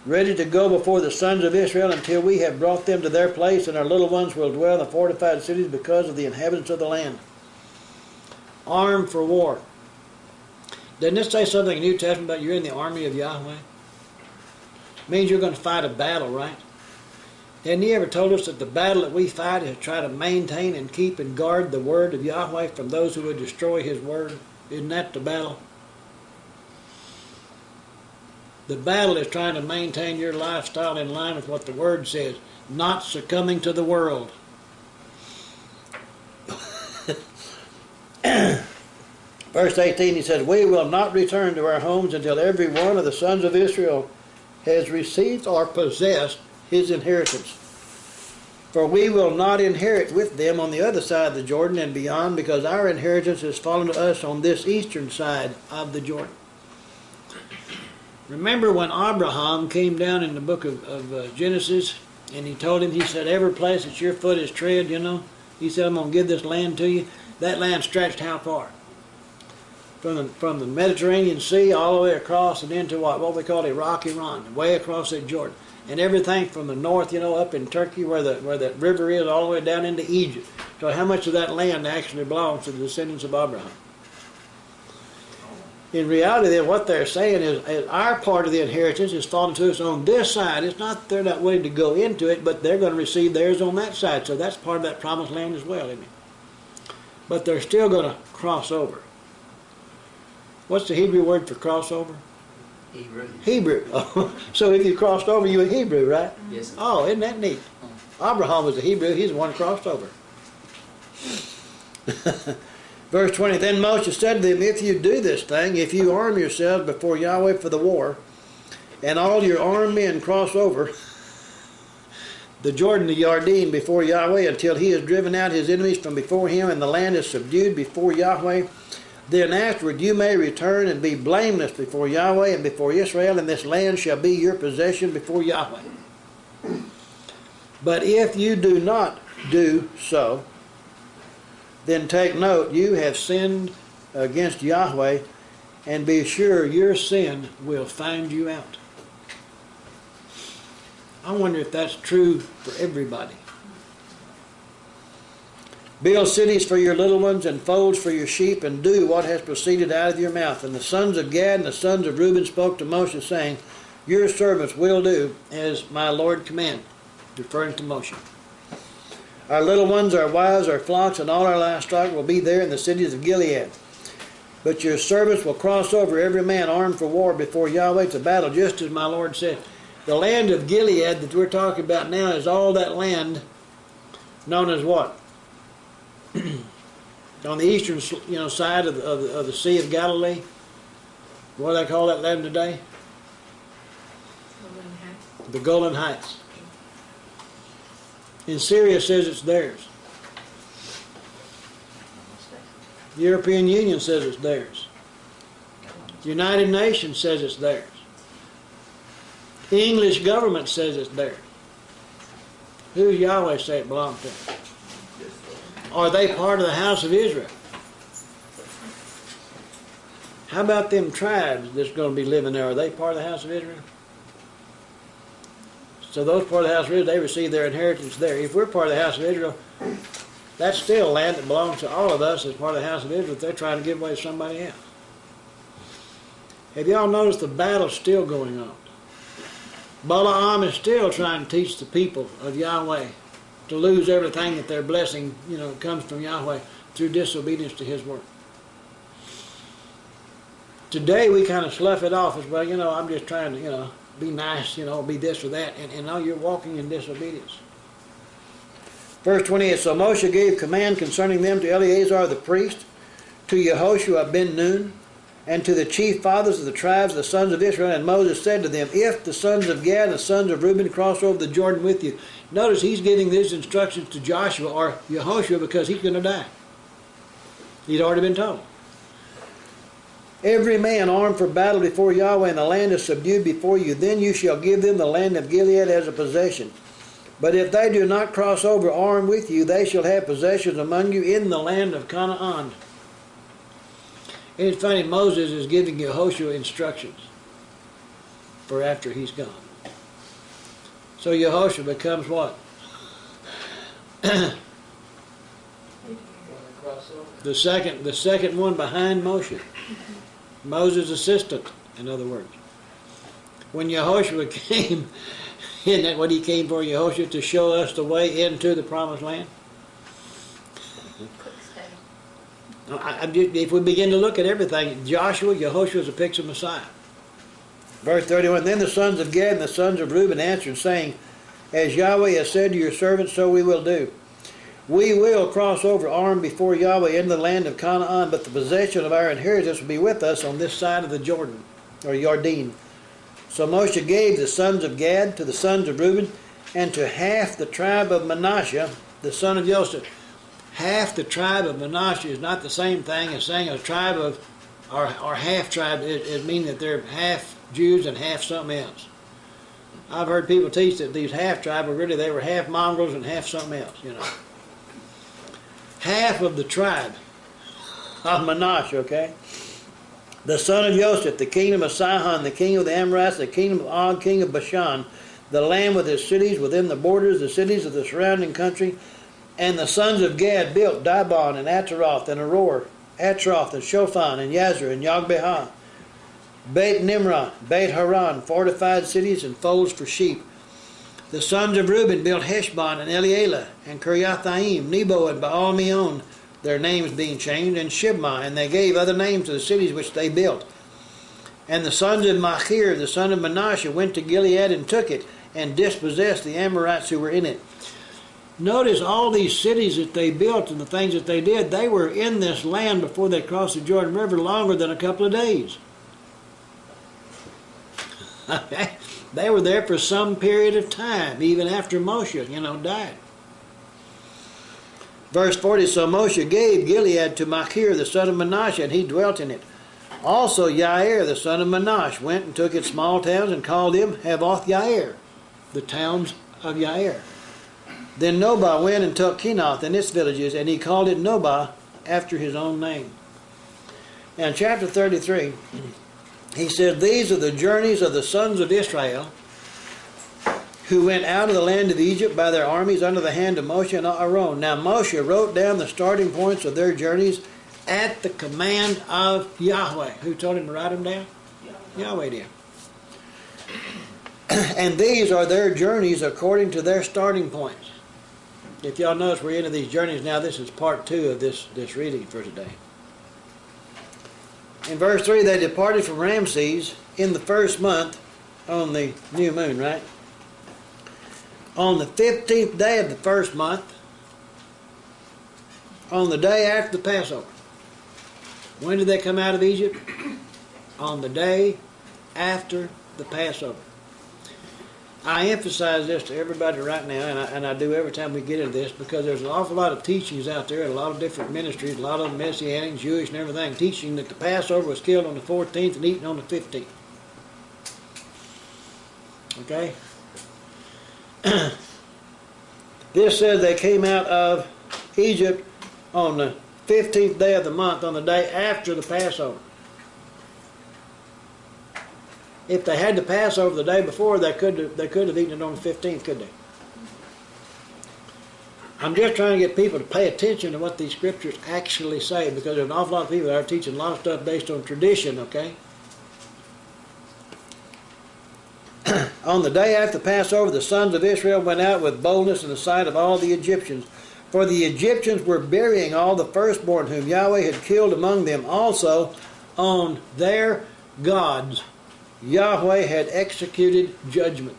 ready to go before the sons of Israel until we have brought them to their place, and our little ones will dwell in the fortified cities because of the inhabitants of the land. Armed for war. Doesn't this say something in the New Testament about you're in the army of Yahweh? It means you're going to fight a battle, right? Hadn't he ever told us that the battle that we fight is to try to maintain and keep and guard the word of Yahweh from those who would destroy his word? Isn't that the battle? The battle is trying to maintain your lifestyle in line with what the word says, not succumbing to the world. Verse 18, he says, we will not return to our homes until every one of the sons of Israel has received or possessed his inheritance. For we will not inherit with them on the other side of the Jordan and beyond, because our inheritance has fallen to us on this eastern side of the Jordan. Remember when Abraham came down in the book of Genesis, and he told him, he said, every place that your foot is tread, he said, I'm going to give this land to you. That land stretched how far? From the Mediterranean Sea all the way across and into what we call Iraq, Iran, way across the Jordan. And everything from the north, up in Turkey where that river is, all the way down into Egypt. So how much of that land actually belongs to the descendants of Abraham? In reality, then, what they're saying is our part of the inheritance is falling to us on this side. It's not that they're not willing to go into it, but they're going to receive theirs on that side. So that's part of that promised land as well, isn't it? But they're still going to cross over. What's the Hebrew word for crossover? Hebrew. Hebrew. So if you crossed over, you were Hebrew, right? Yes, sir. Oh, isn't that neat? Abraham was a Hebrew. He's the one who crossed over. Verse 20, Then Moses said to them, If you do this thing, if you arm yourselves before Yahweh for the war, and all your armed men cross over the Jordan, the Yarden, before Yahweh, until he has driven out his enemies from before him, and the land is subdued before Yahweh, then afterward you may return and be blameless before Yahweh and before Israel, and this land shall be your possession before Yahweh. But if you do not do so, then take note, you have sinned against Yahweh, and be sure your sin will find you out. I wonder if that's true for everybody. Build cities for your little ones and folds for your sheep, and do what has proceeded out of your mouth. And the sons of Gad and the sons of Reuben spoke to Moses, saying, Your servants will do as my Lord commanded, referring to Moshe. Our little ones, our wives, our flocks, and all our livestock will be there in the cities of Gilead. But your servants will cross over, every man armed for war before Yahweh to battle, just as my Lord said. The land of Gilead that we're talking about now is all that land known as what? On the eastern side of the Sea of Galilee. What do they call that land today? Golden Heights. The Golan Heights. And Syria says it's theirs. The European Union says it's theirs. The United Nations says it's theirs. The English government says it's theirs. Who does Yahweh say it belongs to? Are they part of the house of Israel? How about them tribes that's going to be living there? Are they part of the house of Israel? So those part of the house of Israel, they receive their inheritance there. If we're part of the house of Israel, that's still land that belongs to all of us as part of the house of Israel if they're trying to give away to somebody else. Have y'all noticed the battle's still going on? Balaam is still trying to teach the people of Yahweh to lose everything that their blessing, comes from Yahweh through disobedience to his word. Today we kind of slough it off as, well, I'm just trying to, be nice, be this or that, and now you're walking in disobedience. Verse 28, So Moshe gave command concerning them to Eleazar the priest, to Yehoshua ben Nun, and to the chief fathers of the tribes, the sons of Israel. And Moses said to them, If the sons of Gad and the sons of Reuben cross over the Jordan with you. Notice he's giving these instructions to Joshua or Yehoshua because he's going to die. He'd already been told. Every man armed for battle before Yahweh, and the land is subdued before you. Then you shall give them the land of Gilead as a possession. But if they do not cross over armed with you, they shall have possessions among you in the land of Canaan. And it's funny, Moses is giving Yehoshua instructions for after he's gone. So Yehoshua becomes what? The second one behind Moshe. Moses' assistant, in other words. When Yehoshua came, isn't that what he came for, Yehoshua? To show us the way into the promised land? If we begin to look at everything, Joshua, Yehoshua is a picture of Messiah. Verse 31, Then the sons of Gad and the sons of Reuben answered, saying, As Yahweh has said to your servants, so we will do. We will cross over armed before Yahweh into the land of Canaan, but the possession of our inheritance will be with us on this side of the Jordan, or Yarden. So Moshe gave the sons of Gad to the sons of Reuben, and to half the tribe of Manasseh, the son of Joseph. Half the tribe of Manasseh is not the same thing as saying a tribe of or half tribe, it means that they're half Jews and half something else. I've heard people teach that these half tribes were really, they were half mongrels and half something else, you know. Half of the tribe of Manasseh, okay? The son of Joseph, the kingdom of Sihon, the king of the Amorites, the kingdom of Og, king of Bashan, the land with its cities within the borders, the cities of the surrounding country. And the sons of Gad built Dibon and Ataroth and Aror, Atroth and Shophan and Yazir and Yogbehah, Beit Nimrah, Beit Haran, fortified cities and folds for sheep. The sons of Reuben built Heshbon and Elealeh and Kiriathaim, Nebo and Baal Meon, their names being changed, and Shibmah, and they gave other names to the cities which they built. And the sons of Machir, the son of Manasseh, went to Gilead and took it, and dispossessed the Amorites who were in it. Notice all these cities that they built and the things that they did, they were in this land before they crossed the Jordan River longer than a couple of days. They were there for some period of time, even after Moshe, died. Verse 40, so Moshe gave Gilead to Machir, the son of Manasseh, and he dwelt in it. Also Yair, the son of Manasseh, went and took its small towns and called them Havoth Yair, the towns of Yair. Then Nobah went and took Kenath and its villages, and he called it Nobah after his own name. Now in chapter 33, he said, these are the journeys of the sons of Israel who went out of the land of Egypt by their armies under the hand of Moshe and Aaron. Now Moshe wrote down the starting points of their journeys at the command of Yahweh. Who told him to write them down? Yahweh did. And these are their journeys according to their starting points. If y'all notice, we're into these journeys now. This is part 2 of this reading for today. In verse 3, they departed from Ramses in the first month on the new moon, right? On the 15th day of the first month, on the day after the Passover. When did they come out of Egypt? On the day after the Passover. I emphasize this to everybody right now, and I do every time we get into this, because there's an awful lot of teachings out there, and a lot of different ministries, a lot of them Messianic, Jewish, and everything, teaching that the Passover was killed on the 14th and eaten on the 15th. Okay? This says they came out of Egypt on the 15th day of the month, on the day after the Passover. If they had the Passover the day before, they could have eaten it on the 15th, could they? I'm just trying to get people to pay attention to what these scriptures actually say, because there's an awful lot of people that are teaching a lot of stuff based on tradition, okay? On the day after Passover, the sons of Israel went out with boldness in the sight of all the Egyptians. For the Egyptians were burying all the firstborn whom Yahweh had killed among them. Also, on their gods, Yahweh had executed judgment.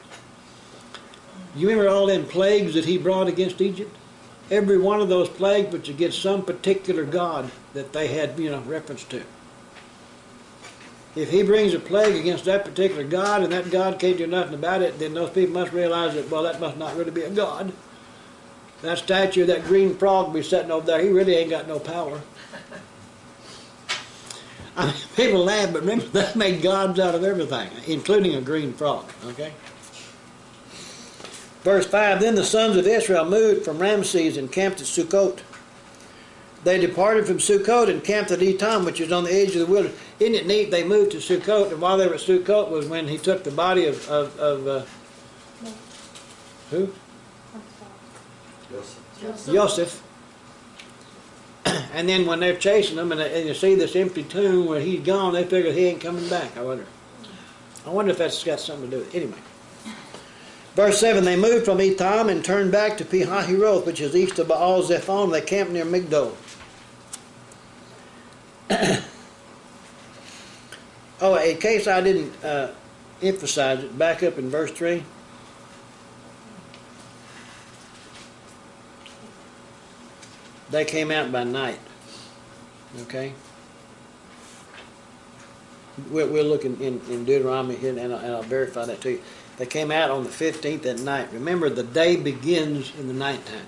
You remember all them plagues that he brought against Egypt? Every one of those plagues was against some particular god that they had, reference to. If he brings a plague against that particular god and that god can't do nothing about it, then those people must realize that, well, that must not really be a god. That statue of that green frog will be sitting over there, he really ain't got no power. I mean, people laugh, but remember, they made gods out of everything, including a green frog, okay? Verse 5, then the sons of Israel moved from Ramses and camped at Sukkot. They departed from Sukkot and camped at Etam, which is on the edge of the wilderness. Isn't it neat? They moved to Sukkot, and while they were at Sukkot was when he took the body of who? Joseph. And then when they're chasing him and you see this empty tomb where he's gone, they figure he ain't coming back. I wonder if that's got something to do with it. Anyway. Verse 7, they moved from Etam and turned back to Pi-hahiroth, which is east of Baal Zephon. They camped near Migdol. Oh, in case I didn't emphasize it, back up in verse 3. They came out by night. Okay? We'll look in Deuteronomy here, and I'll verify that to you. They came out on the 15th at night. Remember, the day begins in the nighttime.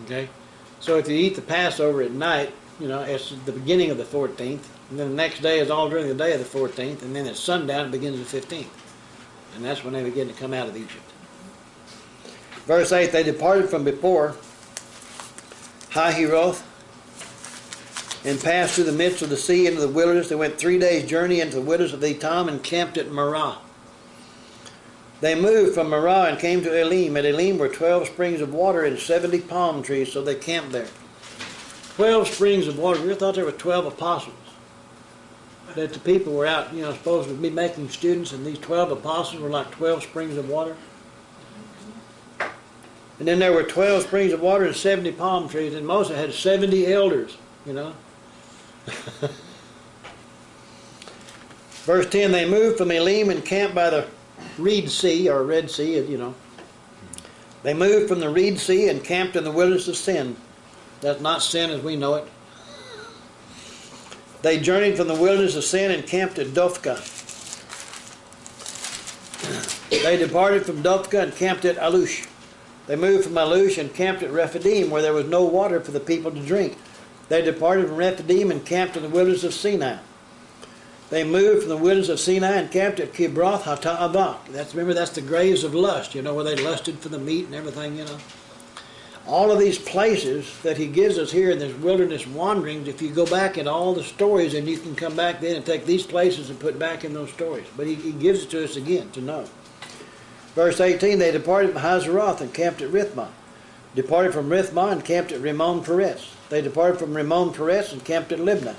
Okay? So if you eat the Passover at night, it's the beginning of the 14th. And then the next day is all during the day of the 14th. And then at sundown it begins the 15th. And that's when they begin to come out of Egypt. Verse 8, they departed from before Hahiroth and passed through the midst of the sea into the wilderness. They went 3 days' journey into the wilderness of Etam and camped at Marah. They moved from Marah and came to Elim. At Elim were 12 springs of water and 70 palm trees, so they camped there. 12 springs of water. We ever thought there were 12 apostles? That the people were out, supposed to be making students, and these 12 apostles were like 12 springs of water. And then there were 12 springs of water and 70 palm trees, and Moses had 70 elders, Verse 10, they moved from Elim and camped by the Reed Sea, or Red Sea, They moved from the Reed Sea and camped in the wilderness of Sin. That's not Sin as we know it. They journeyed from the wilderness of Sin and camped at Dophkah. They departed from Dophkah and camped at Alush. They moved from Alush and camped at Rephidim, where there was no water for the people to drink. They departed from Rephidim and camped in the wilderness of Sinai. They moved from the wilderness of Sinai and camped at Kibroth Hattaavah. Remember, that's the graves of lust, where they lusted for the meat and everything, All of these places that he gives us here in this wilderness wanderings, if you go back in all the stories, and you can come back then and take these places and put back in those stories. But he gives it to us again to know. Verse 18, they departed from Hazeroth and camped at Rithmah. Departed from Rithmah and camped at Rimmon Peres. They departed from Rimmon Peres and camped at Libnah.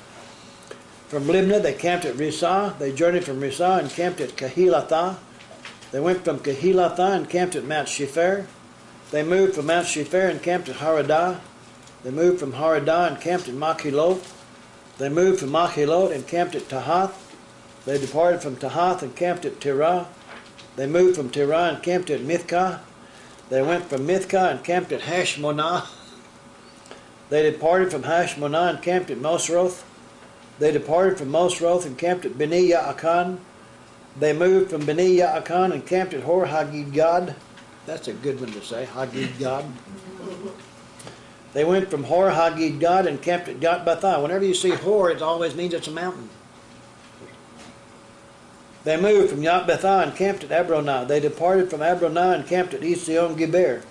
From Libnah they camped at Risah. They journeyed from Risah and camped at Kehilathah. They went from Kehilathah and camped at Mount Shepher. They moved from Mount Shepher and camped at Haradah. They moved from Haradah and camped at Machilot. They moved from Machilot and camped at Tahath. They departed from Tahath and camped at Tirah. They moved from Tirah and camped at Mithkah. They went from Mithkah and camped at Hashmonah. They departed from Hashmonah and camped at Mosroth. They departed from Mosroth and camped at Beni Ya'akan. They moved from Beni Ya'akan and camped at Hor Haggidgad. That's a good one to say, Haggidgad. They went from Hor Haggidgad and camped at Jotbathah. Whenever you see Hor, it always means it's a mountain. They moved from Jotbathah and camped at Abronah. They departed from Abronah and camped at Etzion Geber.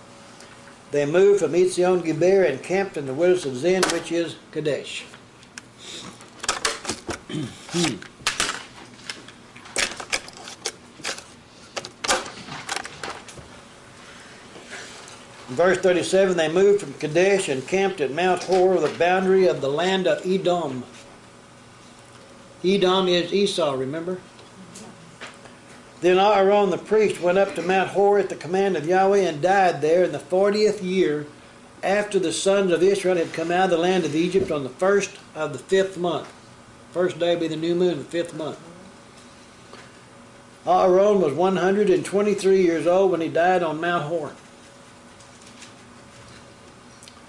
They moved from Etzion Geber and camped in the wilderness of Zin, which is Kadesh. In verse 37, they moved from Kadesh and camped at Mount Hor, the boundary of the land of Edom. Edom is Esau, remember? Then Aaron the priest went up to Mount Hor at the command of Yahweh and died there in the 40th year after the sons of Israel had come out of the land of Egypt on the first of the 5th month. First day will be the new moon of the 5th month. Aaron was 123 years old when he died on Mount Hor.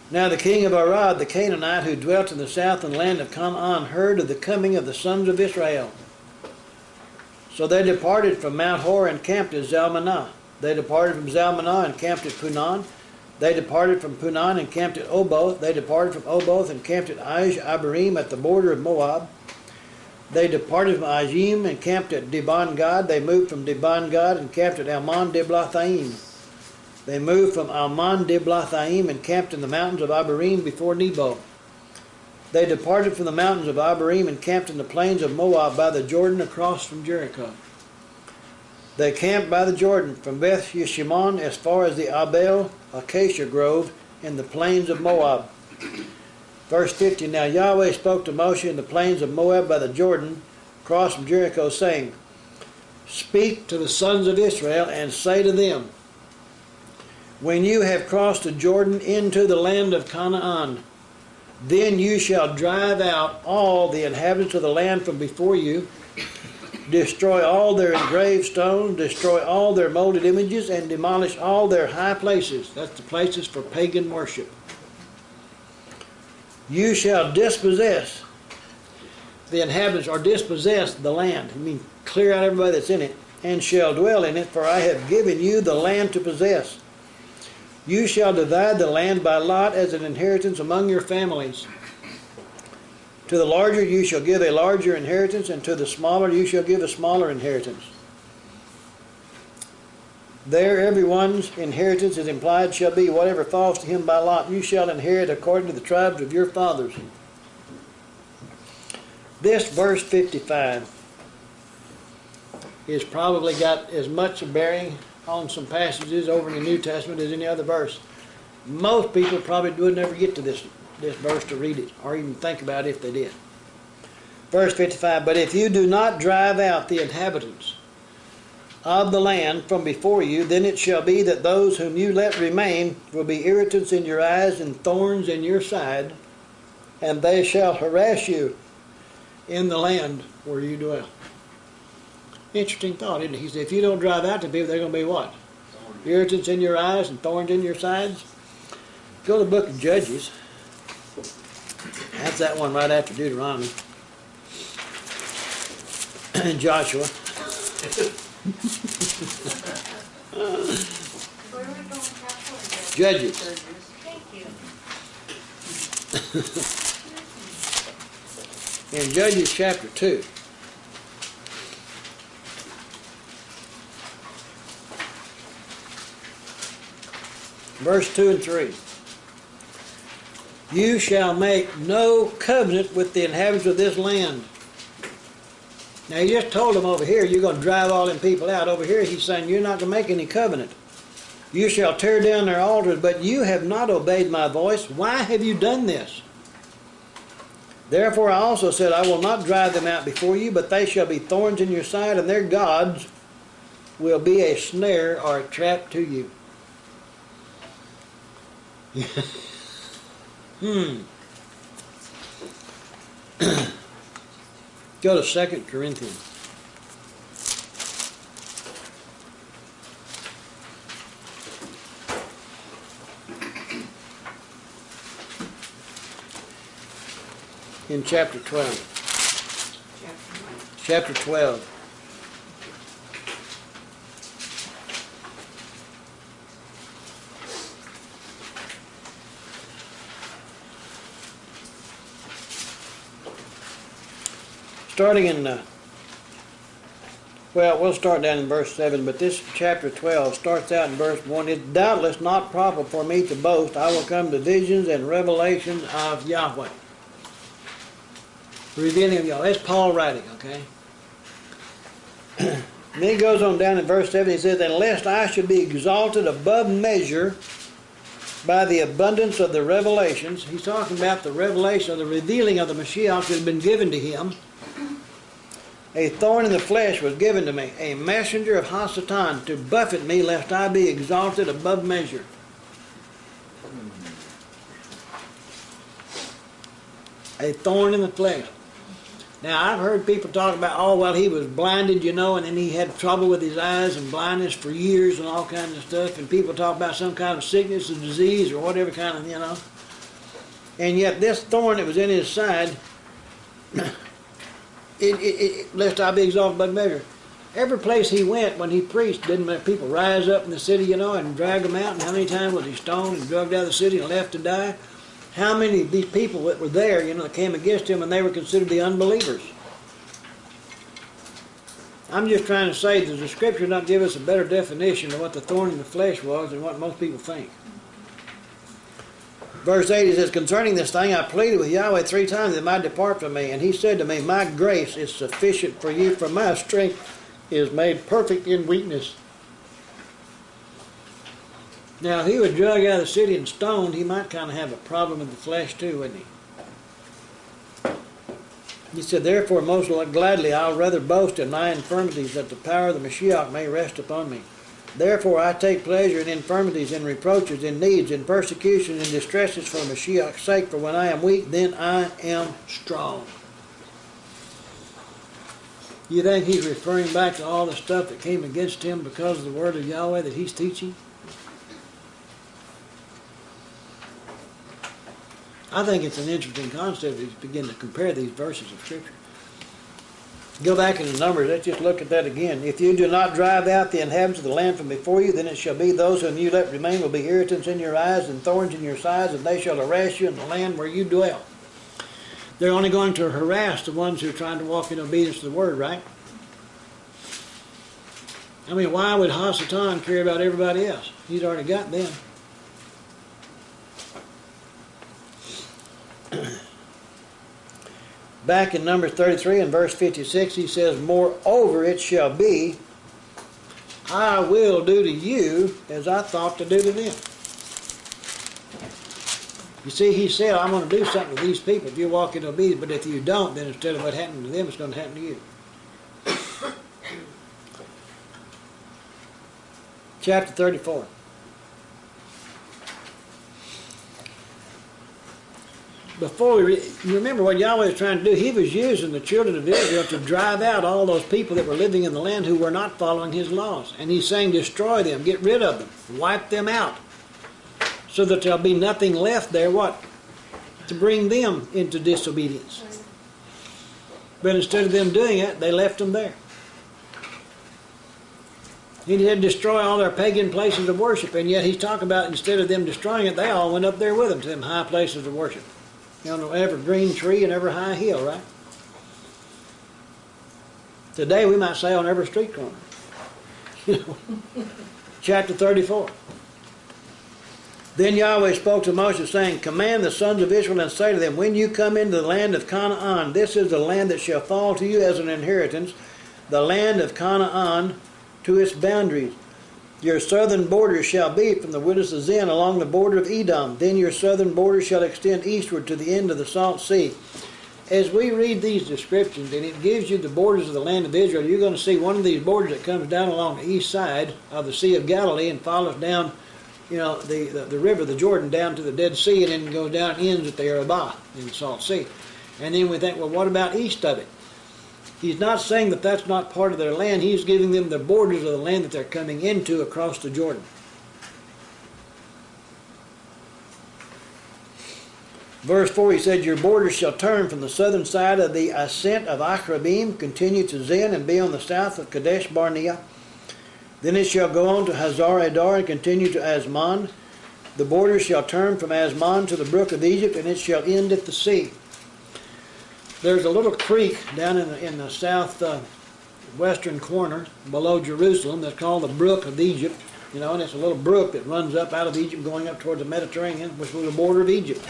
Now the king of Arad, the Canaanite, who dwelt in the south and land of Canaan, heard of the coming of the sons of Israel. So they departed from Mount Hor and camped at Zalmanah. They departed from Zalmanah and camped at Punan. They departed from Punan and camped at Oboth. They departed from Oboth and camped at Abarim at the border of Moab. They departed from Ajim and camped at Dibon-Gad. They moved from Dibon-Gad and camped at Almon-Diblathaim. They moved from Almon-Diblathaim and camped in the mountains of Abarim before Nebo. They departed from the mountains of Abarim and camped in the plains of Moab by the Jordan across from Jericho. They camped by the Jordan from Beth Yeshimon as far as the Abel Acacia Grove in the plains of Moab. Verse 50, now Yahweh spoke to Moshe in the plains of Moab by the Jordan across from Jericho, saying, speak to the sons of Israel and say to them, when you have crossed the Jordan into the land of Canaan, then you shall drive out all the inhabitants of the land from before you, destroy all their engraved stones, destroy all their molded images, and demolish all their high places. That's the places for pagan worship. You shall dispossess the inhabitants, or dispossess the land. I mean, clear out everybody that's in it, and shall dwell in it, for I have given you the land to possess. You shall divide the land by lot as an inheritance among your families. To the larger you shall give a larger inheritance, and to the smaller you shall give a smaller inheritance. There everyone's inheritance is implied shall be whatever falls to him by lot. You shall inherit according to the tribes of your fathers. This verse 55 has probably got as much a bearing on some passages over in the New Testament as any other verse. Most people probably would never get to this verse to read it or even think about it if they did. Verse 55, but if you do not drive out the inhabitants of the land from before you, then it shall be that those whom you let remain will be irritants in your eyes and thorns in your side, and they shall harass you in the land where you dwell. Interesting thought, isn't it? He said, if you don't drive out the people, they're going to be what? Irritants in your eyes and thorns in your sides. Go to the book of Judges. That's that one right after Deuteronomy. And Joshua. Where are we going, Pastor? Judges. Thank you. In Judges chapter 2. Verse 2 and 3. You shall make no covenant with the inhabitants of this land. Now he just told them over here, you're going to drive all them people out. Over here he's saying you're not going to make any covenant. You shall tear down their altars, but you have not obeyed my voice. Why have you done this? Therefore I also said, I will not drive them out before you, but they shall be thorns in your side, and their gods will be a snare or a trap to you. Go to 2 Corinthians. In chapter 12. Chapter 12. Starting in, well, we'll start down in verse 7, but this chapter 12 starts out in verse 1. It's doubtless not proper for me to boast. I will come to visions and revelations of Yahweh. Revealing of Yahweh. That's Paul writing, okay? And then he goes on down in verse 7, he says, and lest I should be exalted above measure by the abundance of the revelations. He's talking about the revelation, or the revealing of the Mashiach that had been given to him. A thorn in the flesh was given to me, a messenger of Hasatan, to buffet me, lest I be exalted above measure. A thorn in the flesh. Now, I've heard people talk about, oh, well, he was blinded, and then he had trouble with his eyes and blindness for years and all kinds of stuff, and people talk about some kind of sickness or disease or whatever kind of, And yet this thorn that was in his side, lest I be exalted above measure. Every place he went when he preached, didn't people rise up in the city, and drag him out? And how many times was he stoned and drugged out of the city and left to die? How many of these people that were there, that came against him, and they were considered the unbelievers? I'm just trying to say that the Scripture not give us a better definition of what the thorn in the flesh was than what most people think. Verse 8, it says, concerning this thing, I pleaded with Yahweh 3 times that it might depart from me. And he said to me, my grace is sufficient for you, for my strength is made perfect in weakness. Now, if he was dragged out of the city and stoned, he might kind of have a problem in the flesh too, wouldn't he? He said, therefore, most gladly, I'll rather boast in my infirmities, that the power of the Mashiach may rest upon me. Therefore I take pleasure in infirmities, in reproaches, in needs, in persecutions, in distresses for Mashiach's sake. For when I am weak, then I am strong. You think he's referring back to all the stuff that came against him because of the word of Yahweh that he's teaching? I think it's an interesting concept to begin to compare these verses of Scripture. Go back in the Numbers, let's just look at that again. If you do not drive out the inhabitants of the land from before you, then it shall be those whom you let remain will be irritants in your eyes and thorns in your sides, and they shall harass you in the land where you dwell. They're only going to harass the ones who are trying to walk in obedience to the Word, right? I mean, why would Hasatan care about everybody else? He's already got them. Back in Numbers 33 and verse 56, he says, "Moreover it shall be, I will do to you as I thought to do to them." You see, he said, I'm going to do something to these people if you walk in obedience, but if you don't, then instead of what happened to them, it's going to happen to you. Chapter 34. Before you remember what Yahweh was trying to do, he was using the children of Israel to drive out all those people that were living in the land who were not following his laws. And he's saying, destroy them, get rid of them, wipe them out, so that there'll be nothing left there, what? To bring them into disobedience. But instead of them doing it, they left them there. He did destroy all their pagan places of worship, and yet he's talking about instead of them destroying it, they all went up there with them to them high places of worship. You know, every green tree and every high hill, right? Today we might say on every street corner. You know, chapter 34. Then Yahweh spoke to Moses, saying, "Command the sons of Israel and say to them, when you come into the land of Canaan, this is the land that shall fall to you as an inheritance, the land of Canaan to its boundaries. Your southern border shall be from the wilderness of Zin along the border of Edom. Then your southern border shall extend eastward to the end of the Salt Sea." As we read these descriptions, and it gives you the borders of the land of Israel, you're going to see one of these borders that comes down along the east side of the Sea of Galilee and follows down, you know, the river, the Jordan, down to the Dead Sea, and then goes down and ends at the Arabah in the Salt Sea. And then we think, well, what about east of it? He's not saying that that's not part of their land. He's giving them the borders of the land that they're coming into across the Jordan. Verse 4, he said, "Your borders shall turn from the southern side of the ascent of Achrabim, continue to Zin, and be on the south of Kadesh Barnea. Then it shall go on to Hazar Adar, and continue to Asman. The borders shall turn from Asman to the brook of Egypt, and it shall end at the sea." There's a little creek down in the south western corner below Jerusalem that's called the Brook of Egypt. You know, and it's a little brook that runs up out of Egypt going up towards the Mediterranean, which was the border of Egypt.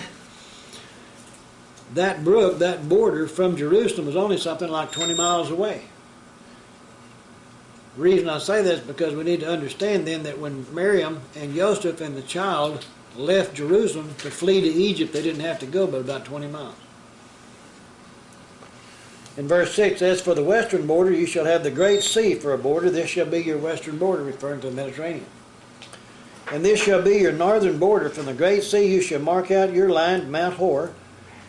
That brook, that border from Jerusalem was only something like 20 miles away. The reason I say this is because we need to understand then that when Miriam and Joseph and the child left Jerusalem to flee to Egypt, they didn't have to go but about 20 miles. In verse 6, "As for the western border, you shall have the great sea for a border. This shall be your western border," referring to the Mediterranean. "And this shall be your northern border. From the great sea you shall mark out your line to Mount Hor.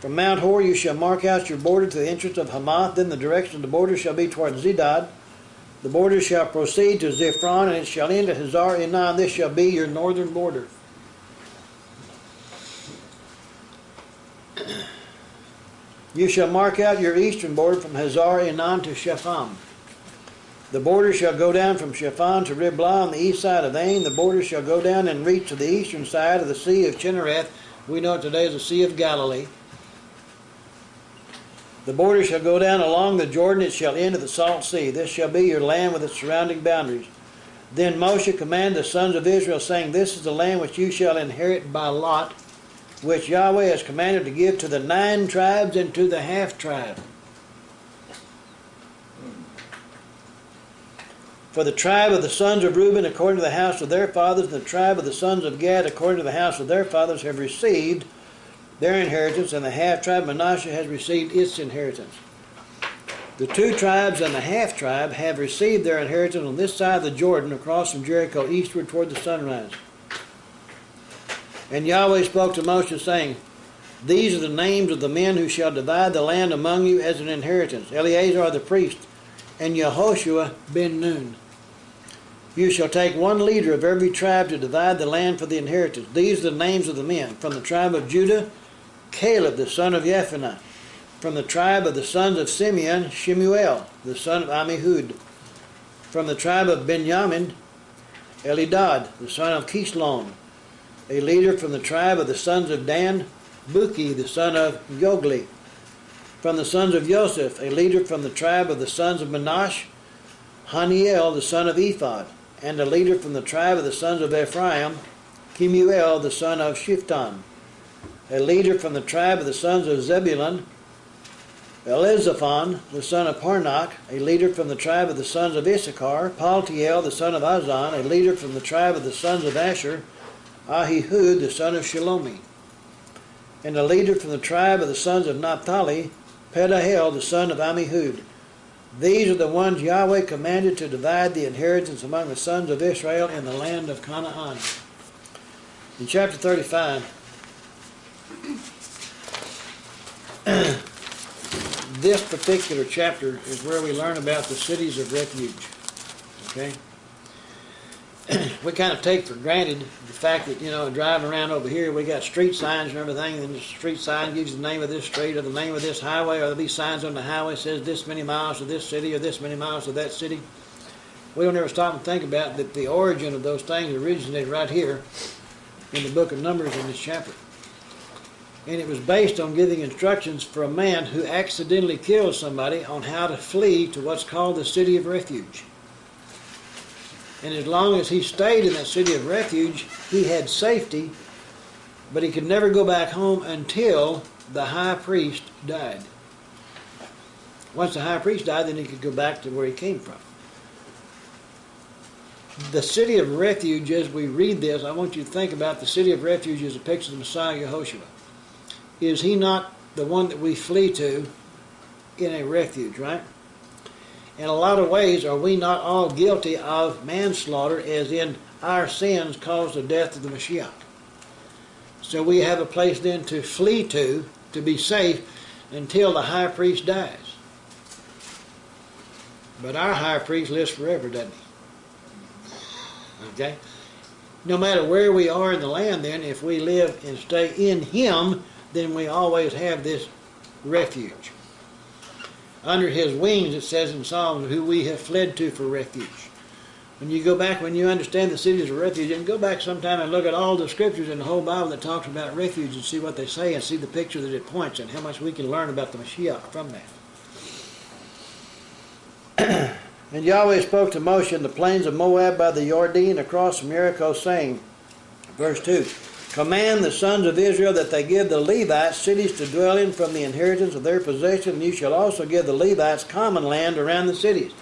From Mount Hor you shall mark out your border to the entrance of Hamath. Then the direction of the border shall be toward Zedad. The border shall proceed to Zephron, and it shall end at Hazar Enan. This shall be your northern border." "You shall mark out your eastern border from Hazar Enan to Shepham. The border shall go down from Shephan to Riblah on the east side of Ain. The border shall go down and reach to the eastern side of the Sea of Chinnereth." We know it today as the Sea of Galilee. "The border shall go down along the Jordan. It shall end at the Salt Sea. This shall be your land with its surrounding boundaries. Then Moshe commanded the sons of Israel, saying, This is the land which you shall inherit by lot, which Yahweh has commanded to give to the 9 tribes and to the half-tribe. For the tribe of the sons of Reuben according to the house of their fathers, and the tribe of the sons of Gad according to the house of their fathers have received their inheritance, and the half-tribe of Manasseh has received its inheritance. The 2 tribes and the half-tribe have received their inheritance on this side of the Jordan, across from Jericho eastward toward the sunrise. And Yahweh spoke to Moses, saying, These are the names of the men who shall divide the land among you as an inheritance. Eleazar the priest, and Yehoshua ben Nun. You shall take 1 leader of every tribe to divide the land for the inheritance. These are the names of the men. From the tribe of Judah, Caleb the son of Jephunneh. From the tribe of the sons of Simeon, Shemuel the son of Ammihud. From the tribe of Benjamin, Elidad the son of Kislon. A leader from the tribe of the sons of Dan, Buki the son of Yogli. from the sons of Joseph, a leader from the tribe of the sons of Manasseh, Haniel the son of Ephod, and a leader from the tribe of the sons of Ephraim, Kemuel the son of Shiftan, a leader from the tribe of the sons of Zebulun, Elizaphan the son of Parnach, a leader from the tribe of the sons of Issachar, Paltiel the son of Azan, a leader from the tribe of the sons of Asher, Ahihud the son of Shalomi, and a leader from the tribe of the sons of Naphtali, Pedahel the son of Ammihud. These are the ones Yahweh commanded to divide the inheritance among the sons of Israel in the land of Canaan. In chapter 35, this particular chapter is where we learn about the cities of refuge. Okay? We kind of take for granted the fact that, driving around over here, we got street signs and everything, and the street sign gives you the name of this street or the name of this highway, or there'll be signs on the highway that says this many miles to this city or this many miles to that city. We don't ever stop and think about that the origin of those things originated right here in the book of Numbers in this chapter. And it was based on giving instructions for a man who accidentally killed somebody on how to flee to what's called the city of refuge. And as long as he stayed in that city of refuge, he had safety, but he could never go back home until the high priest died. Once the high priest died, then he could go back to where he came from. The city of refuge, as we read this, I want you to think about the city of refuge as a picture of the Messiah Yehoshua. Is he not the one that we flee to in a refuge, right? In a lot of ways, are we not all guilty of manslaughter, as in our sins caused the death of the Mashiach? So we have a place then to flee to be safe until the high priest dies. But our high priest lives forever, doesn't he? Okay? No matter where we are in the land then, if we live and stay in him, then we always have this refuge. Under his wings, it says in Psalms, who we have fled to for refuge. When you go back, when you understand the cities of refuge, and go back sometime and look at all the scriptures in the whole Bible that talks about refuge and see what they say and see the picture that it points and how much we can learn about the Mashiach from that. And Yahweh spoke to Moshe in the plains of Moab by the Jordan across from Jericho, saying, verse 2, command the sons of Israel that they give the Levites cities to dwell in from the inheritance of their possession, and you shall also give the Levites common land around the cities.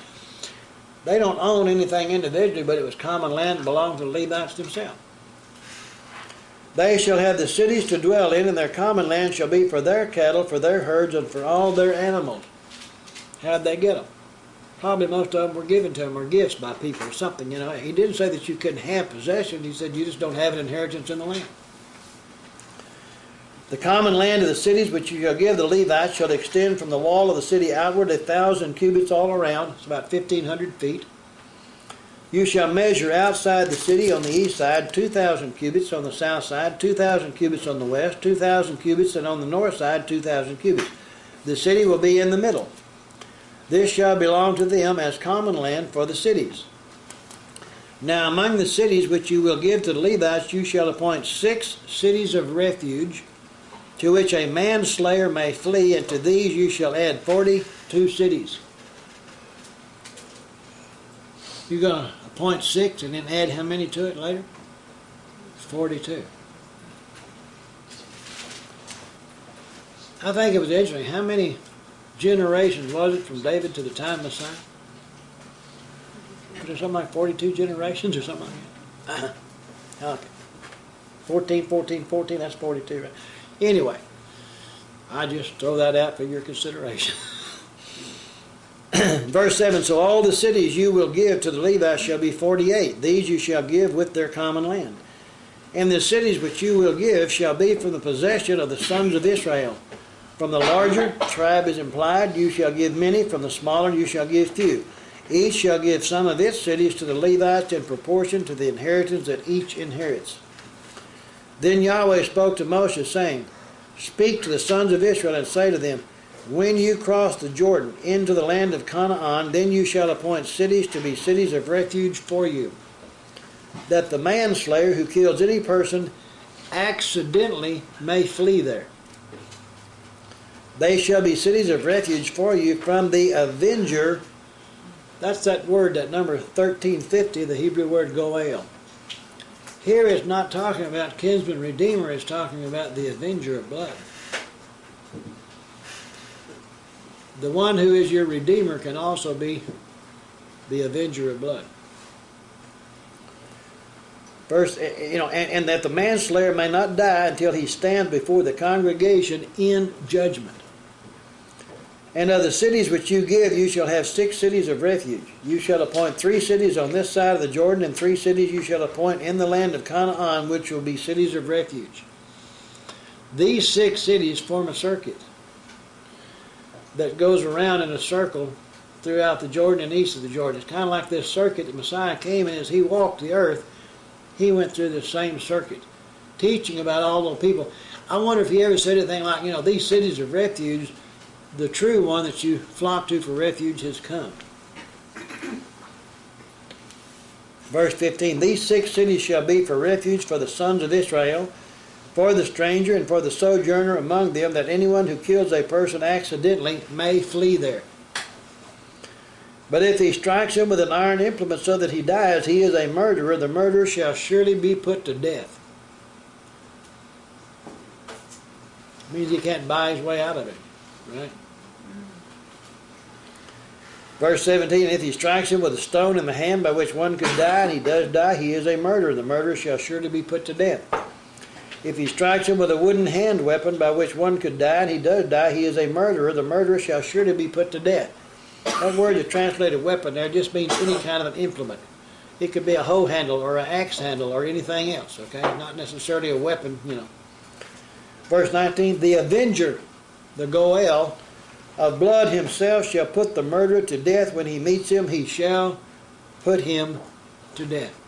They don't own anything individually, but it was common land that belonged to the Levites themselves. They shall have the cities to dwell in, and their common land shall be for their cattle, for their herds, and for all their animals. How'd they get them? Probably most of them were given to them or gifts by people or something, He didn't say that you couldn't have possession. He said you just don't have an inheritance in the land. The common land of the cities which you shall give the Levites shall extend from the wall of the city outward 1,000 cubits all around. It's about 1,500 feet. You shall measure outside the city on the east side 2,000 cubits, on the south side 2,000 cubits on the west, 2,000 cubits, and on the north side 2,000 cubits. The city will be in the middle. This shall belong to them as common land for the cities. Now among the cities which you will give to the Levites, you shall appoint 6 cities of refuge, to which a manslayer may flee, and to these you shall add 42 cities. You're going to appoint 6 and then add how many to it later? 42. I think it was interesting. How many generations was it from David to the time of Messiah? Was there something like 42 generations or something like that? Okay. 14, 14, 14, that's 42, right? Anyway, I just throw that out for your consideration. Verse 7, so all the cities you will give to the Levites shall be 48. These you shall give with their common land. And the cities which you will give shall be from the possession of the sons of Israel. From the larger tribe is implied, you shall give many. From the smaller, you shall give few. Each shall give some of its cities to the Levites in proportion to the inheritance that each inherits. Then Yahweh spoke to Moshe, saying, speak to the sons of Israel and say to them, when you cross the Jordan into the land of Canaan, then you shall appoint cities to be cities of refuge for you, that the manslayer who kills any person accidentally may flee there. They shall be cities of refuge for you from the avenger. That's that word, that number 1350, the Hebrew word goel. Here it's not talking about kinsman redeemer, it's talking about the avenger of blood. The one who is your redeemer can also be the avenger of blood. Verse, and that the manslayer may not die until he stands before the congregation in judgment. And of the cities which you give, you shall have 6 cities of refuge. You shall appoint 3 cities on this side of the Jordan, and 3 cities you shall appoint in the land of Canaan, which will be cities of refuge. These 6 cities form a circuit that goes around in a circle throughout the Jordan and east of the Jordan. It's kind of like this circuit that Messiah came in. As he walked the earth, he went through the same circuit, teaching about all those people. I wonder if he ever said anything like, these cities of refuge, the true one that you flock to for refuge has come. Verse 15, these 6 cities shall be for refuge for the sons of Israel, for the stranger and for the sojourner among them, that anyone who kills a person accidentally may flee there. But if he strikes him with an iron implement so that he dies, he is a murderer. The murderer shall surely be put to death. It means he can't buy his way out of it, right? Verse 17, if he strikes him with a stone in the hand by which one could die, and he does die, he is a murderer. The murderer shall surely be put to death. If he strikes him with a wooden hand weapon by which one could die, and he does die, he is a murderer. The murderer shall surely be put to death. That word is translated weapon there just means any kind of an implement. It could be a hoe handle or an axe handle or anything else, okay? Not necessarily a weapon, Verse 19, the avenger, the goel, of blood himself shall put the murderer to death. When he meets him, he shall put him to death.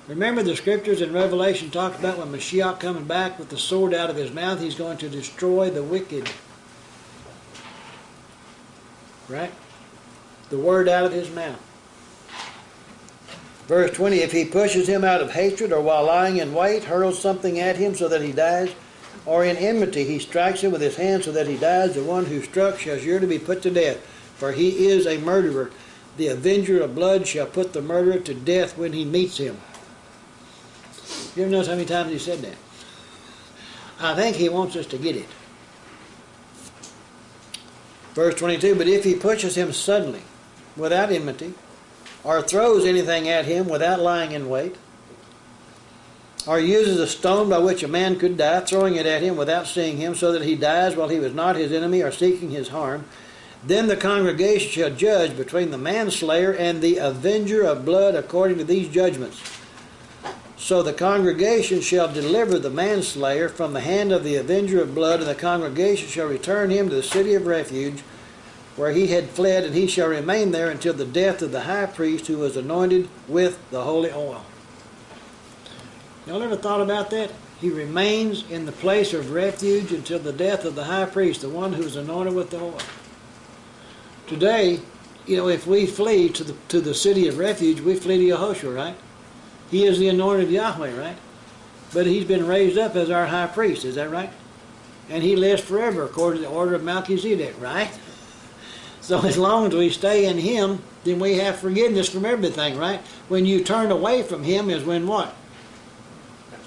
Remember the scriptures in Revelation talked about when Mashiach coming back with the sword out of his mouth, he's going to destroy the wicked. Right? The word out of his mouth. Verse 20, if he pushes him out of hatred or while lying in wait, hurls something at him so that he dies, or in enmity he strikes him with his hand so that he dies, the one who struck shall surely be put to death, for he is a murderer. The avenger of blood shall put the murderer to death when he meets him. You ever notice how many times he said that? I think he wants us to get it. Verse 22, but if he pushes him suddenly, without enmity, or throws anything at him without lying in wait, or uses a stone by which a man could die, throwing it at him without seeing him, so that he dies while he was not his enemy or seeking his harm, then the congregation shall judge between the manslayer and the avenger of blood according to these judgments. So the congregation shall deliver the manslayer from the hand of the avenger of blood, and the congregation shall return him to the city of refuge where he had fled, and he shall remain there until the death of the high priest who was anointed with the holy oil. Y'all ever thought about that? He remains in the place of refuge until the death of the high priest, the one who is anointed with the oil. Today, if we flee to the city of refuge, we flee to Yehoshua, right? He is the anointed of Yahweh, right? But he's been raised up as our high priest, is that right? And he lives forever according to the order of Melchizedek, right? So as long as we stay in him, then we have forgiveness from everything, right? When you turn away from him is when what?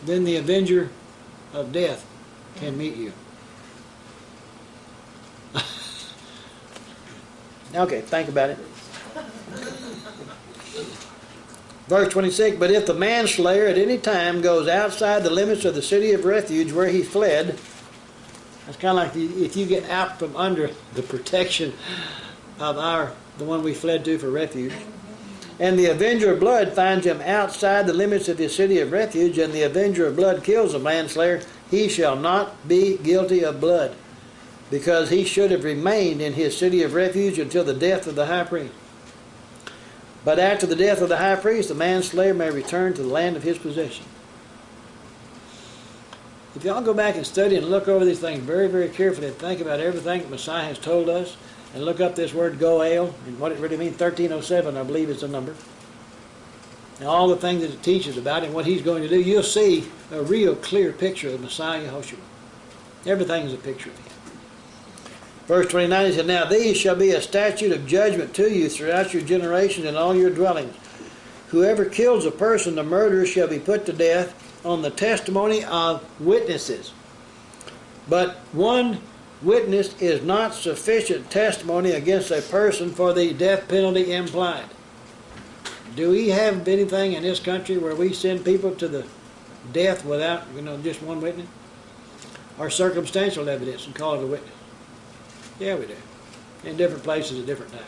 Then the avenger of death can meet you. Okay, think about it. Verse 26, but if the manslayer at any time goes outside the limits of the city of refuge where he fled, that's kind of like if you get out from under the protection of the one we fled to for refuge, and the avenger of blood finds him outside the limits of his city of refuge, and the avenger of blood kills the manslayer, he shall not be guilty of blood, because he should have remained in his city of refuge until the death of the high priest. But after the death of the high priest, the manslayer may return to the land of his possession. If y'all go back and study and look over these things very, very carefully and think about everything that Messiah has told us, and look up this word goel and what it really means, 1307 I believe is the number, and all the things that it teaches about him, what he's going to do, you'll see a real clear picture of Messiah Yehoshua. Everything is a picture of him. Verse 29, he said, now these shall be a statute of judgment to you throughout your generations and all your dwellings. Whoever kills a person, the murderer shall be put to death on the testimony of witnesses. But one witness is not sufficient testimony against a person for the death penalty implied. Do we have anything in this country where we send people to the death without, just one witness? Or circumstantial evidence and call it a witness? Yeah, we do. In different places at different times.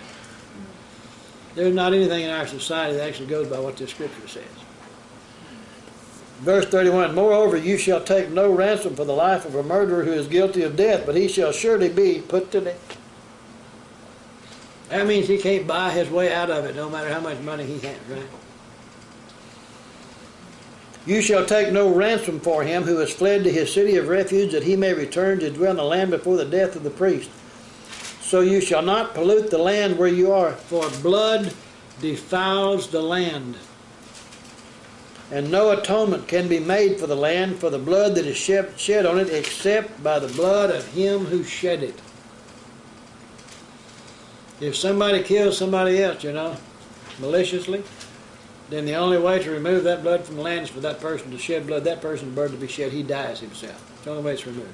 There's not anything in our society that actually goes by what this scripture says. Verse 31, moreover, you shall take no ransom for the life of a murderer who is guilty of death, but he shall surely be put to death. That means he can't buy his way out of it, no matter how much money he has, right? You shall take no ransom for him who has fled to his city of refuge, that he may return to dwell in the land before the death of the priest. So you shall not pollute the land where you are, for blood defiles the land. And no atonement can be made for the land for the blood that is shed on it, except by the blood of him who shed it. If somebody kills somebody else, maliciously, then the only way to remove that blood from the land is for that person to shed blood. That person's blood to be shed. He dies himself. It's the only way it's removed.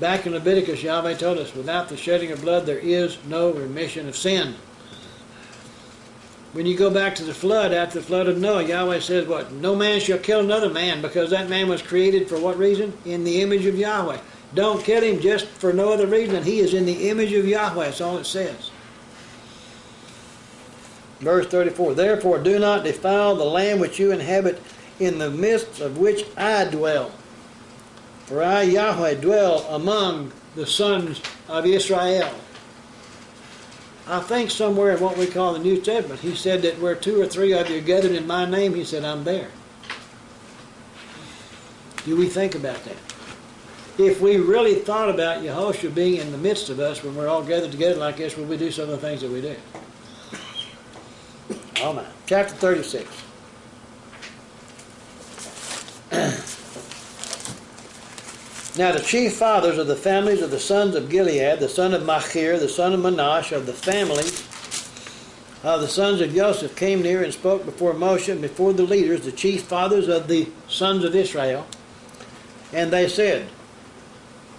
Back in Leviticus, Yahweh told us, without the shedding of blood, there is no remission of sin. When you go back to the flood, after the flood of Noah, Yahweh says what? No man shall kill another man, because that man was created for what reason? In the image of Yahweh. Don't kill him just for no other reason than he is in the image of Yahweh. That's all it says. Verse 34, therefore do not defile the land which you inhabit, in the midst of which I dwell. For I, Yahweh, dwell among the sons of Israel. I think somewhere in what we call the New Testament, he said that where 2 or 3 of you are gathered in my name, he said, I'm there. Do we think about that? If we really thought about Yehoshua being in the midst of us when we're all gathered together like this, would we do some of the things that we do? Oh my. Chapter 36. Now the chief fathers of the families of the sons of Gilead, the son of Machir, the son of Manasseh, of the families of the sons of Joseph, came near and spoke before Moshe and before the leaders, the chief fathers of the sons of Israel. And they said,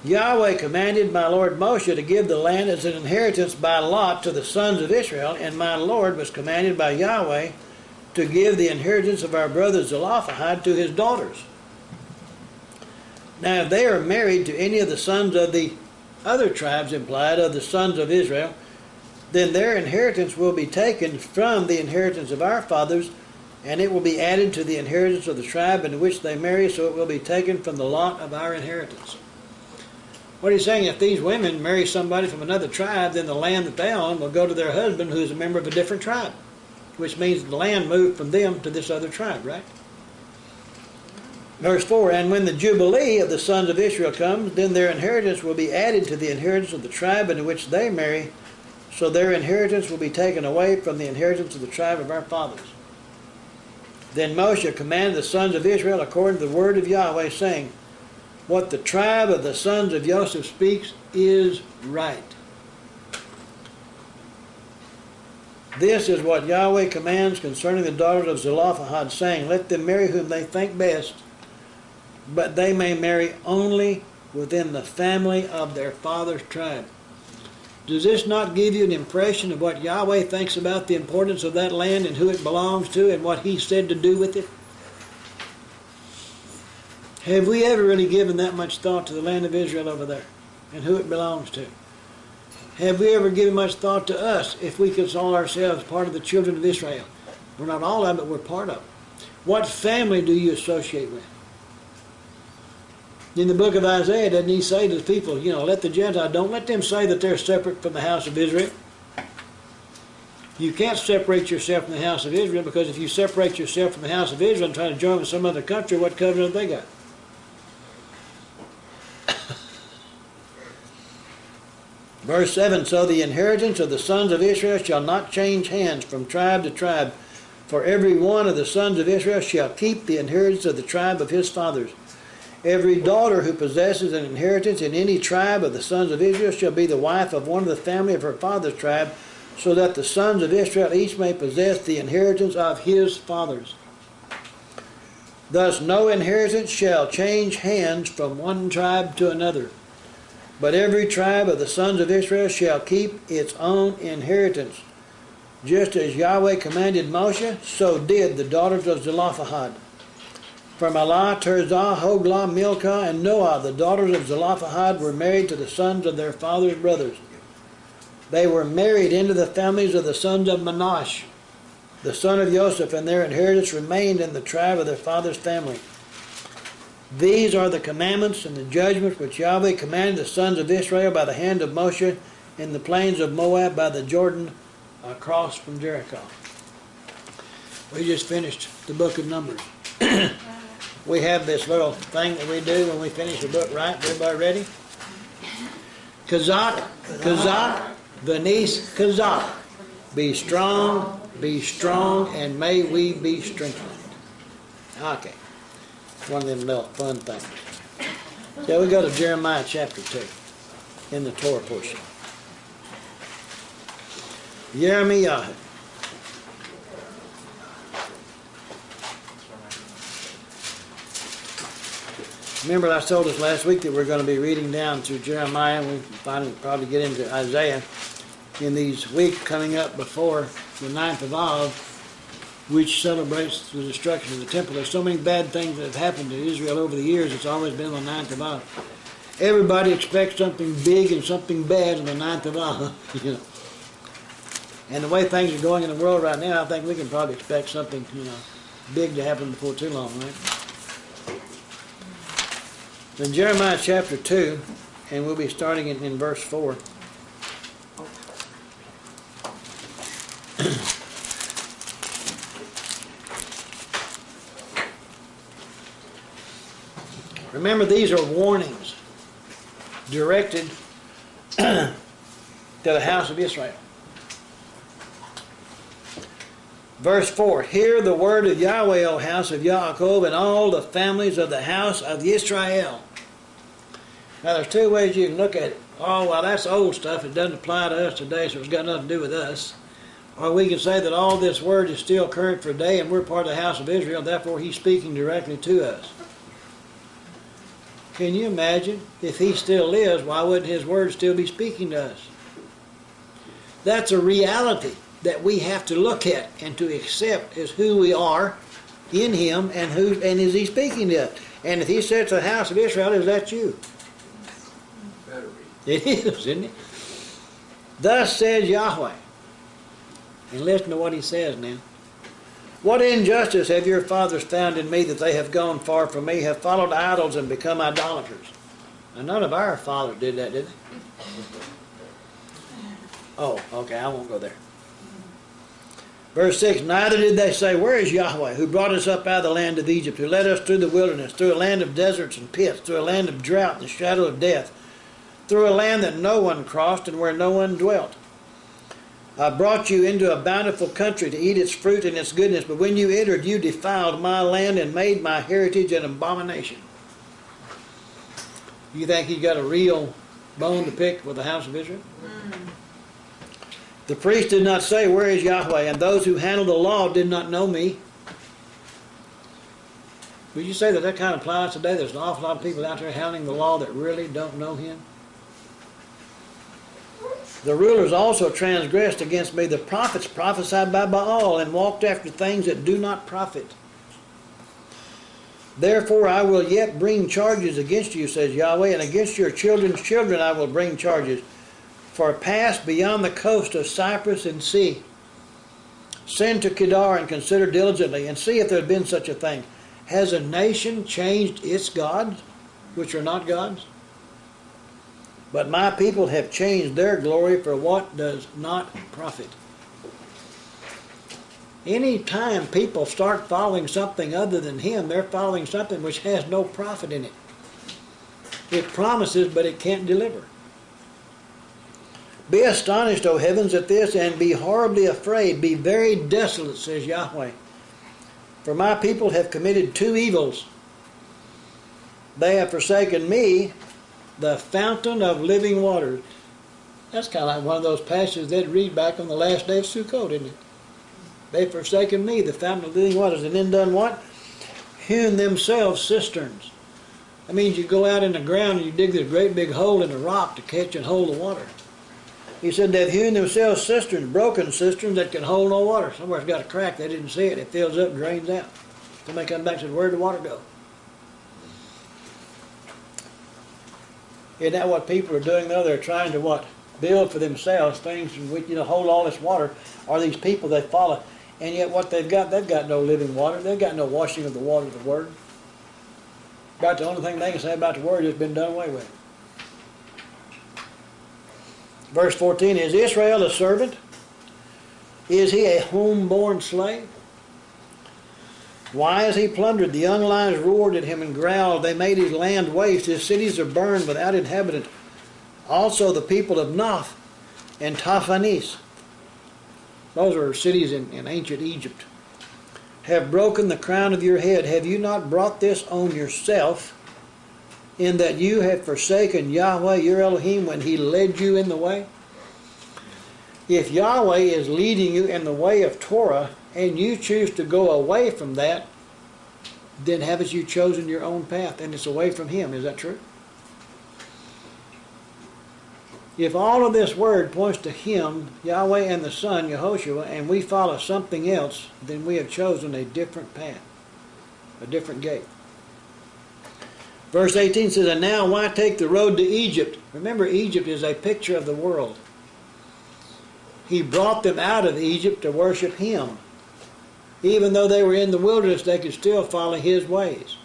Yahweh commanded my Lord Moshe to give the land as an inheritance by lot to the sons of Israel, and my Lord was commanded by Yahweh to give the inheritance of our brother Zelophehad to his daughters. Now, if they are married to any of the sons of the other tribes implied of the sons of Israel, then their inheritance will be taken from the inheritance of our fathers, and it will be added to the inheritance of the tribe in which they marry, so it will be taken from the lot of our inheritance. What he's saying, if these women marry somebody from another tribe, then the land that they own will go to their husband who is a member of a different tribe, which means the land moved from them to this other tribe, right? Verse 4, and when the Jubilee of the sons of Israel comes, then their inheritance will be added to the inheritance of the tribe in which they marry, so their inheritance will be taken away from the inheritance of the tribe of our fathers. Then Moshe commanded the sons of Israel according to the word of Yahweh, saying, what the tribe of the sons of Joseph speaks is right. This is what Yahweh commands concerning the daughters of Zelophehad, saying, let them marry whom they think best, but they may marry only within the family of their father's tribe. Does this not give you an impression of what Yahweh thinks about the importance of that land and who it belongs to and what he said to do with it? Have we ever really given that much thought to the land of Israel over there and who it belongs to? Have we ever given much thought to us if we could call ourselves part of the children of Israel? We're not all of it, but we're part of it. What family do you associate with? In the book of Isaiah, doesn't he say to the people, let the Gentiles, don't let them say that they're separate from the house of Israel. You can't separate yourself from the house of Israel, because if you separate yourself from the house of Israel and try to join with some other country, what covenant have they got? Verse 7, so the inheritance of the sons of Israel shall not change hands from tribe to tribe, for every one of the sons of Israel shall keep the inheritance of the tribe of his fathers. Every daughter who possesses an inheritance in any tribe of the sons of Israel shall be the wife of one of the family of her father's tribe, so that the sons of Israel each may possess the inheritance of his fathers. Thus no inheritance shall change hands from one tribe to another, but every tribe of the sons of Israel shall keep its own inheritance. Just as Yahweh commanded Moshe, so did the daughters of Zelophehad. From Elah, Tirzah, Hoglah, Milcah, and Noah, the daughters of Zelophehad were married to the sons of their father's brothers. They were married into the families of the sons of Manasseh, the son of Joseph, and their inheritance remained in the tribe of their father's family. These are the commandments and the judgments which Yahweh commanded the sons of Israel by the hand of Moshe in the plains of Moab by the Jordan across from Jericho. We just finished the book of Numbers. We have this little thing that we do when we finish a book, right? Everybody ready? Kazak, Kazak, Venice, Kazak. Be strong, and may we be strengthened. Okay. One of them little fun things. So we go to Jeremiah chapter 2 in the Torah portion. Jeremiah. Remember, I told us last week that we're going to be reading down through Jeremiah, and we finally probably get into Isaiah in these weeks coming up before the 9th of Av, which celebrates the destruction of the temple. There's so many bad things that have happened to Israel over the years. It's always been on the 9th of Av. Everybody expects something big and something bad on the 9th of Av. You know. And the way things are going in the world right now, I think we can probably expect something, big to happen before too long, right? In Jeremiah chapter 2, and we'll be starting in verse 4. Remember, these are warnings directed to the house of Israel. Verse 4, hear the word of Yahweh, O house of Yaakov, and all the families of the house of Israel. Now, there's two ways you can look at it. Oh, well, that's old stuff. It doesn't apply to us today, so it's got nothing to do with us. Or we can say that all this word is still current for today, and we're part of the house of Israel, therefore he's speaking directly to us. Can you imagine? If he still lives, why wouldn't his word still be speaking to us? That's a reality that we have to look at and to accept as who we are in him, and is he speaking to us. And if he said to the house of Israel, is that you? It is, isn't it? Thus says Yahweh. And listen to what he says now. What injustice have your fathers found in me that they have gone far from me, have followed idols and become idolaters? Now, none of our fathers did that, did they? Oh, okay, I won't go there. Verse 6, neither did they say, where is Yahweh, who brought us up out of the land of Egypt, who led us through the wilderness, through a land of deserts and pits, through a land of drought and the shadow of death, through a land that no one crossed and where no one dwelt. I brought you into a bountiful country to eat its fruit and its goodness, but when you entered, you defiled my land and made my heritage an abomination. You think he's got a real bone to pick with the house of Israel? The priest did not say, where is Yahweh? And those who handled the law did not know me. Would you say that kind of applies today? There's an awful lot of people out there handling the law that really don't know him. The rulers also transgressed against me. The prophets prophesied by Baal and walked after things that do not profit. Therefore I will yet bring charges against you, says Yahweh, and against your children's children I will bring charges. For pass beyond the coast of Cyprus and see. Send to Kedar and consider diligently, and see if there had been such a thing. Has a nation changed its gods, which are not gods? But my people have changed their glory for what does not profit. Any time people start following something other than him, they're following something which has no profit in it. It promises, but it can't deliver. Be astonished, O heavens, at this, and be horribly afraid. Be very desolate, says Yahweh. For my people have committed two evils. They have forsaken me, the fountain of living waters. That's kind of like one of those passages they'd read back on the last day of Sukkot, isn't it? They've forsaken me, the fountain of living waters, and then done what? Hewn themselves cisterns. That means you go out in the ground and you dig this great big hole in the rock to catch and hold the water. He said they've hewn themselves cisterns, broken cisterns that can hold no water. Somewhere's got a crack, they didn't see it. It fills up and drains out. Somebody comes back and says, where'd the water go? Isn't that what people are doing though? They're trying to what? Build for themselves things in which, hold all this water. Are these people they follow? And yet what they've got no living water. They've got no washing of the water of the Word. About the only thing they can say about the Word has been done away with. Verse 14, is Israel a servant? Is he a home-born slave? Why has he plundered? The young lions roared at him and growled. They made his land waste. His cities are burned without inhabitant. Also the people of Noph and Taphanes, those are cities in ancient Egypt, have broken the crown of your head. Have you not brought this on yourself, in that you have forsaken Yahweh your Elohim when he led you in the way? If Yahweh is leading you in the way of Torah, and you choose to go away from that, then haven't you chosen your own path, and it's away from him? Is that true? If all of this word points to him, Yahweh and the Son, Yehoshua, and we follow something else, then we have chosen a different path, a different gate. Verse 18 says, and now why take the road to Egypt? Remember, Egypt is a picture of the world. He brought them out of Egypt to worship him. Even though they were in the wilderness, they could still follow his ways.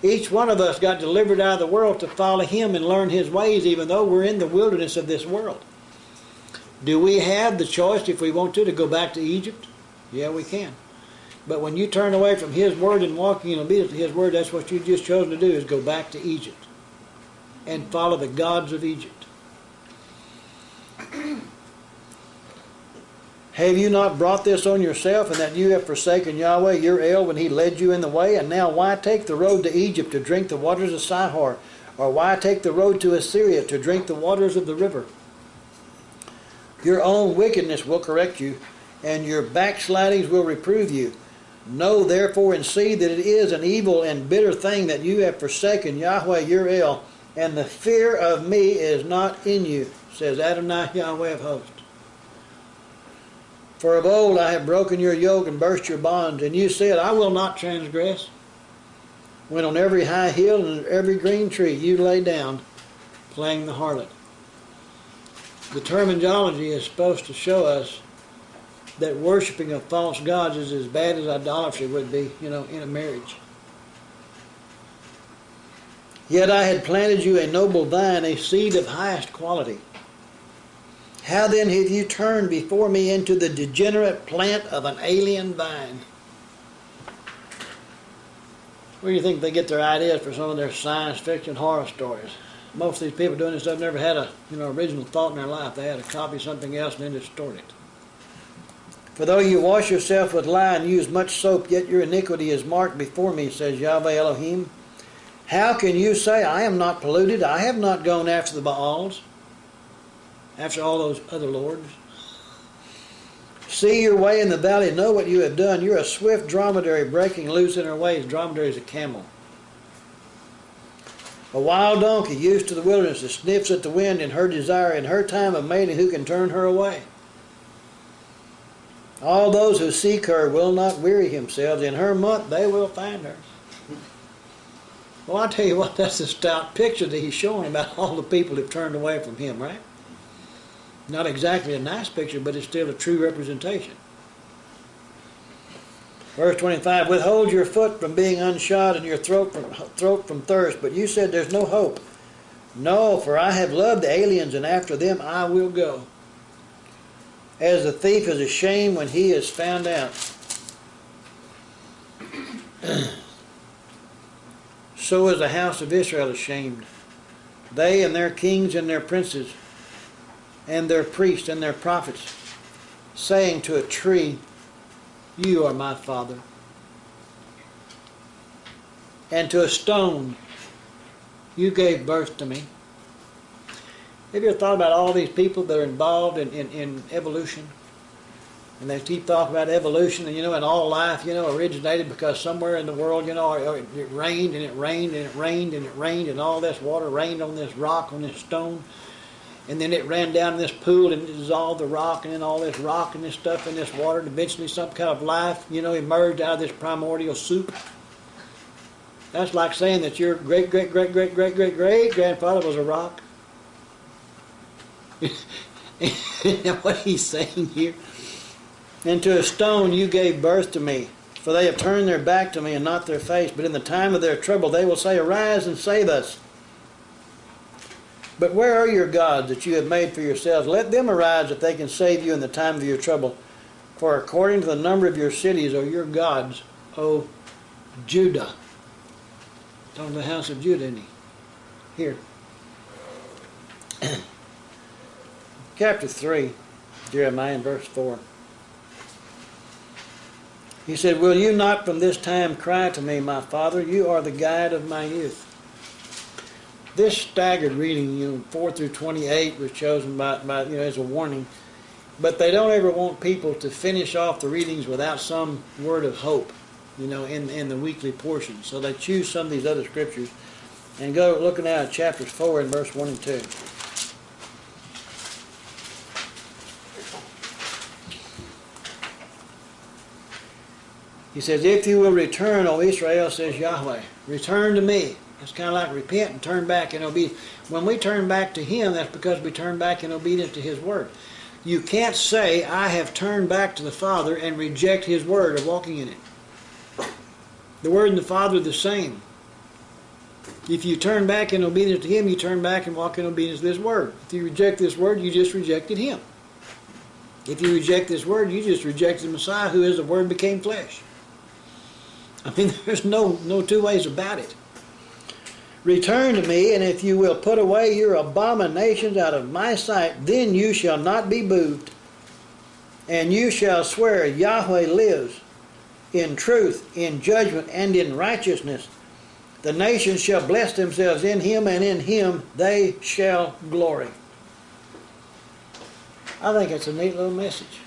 Each one of us got delivered out of the world to follow him and learn his ways, even though we're in the wilderness of this world. Do we have the choice, if we want to go back to Egypt? Yeah, we can. But when you turn away from his word and walking in obedience to his word, that's what you've just chosen to do, is go back to Egypt and follow the gods of Egypt. Have you not brought this on yourself, and that you have forsaken Yahweh your El when he led you in the way? And now why take the road to Egypt to drink the waters of Sihor? Or why take the road to Assyria to drink the waters of the river? Your own wickedness will correct you, and your backslidings will reprove you. Know therefore and see that it is an evil and bitter thing that you have forsaken Yahweh your El, and the fear of me is not in you, says Adonai Yahweh of hosts. For of old I have broken your yoke and burst your bonds, and you said, I will not transgress. When on every high hill and every green tree you lay down, playing the harlot. The terminology is supposed to show us that worshiping of false gods is as bad as idolatry would be, in a marriage. Yet I had planted you a noble vine, a seed of highest quality. How then have you turned before me into the degenerate plant of an alien vine? Where do you think they get their ideas for some of their science fiction horror stories? Most of these people doing this stuff never had a original thought in their life. They had to copy something else and then distort it. For though you wash yourself with lye and use much soap, yet your iniquity is marked before me, says Yahweh Elohim. How can you say, I am not polluted? I have not gone after the Baals, after all those other lords. See your way in the valley, know what you have done. You're a swift dromedary breaking loose in her ways. Dromedary is a camel. A wild donkey used to the wilderness that sniffs at the wind in her desire, in her time of mating, who can turn her away? All those who seek her will not weary themselves. In her month they will find her. Well, I tell you what, that's a stout picture that he's showing about all the people who've turned away from him, right? Not exactly a nice picture, but it's still a true representation. Verse 25, withhold your foot from being unshod and your throat from thirst. But you said there's no hope. No, for I have loved the aliens, and after them I will go. As the thief is ashamed when he is found out. So is the house of Israel ashamed. They and their kings and their princes, and their priests and their prophets, saying to a tree, you are my father. And to a stone, you gave birth to me. Have you ever thought about all these people that are involved in evolution? And they keep talking about evolution, and and all life, originated because somewhere in the world, it rained and it rained and it rained and it rained, and all this water rained on this rock, on this stone, and then it ran down this pool and it dissolved the rock, and then all this rock and this stuff in this water, and eventually some kind of life, emerged out of this primordial soup. That's like saying that your great great great great great great great grandfather was a rock. Isn't that what he's saying here? And to a stone you gave birth to me, for they have turned their back to me and not their face. But in the time of their trouble they will say, Arise and save us. But where are your gods that you have made for yourselves? Let them arise that they can save you in the time of your trouble. For according to the number of your cities are your gods, O Judah. It's on the house of Judah, isn't he? Here. Chapter 3, Jeremiah, verse 4. He said, Will you not from this time cry to me, my father? You are the guide of my youth. This staggered reading, 4 through 28, was chosen by as a warning. But they don't ever want people to finish off the readings without some word of hope, in the weekly portion. So they choose some of these other scriptures and go looking at chapters 4 and verse 1 and 2. He says, If you will return, O Israel, says Yahweh, return to me. It's kind of like repent and turn back in obedience. When we turn back to Him, that's because we turn back in obedience to His Word. You can't say, I have turned back to the Father and reject His Word or walking in it. The Word and the Father are the same. If you turn back in obedience to Him, you turn back and walk in obedience to this Word. If you reject this Word, you just rejected Him. If you reject this Word, you just rejected the Messiah, who is the Word became flesh. I mean, there's no two ways about it. Return to me, and if you will put away your abominations out of my sight, then you shall not be moved. And you shall swear, Yahweh lives, in truth, in judgment, and in righteousness. The nations shall bless themselves in Him, and in Him they shall glory. I think it's a neat little message.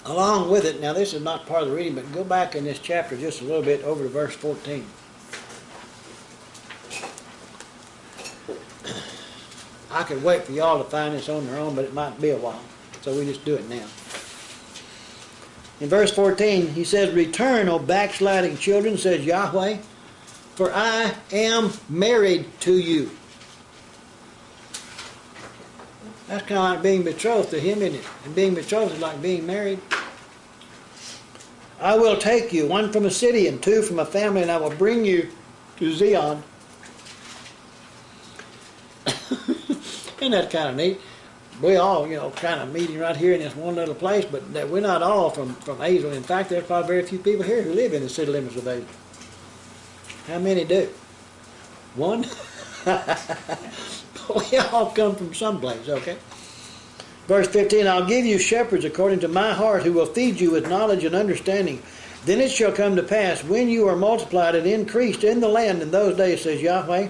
Along with it, now this is not part of the reading, but go back in this chapter just a little bit over to verse 14. I could wait for y'all to find this on their own, but it might be a while. So we just do it now. In verse 14, he says, Return, O backsliding children, says Yahweh, for I am married to you. That's kind of like being betrothed to Him, isn't it? And being betrothed is like being married. I will take you, one from a city and two from a family, and I will bring you to Zion. Isn't that kind of neat? We all, kind of meeting right here in this one little place, but we're not all from Azle. In fact, there's probably very few people here who live in the city limits of Azle. How many do? One? We all come from someplace, okay? Verse 15, I'll give you shepherds according to my heart who will feed you with knowledge and understanding. Then it shall come to pass, when you are multiplied and increased in the land in those days, says Yahweh,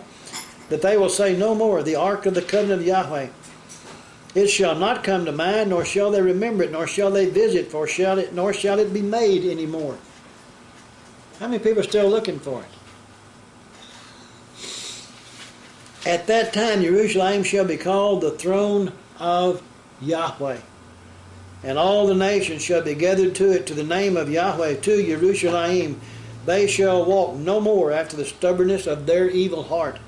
that they will say no more, the ark of the covenant of Yahweh. It shall not come to mind, nor shall they remember it, nor shall they visit, nor shall it be made any more. How many people are still looking for it? At that time Jerusalem shall be called the throne of Yahweh, and all the nations shall be gathered to it, to the name of Yahweh, to Jerusalem. They shall walk no more after the stubbornness of their evil heart.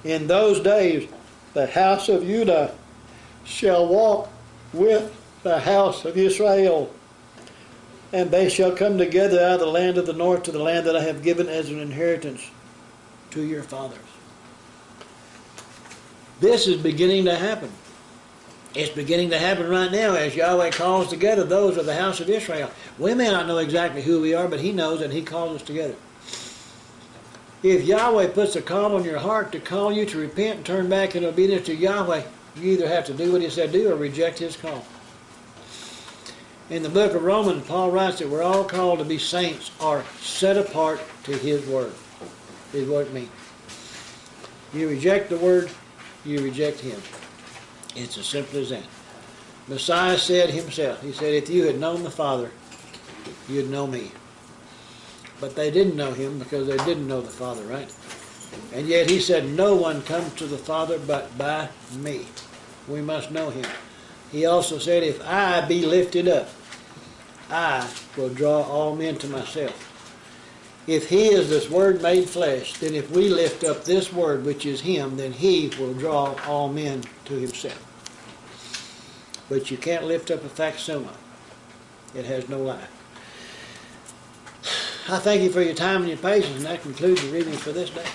In those days the house of Judah shall walk with the house of Israel, and they shall come together out of the land of the north to the land that I have given as an inheritance to your fathers. This is beginning to happen. It's beginning to happen right now as Yahweh calls together those of the house of Israel. We may not know exactly who we are, but He knows, and He calls us together. If Yahweh puts a call on your heart to call you to repent and turn back in obedience to Yahweh, you either have to do what He said do or reject His call. In the book of Romans, Paul writes that we're all called to be saints or set apart to His Word. Is what it means. You reject the Word, you reject Him. It's as simple as that. Messiah said himself, he said, if you had known the Father, you'd know me. But they didn't know him because they didn't know the Father, right? And yet he said, no one comes to the Father but by me. We must know him. He also said, if I be lifted up, I will draw all men to myself. If he is this Word made flesh, then if we lift up this Word, which is him, then he will draw all men to himself. But you can't lift up a facsimile. It has no life. I thank you for your time and your patience, and that concludes the reading for this day.